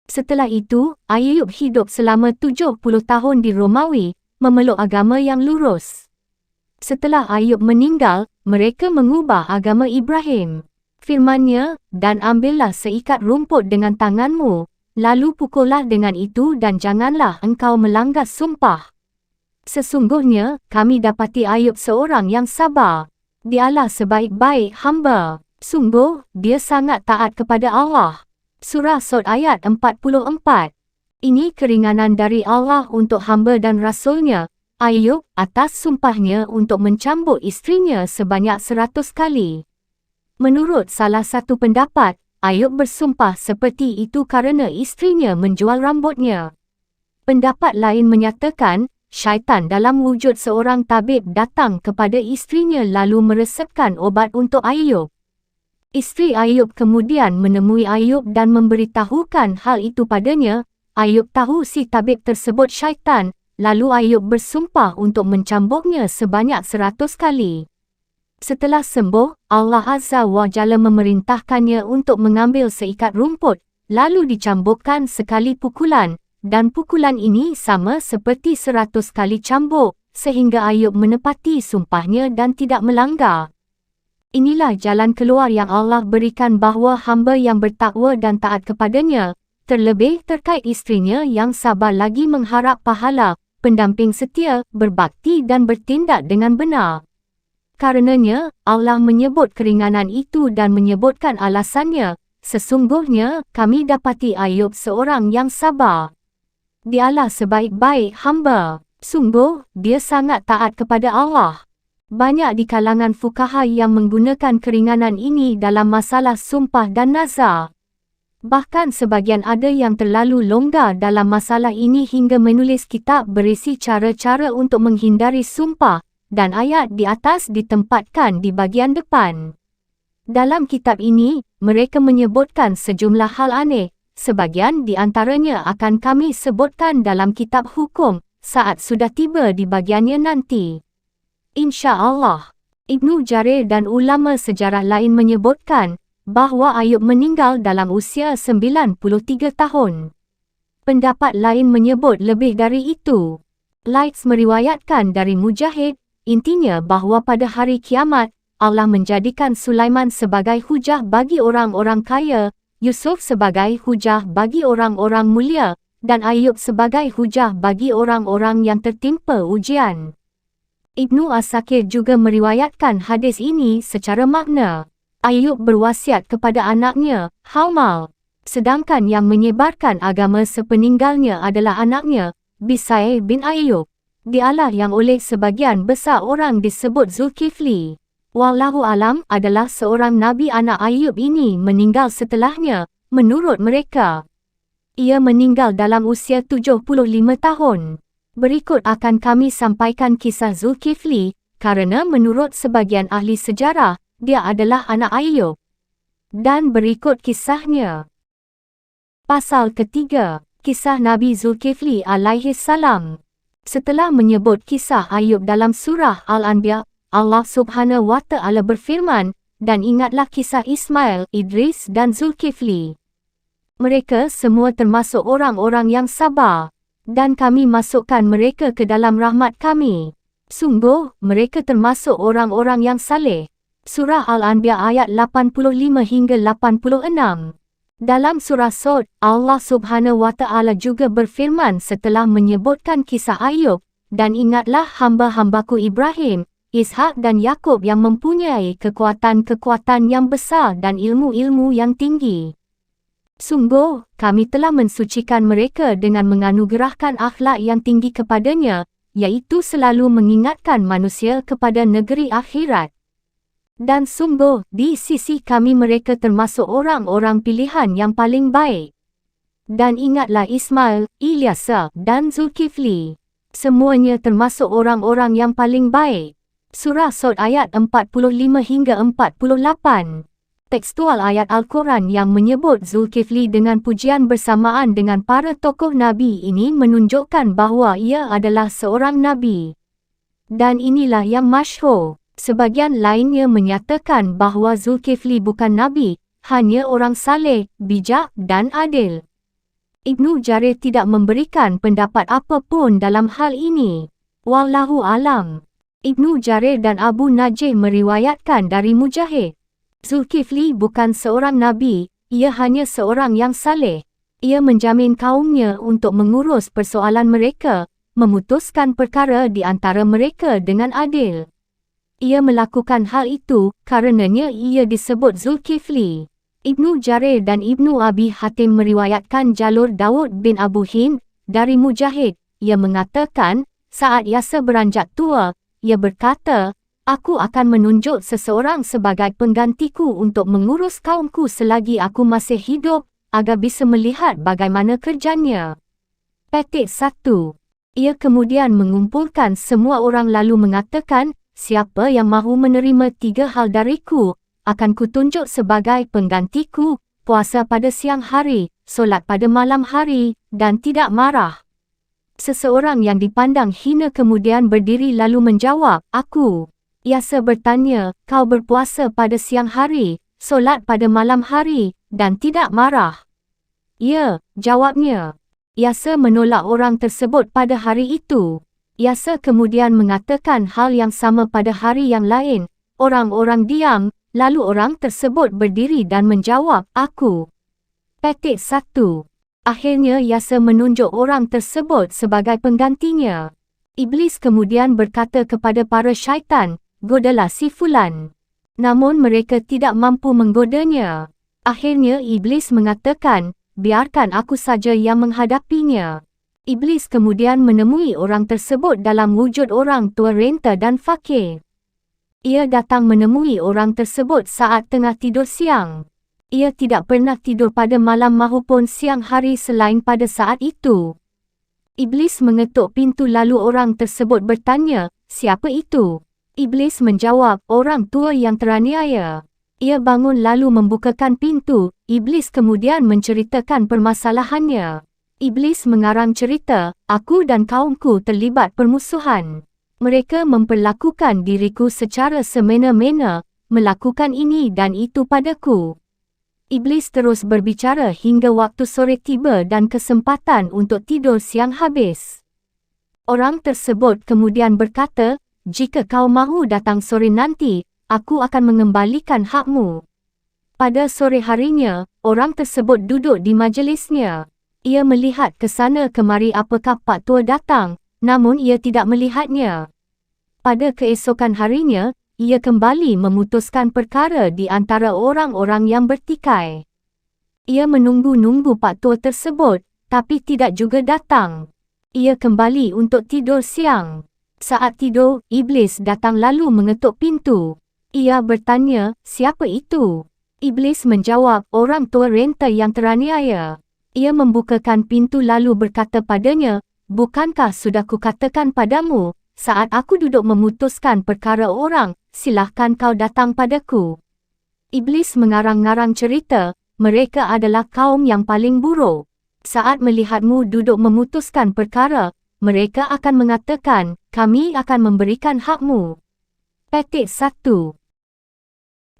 Setelah itu, Ayub hidup selama 70 tahun di Romawi, memeluk agama yang lurus. Setelah Ayub meninggal, mereka mengubah agama Ibrahim. Firman-Nya, dan ambillah seikat rumput dengan tanganmu, lalu pukullah dengan itu dan janganlah engkau melanggar sumpah. Sesungguhnya, kami dapati Ayub seorang yang sabar. Dialah sebaik-baik hamba. Sungguh, dia sangat taat kepada Allah. Surah Sod ayat 44. Ini keringanan dari Allah untuk hamba dan Rasul-Nya, Ayub, atas sumpahnya untuk mencambuk isterinya sebanyak 100 kali. Menurut salah satu pendapat, Ayub bersumpah seperti itu kerana isterinya menjual rambutnya. Pendapat lain menyatakan, syaitan dalam wujud seorang tabib datang kepada isterinya lalu meresepkan obat untuk Ayub. Isteri Ayub kemudian menemui Ayub dan memberitahukan hal itu padanya. Ayub tahu si tabib tersebut syaitan, lalu Ayub bersumpah untuk mencambuknya sebanyak 100 kali. Setelah sembuh, Allah Azza wa Jalla memerintahkannya untuk mengambil seikat rumput, lalu dicambukkan sekali pukulan, dan pukulan ini sama seperti 100 kali cambuk, sehingga Ayub menepati sumpahnya dan tidak melanggar. Inilah jalan keluar yang Allah berikan bahawa hamba yang bertakwa dan taat kepadanya, terlebih terkait isterinya yang sabar lagi mengharap pahala, pendamping setia, berbakti dan bertindak dengan benar. Karenanya, Allah menyebut keringanan itu dan menyebutkan alasannya, sesungguhnya kami dapati Ayub seorang yang sabar. Dialah sebaik-baik hamba. Sungguh, dia sangat taat kepada Allah. Banyak di kalangan fuqaha yang menggunakan keringanan ini dalam masalah sumpah dan nazar. Bahkan sebagian ada yang terlalu longgar dalam masalah ini hingga menulis kitab berisi cara-cara untuk menghindari sumpah, dan ayat di atas ditempatkan di bagian depan. Dalam kitab ini, mereka menyebutkan sejumlah hal aneh. Sebagian di antaranya akan kami sebutkan dalam kitab hukum saat sudah tiba di bagiannya nanti. Insya Allah. Ibnu Jarir dan ulama sejarah lain menyebutkan bahawa Ayub meninggal dalam usia 93 tahun. Pendapat lain menyebut lebih dari itu. Laits meriwayatkan dari Mujahid, intinya bahawa pada hari kiamat, Allah menjadikan Sulaiman sebagai hujah bagi orang-orang kaya, Yusuf sebagai hujah bagi orang-orang mulia, dan Ayub sebagai hujah bagi orang-orang yang tertimpa ujian. Ibnu Asakir juga meriwayatkan hadis ini secara makna. Ayub berwasiat kepada anaknya, Haumal, sedangkan yang menyebarkan agama sepeninggalnya adalah anaknya, Bisai bin Ayub. Dialah yang oleh sebagian besar orang disebut Zulkifli. Wallahu alam adalah seorang nabi. Anak Ayub ini meninggal setelahnya, menurut mereka. Ia meninggal dalam usia 75 tahun. Berikut akan kami sampaikan kisah Zulkifli, kerana menurut sebagian ahli sejarah, dia adalah anak Ayub. Dan berikut kisahnya. Pasal ketiga, kisah Nabi Zulkifli alaihi salam. Setelah menyebut kisah Ayub dalam surah Al-Anbiya, Allah Subhanahu wa Ta'ala berfirman, dan ingatlah kisah Ismail, Idris dan Zulkifli. Mereka semua termasuk orang-orang yang sabar, dan kami masukkan mereka ke dalam rahmat kami. Sungguh, mereka termasuk orang-orang yang saleh. Surah Al-Anbiya ayat 85 hingga 86. Dalam surah Sod, Allah Subhanahu wa Ta'ala juga berfirman setelah menyebutkan kisah Ayub, dan ingatlah hamba-hambaku Ibrahim, Ishak dan Yakub yang mempunyai kekuatan-kekuatan yang besar dan ilmu-ilmu yang tinggi. Sungguh, kami telah mensucikan mereka dengan menganugerahkan akhlak yang tinggi kepadanya, iaitu selalu mengingatkan manusia kepada negeri akhirat. Dan sungguh, di sisi kami mereka termasuk orang-orang pilihan yang paling baik. Dan ingatlah Ismail, Ilyasa, dan Zulkifli. Semuanya termasuk orang-orang yang paling baik. Surah Sod ayat 45 hingga 48. Tekstual ayat Al-Quran yang menyebut Zulkifli dengan pujian bersamaan dengan para tokoh Nabi ini menunjukkan bahawa ia adalah seorang Nabi. Dan inilah yang masyhur. Sebagian lainnya menyatakan bahawa Zulkifli bukan Nabi, hanya orang saleh, bijak dan adil. Ibnu Jarir tidak memberikan pendapat apapun dalam hal ini. Wallahu alam. Ibnu Jarir dan Abu Najih meriwayatkan dari Mujahid. Zulkifli bukan seorang nabi, ia hanya seorang yang saleh. Ia menjamin kaumnya untuk mengurus persoalan mereka, memutuskan perkara di antara mereka dengan adil. Ia melakukan hal itu, karenanya ia disebut Zulkifli. Ibnu Jarir dan Ibnu Abi Hatim meriwayatkan jalur Daud bin Abu Hind dari Mujahid. Ia mengatakan, saat Yasa beranjak tua, ia berkata, aku akan menunjuk seseorang sebagai penggantiku untuk mengurus kaumku selagi aku masih hidup, agar bisa melihat bagaimana kerjanya. Petik 1. Ia kemudian mengumpulkan semua orang lalu mengatakan, siapa yang mahu menerima 3 hal dariku, akan kutunjuk sebagai penggantiku, puasa pada siang hari, solat pada malam hari, dan tidak marah. Seseorang yang dipandang hina kemudian berdiri lalu menjawab, aku. Yasa bertanya, kau berpuasa pada siang hari, solat pada malam hari, dan tidak marah? Ya, jawabnya. Yasa menolak orang tersebut pada hari itu. Yasa kemudian mengatakan hal yang sama pada hari yang lain. Orang-orang diam, lalu orang tersebut berdiri dan menjawab, aku. Petik 1. Akhirnya Yasa menunjuk orang tersebut sebagai penggantinya. Iblis kemudian berkata kepada para syaitan, godalah si fulan. Namun mereka tidak mampu menggodanya. Akhirnya Iblis mengatakan, biarkan aku saja yang menghadapinya. Iblis kemudian menemui orang tersebut dalam wujud orang tua renta dan fakir. Ia datang menemui orang tersebut saat tengah tidur siang. Ia tidak pernah tidur pada malam maupun siang hari selain pada saat itu. Iblis mengetuk pintu lalu orang tersebut bertanya, siapa itu? Iblis menjawab, orang tua yang teraniaya. Ia bangun lalu membukakan pintu. Iblis kemudian menceritakan permasalahannya. Iblis mengarang cerita, aku dan kaumku terlibat permusuhan. Mereka memperlakukan diriku secara semena-mena, melakukan ini dan itu padaku. Iblis terus berbicara hingga waktu sore tiba dan kesempatan untuk tidur siang habis. Orang tersebut kemudian berkata, jika kau mahu datang sore nanti, aku akan mengembalikan hakmu. Pada sore harinya, orang tersebut duduk di majlisnya. Ia melihat ke sana kemari apakah Pak Tua datang, namun ia tidak melihatnya. Pada keesokan harinya, ia kembali memutuskan perkara di antara orang-orang yang bertikai. Ia menunggu-nunggu Pak Tua tersebut, tapi tidak juga datang. Ia kembali untuk tidur siang. Saat tidur, Iblis datang lalu mengetuk pintu. Ia bertanya, siapa itu? Iblis menjawab, orang tua renta yang teraniaya. Ia membukakan pintu lalu berkata padanya, bukankah sudah kukatakan padamu, saat aku duduk memutuskan perkara orang, silahkan kau datang padaku. Iblis mengarang-ngarang cerita, mereka adalah kaum yang paling buruk. Saat melihatmu duduk memutuskan perkara, mereka akan mengatakan, kami akan memberikan hakmu. Petik 1.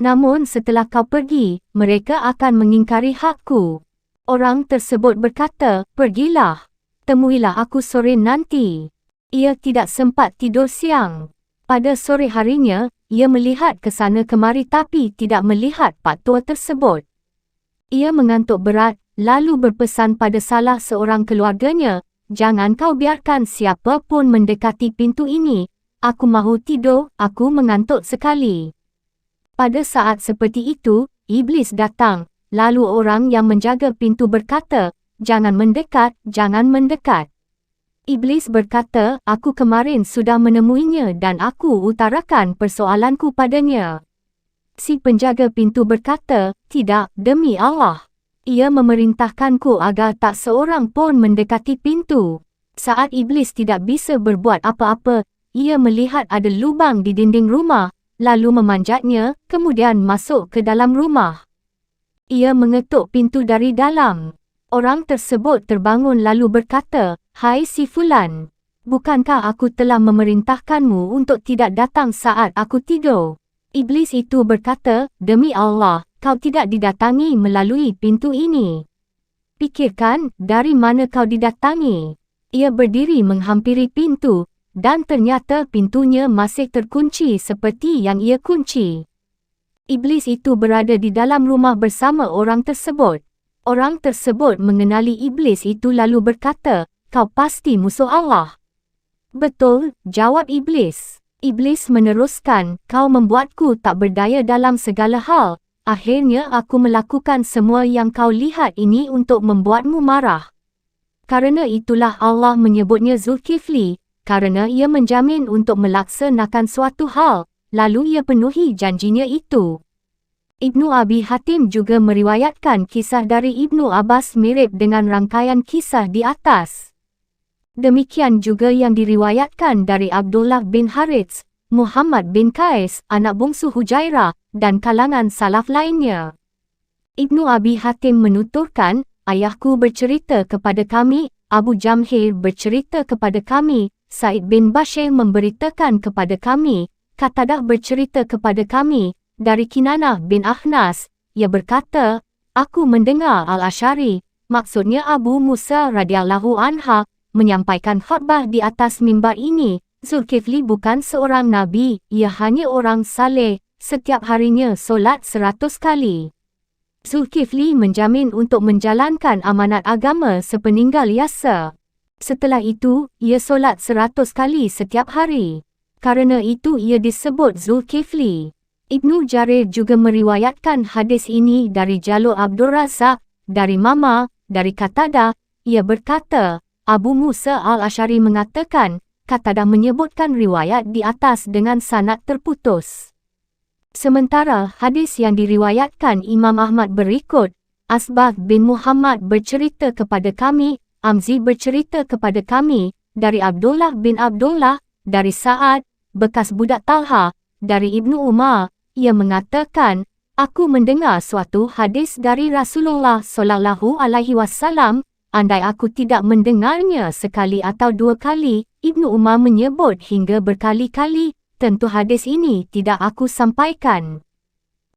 Namun setelah kau pergi, mereka akan mengingkari hakku. Orang tersebut berkata, pergilah. Temuilah aku sore nanti. Ia tidak sempat tidur siang. Pada sore harinya, ia melihat ke sana kemari tapi tidak melihat Pak Tua tersebut. Ia mengantuk berat, lalu berpesan pada salah seorang keluarganya, jangan kau biarkan siapa pun mendekati pintu ini. Aku mahu tidur, aku mengantuk sekali. Pada saat seperti itu, Iblis datang, lalu orang yang menjaga pintu berkata, jangan mendekat, jangan mendekat. Iblis berkata, aku kemarin sudah menemuinya dan aku utarakan persoalanku padanya. Si penjaga pintu berkata, tidak, demi Allah. Ia memerintahkanku agar tak seorang pun mendekati pintu. Saat Iblis tidak bisa berbuat apa-apa, ia melihat ada lubang di dinding rumah, lalu memanjatnya, kemudian masuk ke dalam rumah. Ia mengetuk pintu dari dalam. Orang tersebut terbangun lalu berkata, hai si Fulan, bukankah aku telah memerintahkanmu untuk tidak datang saat aku tidur? Iblis itu berkata, demi Allah, kau tidak didatangi melalui pintu ini. Pikirkan, dari mana kau didatangi? Ia berdiri menghampiri pintu, dan ternyata pintunya masih terkunci seperti yang ia kunci. Iblis itu berada di dalam rumah bersama orang tersebut. Orang tersebut mengenali iblis itu lalu berkata, kau pasti musuh Allah. Betul, jawab iblis. Iblis meneruskan, kau membuatku tak berdaya dalam segala hal. Akhirnya aku melakukan semua yang kau lihat ini untuk membuatmu marah. Karena itulah Allah menyebutnya Zulkifli, karena ia menjamin untuk melaksanakan suatu hal, lalu ia penuhi janjinya itu. Ibnu Abi Hatim juga meriwayatkan kisah dari Ibnu Abbas mirip dengan rangkaian kisah di atas. Demikian juga yang diriwayatkan dari Abdullah bin Harits, Muhammad bin Qais, anak bungsu Hujairah, dan kalangan salaf lainnya. Ibnu Abi Hatim menuturkan, ayahku bercerita kepada kami, Abu Jamhir bercerita kepada kami, Said bin Bashir memberitakan kepada kami, Qatadah bercerita kepada kami, dari Kinanah bin Akhnas, ia berkata, aku mendengar Al-Asy'ari, maksudnya Abu Musa radhiyallahu anha, menyampaikan khutbah di atas mimbar ini, Zulkifli bukan seorang nabi, ia hanya orang saleh, setiap harinya solat 100 kali. Zulkifli menjamin untuk menjalankan amanat agama sepeninggal Yasser. Setelah itu, ia solat 100 kali setiap hari. Karena itu ia disebut Zulkifli. Ibnu Jarir juga meriwayatkan hadis ini dari jalur Abdul Razak, dari Mama, dari Qatadah. Ia berkata, Abu Musa al-Asy'ari mengatakan, Qatadah menyebutkan riwayat di atas dengan sanad terputus. Sementara hadis yang diriwayatkan Imam Ahmad berikut, Asbagh bin Muhammad bercerita kepada kami, Amzi bercerita kepada kami, dari Abdullah bin Abdullah, dari Sa'ad, bekas budak Talha, dari Ibnu Umar, ia mengatakan, Aku mendengar suatu hadis dari Rasulullah sallallahu alaihi wasallam, andai aku tidak mendengarnya sekali atau dua kali, Ibnu Umar menyebut hingga berkali-kali, tentu hadis ini tidak aku sampaikan.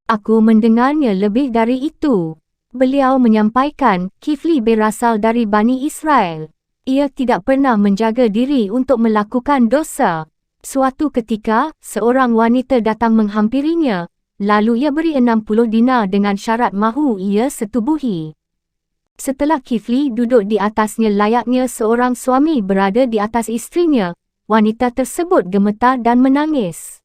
Aku mendengarnya lebih dari itu. Beliau menyampaikan, Kifli berasal dari Bani Israel. Ia tidak pernah menjaga diri untuk melakukan dosa. Suatu ketika, seorang wanita datang menghampirinya, lalu ia beri 60 dinar dengan syarat mahu ia setubuhi. Setelah Kifli duduk di atasnya layaknya seorang suami berada di atas isterinya, wanita tersebut gemetar dan menangis.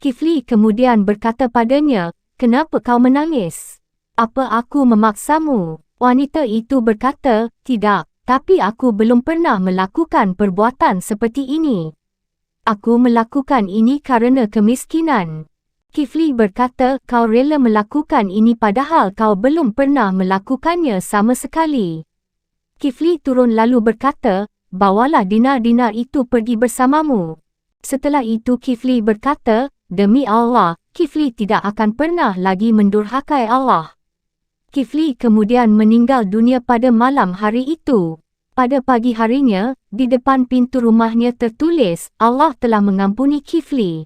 Kifli kemudian berkata padanya, "Kenapa kau menangis? Apa aku memaksamu?" Wanita itu berkata, "Tidak, tapi aku belum pernah melakukan perbuatan seperti ini. Aku melakukan ini kerana kemiskinan." Kifli berkata, "Kau rela melakukan ini padahal kau belum pernah melakukannya sama sekali." Kifli turun lalu berkata, "Bawalah dinar-dinar itu pergi bersamamu." Setelah itu Kifli berkata, "Demi Allah, Kifli tidak akan pernah lagi mendurhakai Allah." Kifli kemudian meninggal dunia pada malam hari itu. Pada pagi harinya, di depan pintu rumahnya tertulis, "Allah telah mengampuni Kifli."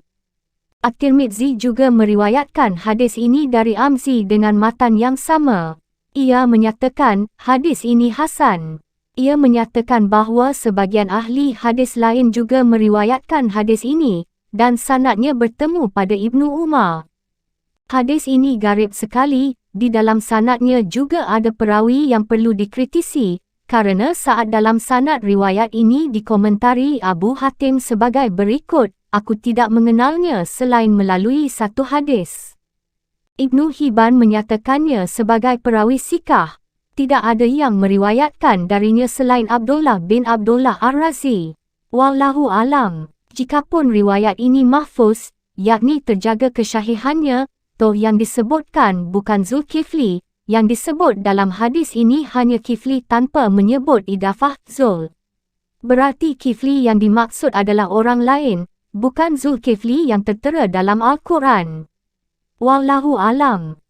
At-Tirmidzi juga meriwayatkan hadis ini dari Amzi dengan matan yang sama. Ia menyatakan, hadis ini hasan. Ia menyatakan bahawa sebagian ahli hadis lain juga meriwayatkan hadis ini, dan sanadnya bertemu pada Ibnu Umar. Hadis ini garib sekali, di dalam sanadnya juga ada perawi yang perlu dikritisi, kerana saat dalam sanad riwayat ini dikomentari Abu Hatim sebagai berikut, "Aku tidak mengenalnya selain melalui satu hadis." Ibnu Hibban menyatakannya sebagai perawi sikah. Tidak ada yang meriwayatkan darinya selain Abdullah bin Abdullah Ar-Razi. Wallahu alam. Jikapun riwayat ini mahfuz, yakni terjaga kesahihannya, toh yang disebutkan bukan Zulkifli, yang disebut dalam hadis ini hanya Kifli tanpa menyebut idafah Zul. Berarti Kifli yang dimaksud adalah orang lain, bukan Zulkifli yang tertera dalam Al-Quran. Wallahu alam.